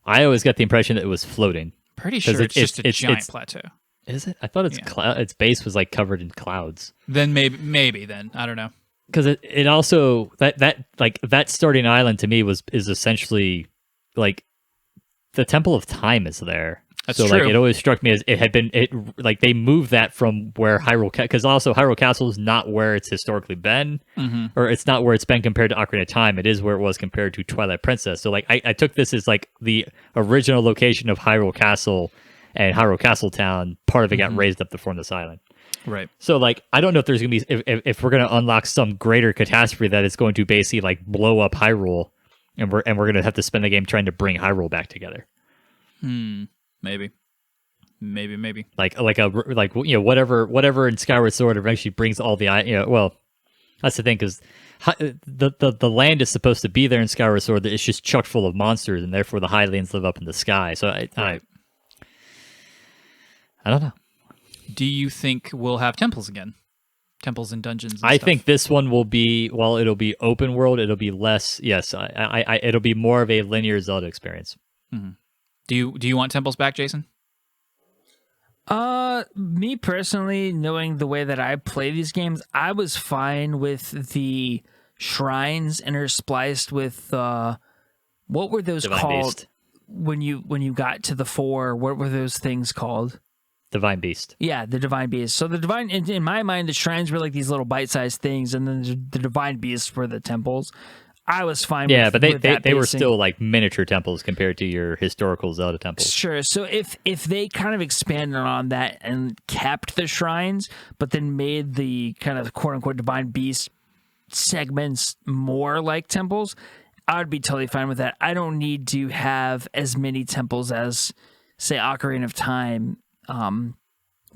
I always got the impression that it was floating. Pretty sure it's just a giant plateau. Is it? I thought its base was like covered in clouds. Then maybe then I don't know. Because it also that starting island to me is essentially like the Temple of Time is there. That's so true. like it always struck me as like they moved that from where because also Hyrule Castle is not where it's historically been, or it's not where it's been compared to Ocarina of Time. It is where it was compared to Twilight Princess. So like I took this as like the original location of Hyrule Castle and Hyrule Castle Town. Part of it got raised up to form this island. Right. So like I don't know if there's gonna be if we're gonna unlock some greater catastrophe that is going to basically like blow up Hyrule, and we're gonna have to spend the game trying to bring Hyrule back together. Maybe. Like whatever in Skyward Sword eventually brings all the well, that's the thing because the land is supposed to be there in Skyward Sword that it's just chock full of monsters and therefore the Highlands live up in the sky. So I don't know. Do you think we'll have temples again? Temples and dungeons and I stuff? think this one will be it'll be open world. It'll be less. Yes, it'll be more of a linear Zelda experience. Do you want temples back, Jason? Me personally, knowing the way that I play these games, I was fine with the shrines interspliced with what were those Divine called Beast. when you got to the 4? What were those things called? Divine Beast. Yeah, the Divine Beast. So the Divine, in my mind, the shrines were like these little bite-sized things, and then the Divine Beasts were the temples. I was fine with but with that they were basing. still like miniature temples compared to your historical Zelda temples. Sure. So if they kind of expanded on that and kept the shrines, but then made the kind of quote unquote Divine Beast segments more like temples, I would be totally fine with that. I don't need to have as many temples as, say, Ocarina of Time,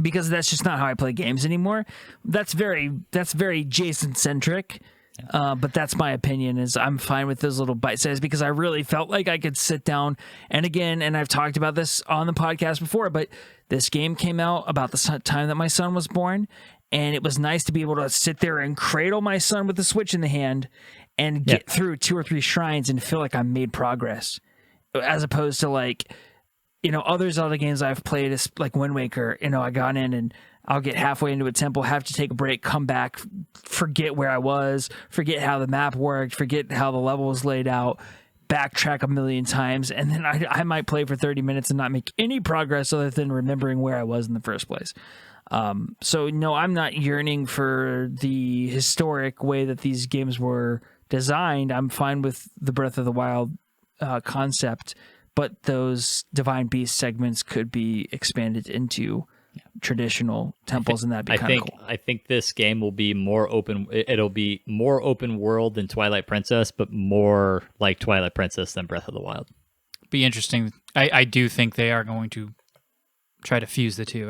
because that's just not how I play games anymore. That's very Jason centric. But that's my opinion. Is I'm fine with those little bite sizes because I really felt like I could sit down and I've talked about this on the podcast before, but this game came out about the time that my son was born, and it was nice to be able to sit there and cradle my son with the Switch in the hand and get through 2 or 3 shrines and feel like I made progress, as opposed to like, other Zelda games I've played is like Wind Waker. I got in and I'll get halfway into a temple, have to take a break, come back, forget where I was, forget how the map worked, forget how the level was laid out, backtrack a million times, and then I might play for 30 minutes and not make any progress other than remembering where I was in the first place. So no, I'm not yearning for the historic way that these games were designed. I'm fine with the Breath of the Wild concept, but those Divine Beast segments could be expanded into traditional temples, and that'd be kind of cool. I think this game will be more open. It'll be more open world than Twilight Princess, but more like Twilight Princess than Breath of the Wild. Be interesting. I do think they are going to try to fuse the two.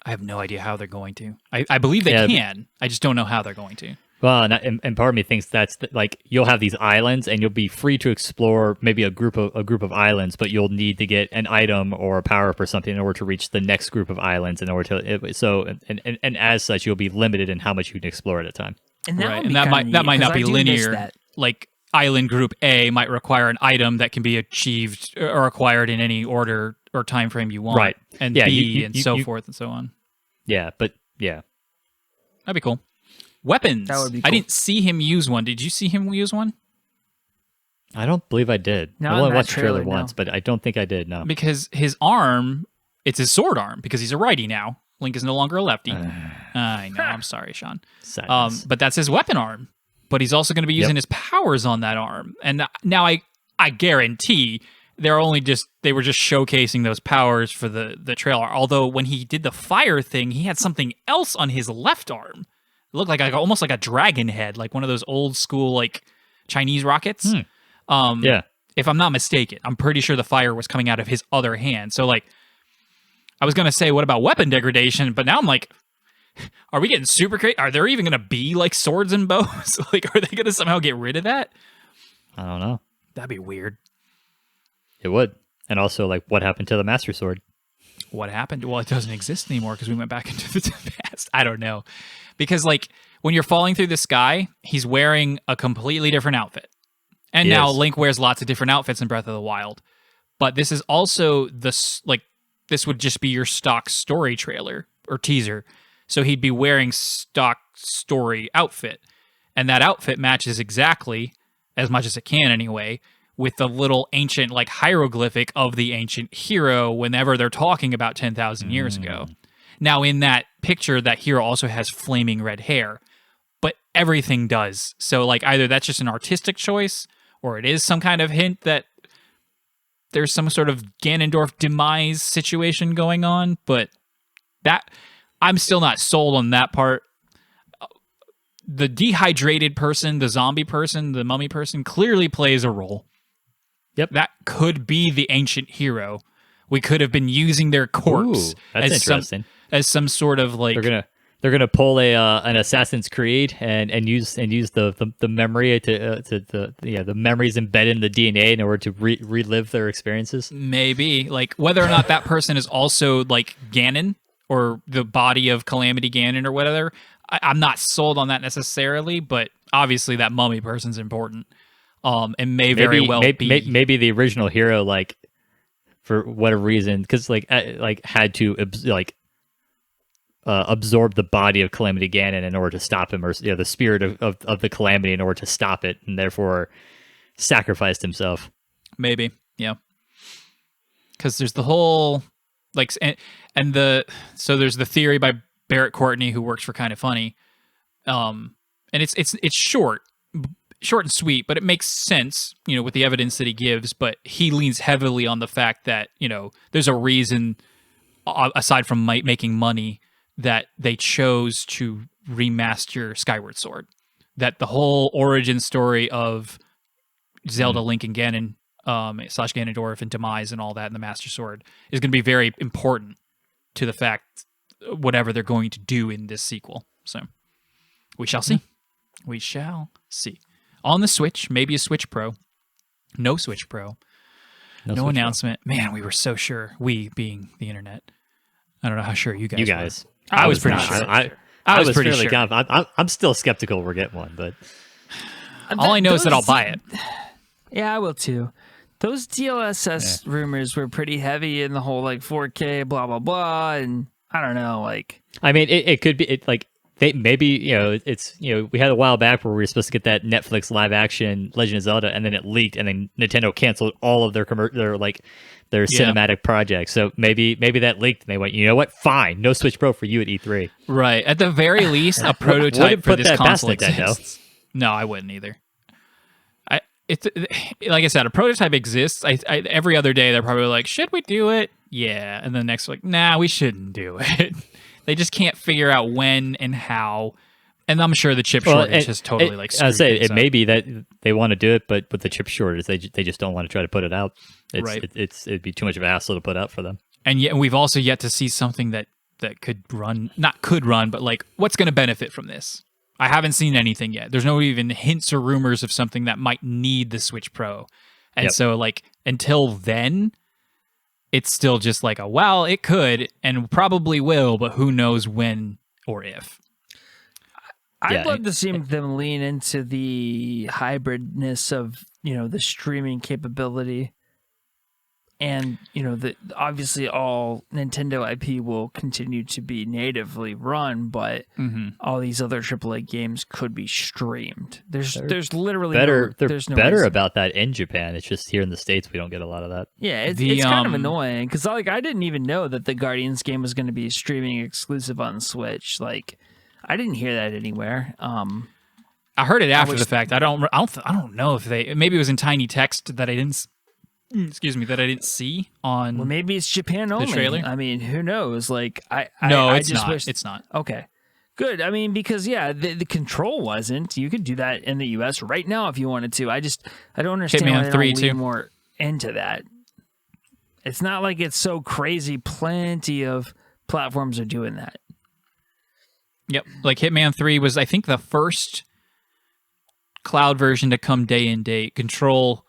I have no idea how they're going to. I believe they can. I just don't know how they're going to. Well, and part of me thinks that's like you'll have these islands, and you'll be free to explore maybe a group of islands, but you'll need to get an item or a power up or something in order to reach the next group of islands. In order to and as such, you'll be limited in how much you can explore at a time. And that might not be linear. Like island group A might require an item that can be achieved or acquired in any order or time frame you want, right? And B and so forth and so on. Yeah, but yeah, that'd be cool. Weapons. That would be cool. I didn't see him use one. Did you see him use one? I don't believe I did. No, I only watched the trailer, trailer once, but I don't think I did. No, because his arm, it's his sword arm because he's a righty now. Link is no longer a lefty. I know. I'm sorry, Sean. But that's his weapon arm. But he's also going to be using his powers on that arm. And now I guarantee they were just showcasing those powers for the trailer. Although when he did the fire thing, he had something else on his left arm. It looked like almost like a dragon head, like one of those old school like Chinese rockets. If I'm not mistaken, I'm pretty sure the fire was coming out of his other hand. So like, I was gonna say, what about weapon degradation? But now I'm like, are we getting super crazy? Are there even gonna be like swords and bows? Like, are they gonna somehow get rid of that? I don't know. That'd be weird. It would. And also, like, what happened to the Master Sword? What happened? Well, it doesn't exist anymore because we went back into the past. I don't know. Because, like, when you're falling through the sky, he's wearing a completely different outfit. And now Link wears lots of different outfits in Breath of the Wild. But this is also this would just be your stock story trailer or teaser. So he'd be wearing stock story outfit. And that outfit matches exactly, as much as it can anyway, with the little ancient like hieroglyphic of the ancient hero whenever they're talking about 10,000 years ago. Now in that picture, that hero also has flaming red hair, but everything does. So like either that's just an artistic choice or it is some kind of hint that there's some sort of Ganondorf demise situation going on, but that I'm still not sold on that part. The dehydrated person, the zombie person, the mummy person clearly plays a role. Yep. That could be the ancient hero. We could have been using their corpse that's interesting. As some sort of like they're gonna pull an Assassin's Creed and use the memory the memories embedded in the DNA in order to relive their experiences. Maybe like whether or not that person is also like Ganon or the body of Calamity Ganon or whatever. I'm not sold on that necessarily, but obviously that mummy person's important. And very well be. Maybe the original hero, like for whatever reason, because had to absorb the body of Calamity Ganon in order to stop him, or the spirit of the Calamity in order to stop it, and therefore sacrificed himself. Maybe, yeah. Because there's the whole so there's the theory by Barrett Courtney, who works for Kind of Funny, and it's short and sweet, but it makes sense, with the evidence that he gives. But he leans heavily on the fact that there's a reason, aside from making money, that they chose to remaster Skyward Sword. That the whole origin story of Zelda, Link, and Ganon, / Ganondorf and Demise and all that in the Master Sword is going to be very important to the fact whatever they're going to do in this sequel. So we shall see. We shall see. On the Switch, maybe a Switch Pro. No Switch Pro. No announcement. Pro. Man, we were so sure. We being the internet. I don't know how sure you guys were. I was pretty sure. I was pretty sure. I'm still skeptical we'll get one, but all I know is that I'll buy it. Yeah, I will too. Those DLSS rumors were pretty heavy in the whole 4K blah blah blah, and I don't know, I mean, it could be maybe it's we had a while back where we were supposed to get that Netflix live action Legend of Zelda, and then it leaked, and then Nintendo canceled all of their cinematic projects. So maybe that leaked, and they went, you know what? Fine, no Switch Pro for you at E3. Right. At the very least, a prototype for this console exists. No, I wouldn't either. Like I said, a prototype exists. Every other day they're probably like, should we do it? Yeah. And then the next nah, we shouldn't do it. They just can't figure out when and how. And I'm sure the chip shortage has totally it may be that they want to do it, but with the chip shortage, they just don't want to try to put it out. It'd be too much of a hassle to put out for them. And yet we've also yet to see something that could run, but what's going to benefit from this? I haven't seen anything yet. There's no even hints or rumors of something that might need the Switch Pro. And so until then, it's still just it could and probably will, but who knows when or if. I'd love to see them lean into the hybridness of, the streaming capability. And, obviously all Nintendo IP will continue to be natively run, but all these other AAA games could be streamed. There's literally better reason. about that in Japan. It's just here in the States we don't get a lot of that. Yeah, it's kind of annoying because I didn't even know that the Guardians game was going to be streaming exclusive on Switch. I didn't hear that anywhere. I heard it after the fact. I don't know if maybe it was in tiny text that I didn't. That I didn't see on. Well, maybe it's Japan only. The trailer. I mean, who knows? No, it's not. Wish... It's not. Okay, good. I mean, because the control wasn't. You could do that in the U.S. right now if you wanted to. I don't understand why they don't lean more into that. It's not like it's so crazy. Plenty of platforms are doing that. Yep, Hitman 3 was, I think, the first cloud version to come day and date. Control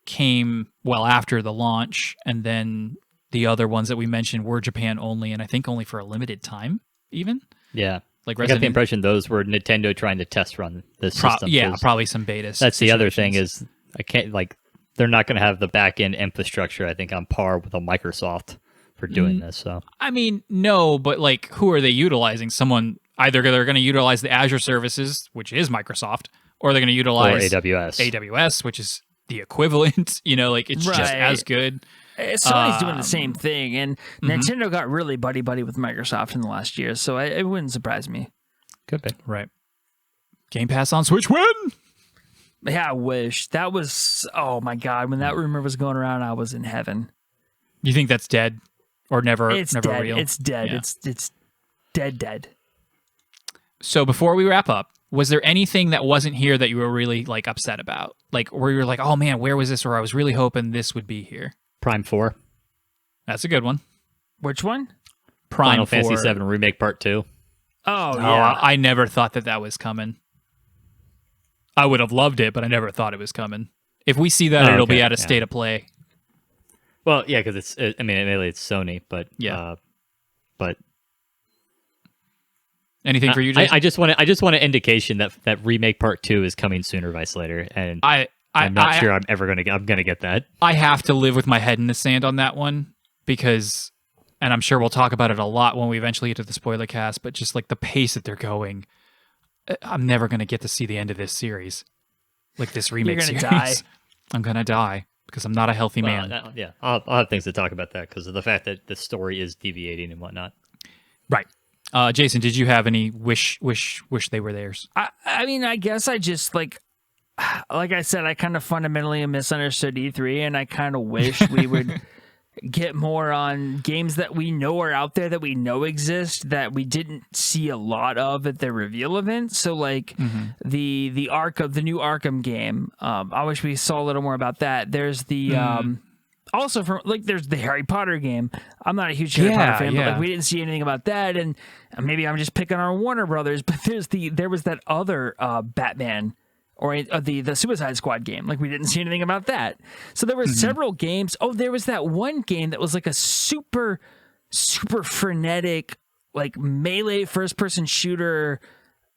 came well after the launch, and then the other ones that we mentioned were Japan only, and I think only for a limited time, even. Yeah, I got the impression those were Nintendo trying to test run this system. Yeah, probably some beta. That's the other thing is they're not going to have the back end infrastructure, I think, on par with a Microsoft for doing this. So I mean, no, but who are they utilizing? Someone either they're going to utilize the Azure services, which is Microsoft, or they're going to utilize AWS, which is the equivalent. Like it's just as good. Sony's doing the same thing, and Nintendo got really buddy-buddy with Microsoft in the last year, so it wouldn't surprise me. Could be. Right. Game Pass on Switch win! Yeah, I wish. That was, oh my God, when that rumor was going around, I was in heaven. You think that's dead? Or never dead. real? It's dead. Yeah. It's dead. So before we wrap up, was there anything that wasn't here that you were really like upset about? Like where you were like, oh man, where was this? Or I was really hoping this would be here. Prime 4. That's a good one. Which one? Final 4. Fantasy 7 Remake Part 2. Oh, yeah. I never thought that was coming. I would have loved it, but I never thought it was coming. If we see that, it'll be at a state of play. Well, yeah, because admittedly it's Sony, but but anything for you, Jason? I just want an indication that Remake Part 2 is coming sooner by later, and I'm not sure I'm gonna get that. I have to live with my head in the sand on that one because, and I'm sure we'll talk about it a lot when we eventually get to the spoiler cast, but just like the pace that they're going, I'm never gonna get to see the end of this series, like this remake series. Die. I'm gonna die because I'm not a healthy man. I'll have things to talk about that because of the fact that the story is deviating and whatnot. Right. Jason, did you have any wish they were theirs? I mean, I guess I just like I said, I kind of fundamentally misunderstood E3, and I kind of wish we would get more on games that we know are out there, that we know exist, that we didn't see a lot of at the reveal event. So like the new Arkham game, I wish we saw a little more about that. There's the also from there's the Harry Potter game. I'm not a huge Harry Potter fan, but we didn't see anything about that. And maybe I'm just picking on Warner Brothers, but there was that other Batman. Or the Suicide Squad game. We didn't see anything about that. So there were several games. Oh, there was that one game that was like a super, super frenetic, melee first-person shooter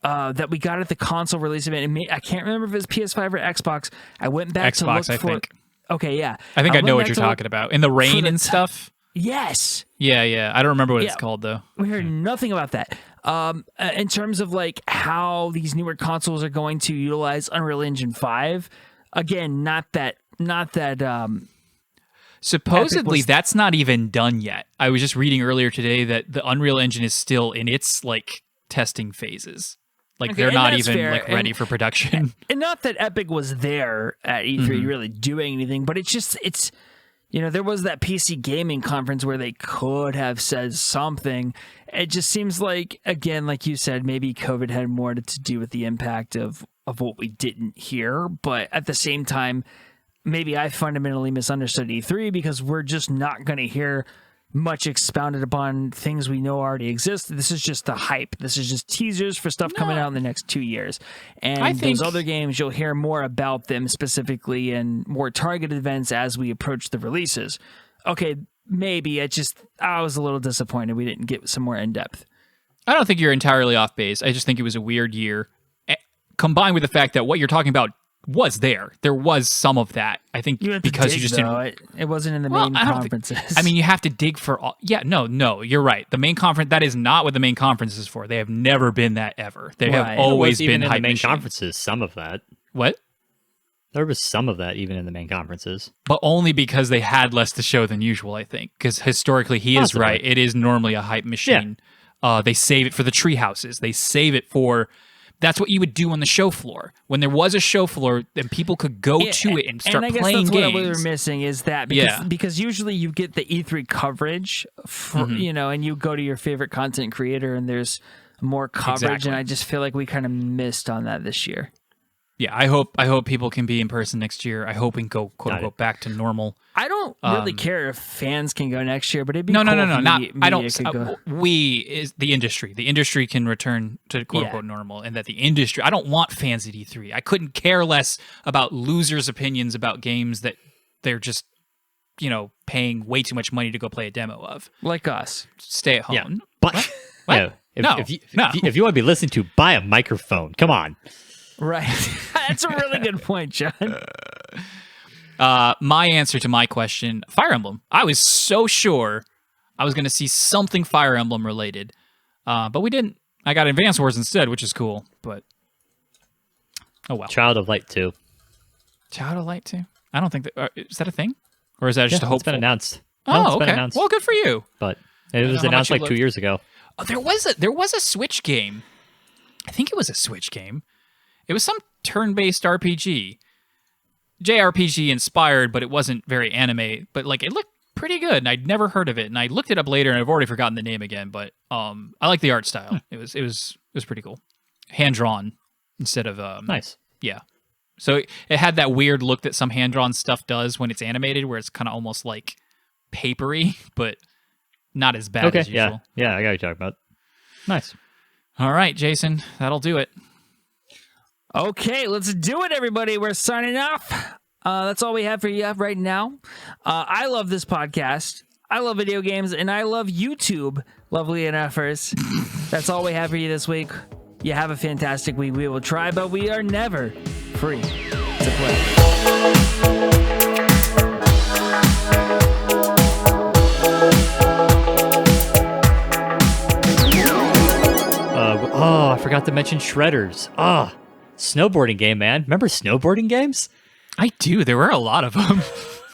that we got at the console release event. I can't remember if it was PS5 or Xbox. I went back to look for... I think. Okay, yeah. I think I know what you're talking about. In the rain and stuff? Yes. Yeah. I don't remember what it's called, though. We heard nothing about that. In terms of how these newer consoles are going to utilize Unreal Engine 5, again, not that supposedly that's not even done yet. I was just reading earlier today that the Unreal Engine is still in its testing phases. They're not even ready for production. And not that Epic was there at E3 really doing anything, but it's there was that PC gaming conference where they could have said something. It just seems like, again, like you said, maybe COVID had more to do with the impact of what we didn't hear. But at the same time, maybe I fundamentally misunderstood E3 because we're just not going to hear much expounded upon things we know already exist. This is just the hype. This is just teasers for stuff coming out in the next 2 years. And those other games, you'll hear more about them specifically and more targeted events as we approach the releases. Okay, maybe I was a little disappointed we didn't get some more in-depth. I don't think you're entirely off base. I just think it was a weird year. Combined with the fact that what you're talking about was there. There was some of that. I think because you just didn't. It wasn't in the main conferences. You have to dig for all. Yeah, no, you're right. The main conference, that is not what the main conference is for. They have never been that ever. They have always been in hype the main machine. conferences. Some of that. What? There was some of that even in the main conferences, but only because they had less to show than usual. I think because historically he is right. It is normally a hype machine. Yeah. They save it for the tree houses. They save it for. That's what you would do on the show floor. When there was a show floor, then people could go to it and start playing games. And I guess that's what we were missing is that because usually you get the E3 coverage, and you go to your favorite content creator and there's more coverage, and I just feel like we kind of missed on that this year. Yeah, I hope people can be in person next year. I hope we can go quote unquote back to normal. I don't really care if fans can go next year, but it'd be no. Not I don't. We is the industry. The industry can return to quote unquote normal, and that the industry. I don't want fans at E3. I couldn't care less about losers' opinions about games that they're just paying way too much money to go play a demo of. Like us, stay at home. Yeah, but what? If you want to be listened to, buy a microphone. Come on. Right. That's a really good point, John. My answer to my question, Fire Emblem. I was so sure I was going to see something Fire Emblem related, but we didn't. I got Advance Wars instead, which is cool, but oh well. Child of Light 2. Child of Light 2? I don't think that is that a thing, or is that just a hopeful? It's been announced. Oh, okay. Well, good for you. But it was announced like 2 years ago. Oh, there was a Switch game. I think it was a Switch game. It was some turn-based RPG, JRPG inspired, but it wasn't very anime. But like it looked pretty good, and I'd never heard of it. And I looked it up later, and I've already forgotten the name again. But I like the art style. It was pretty cool, hand drawn instead of nice. Yeah. So it had that weird look that some hand drawn stuff does when it's animated, where it's kind of almost like papery, but not as bad as usual. Yeah, I got what you're talking about. Nice. All right, Jason, that'll do it. Okay, let's do it, everybody. We're signing off. That's all we have for you right now. I love this podcast. I love video games, and I love YouTube. Lovely enoughers. That's all we have for you this week. You have a fantastic week. We will try, but we are never free to play. I forgot to mention shredders. Snowboarding game, man. Remember snowboarding games? I do. There were a lot of them.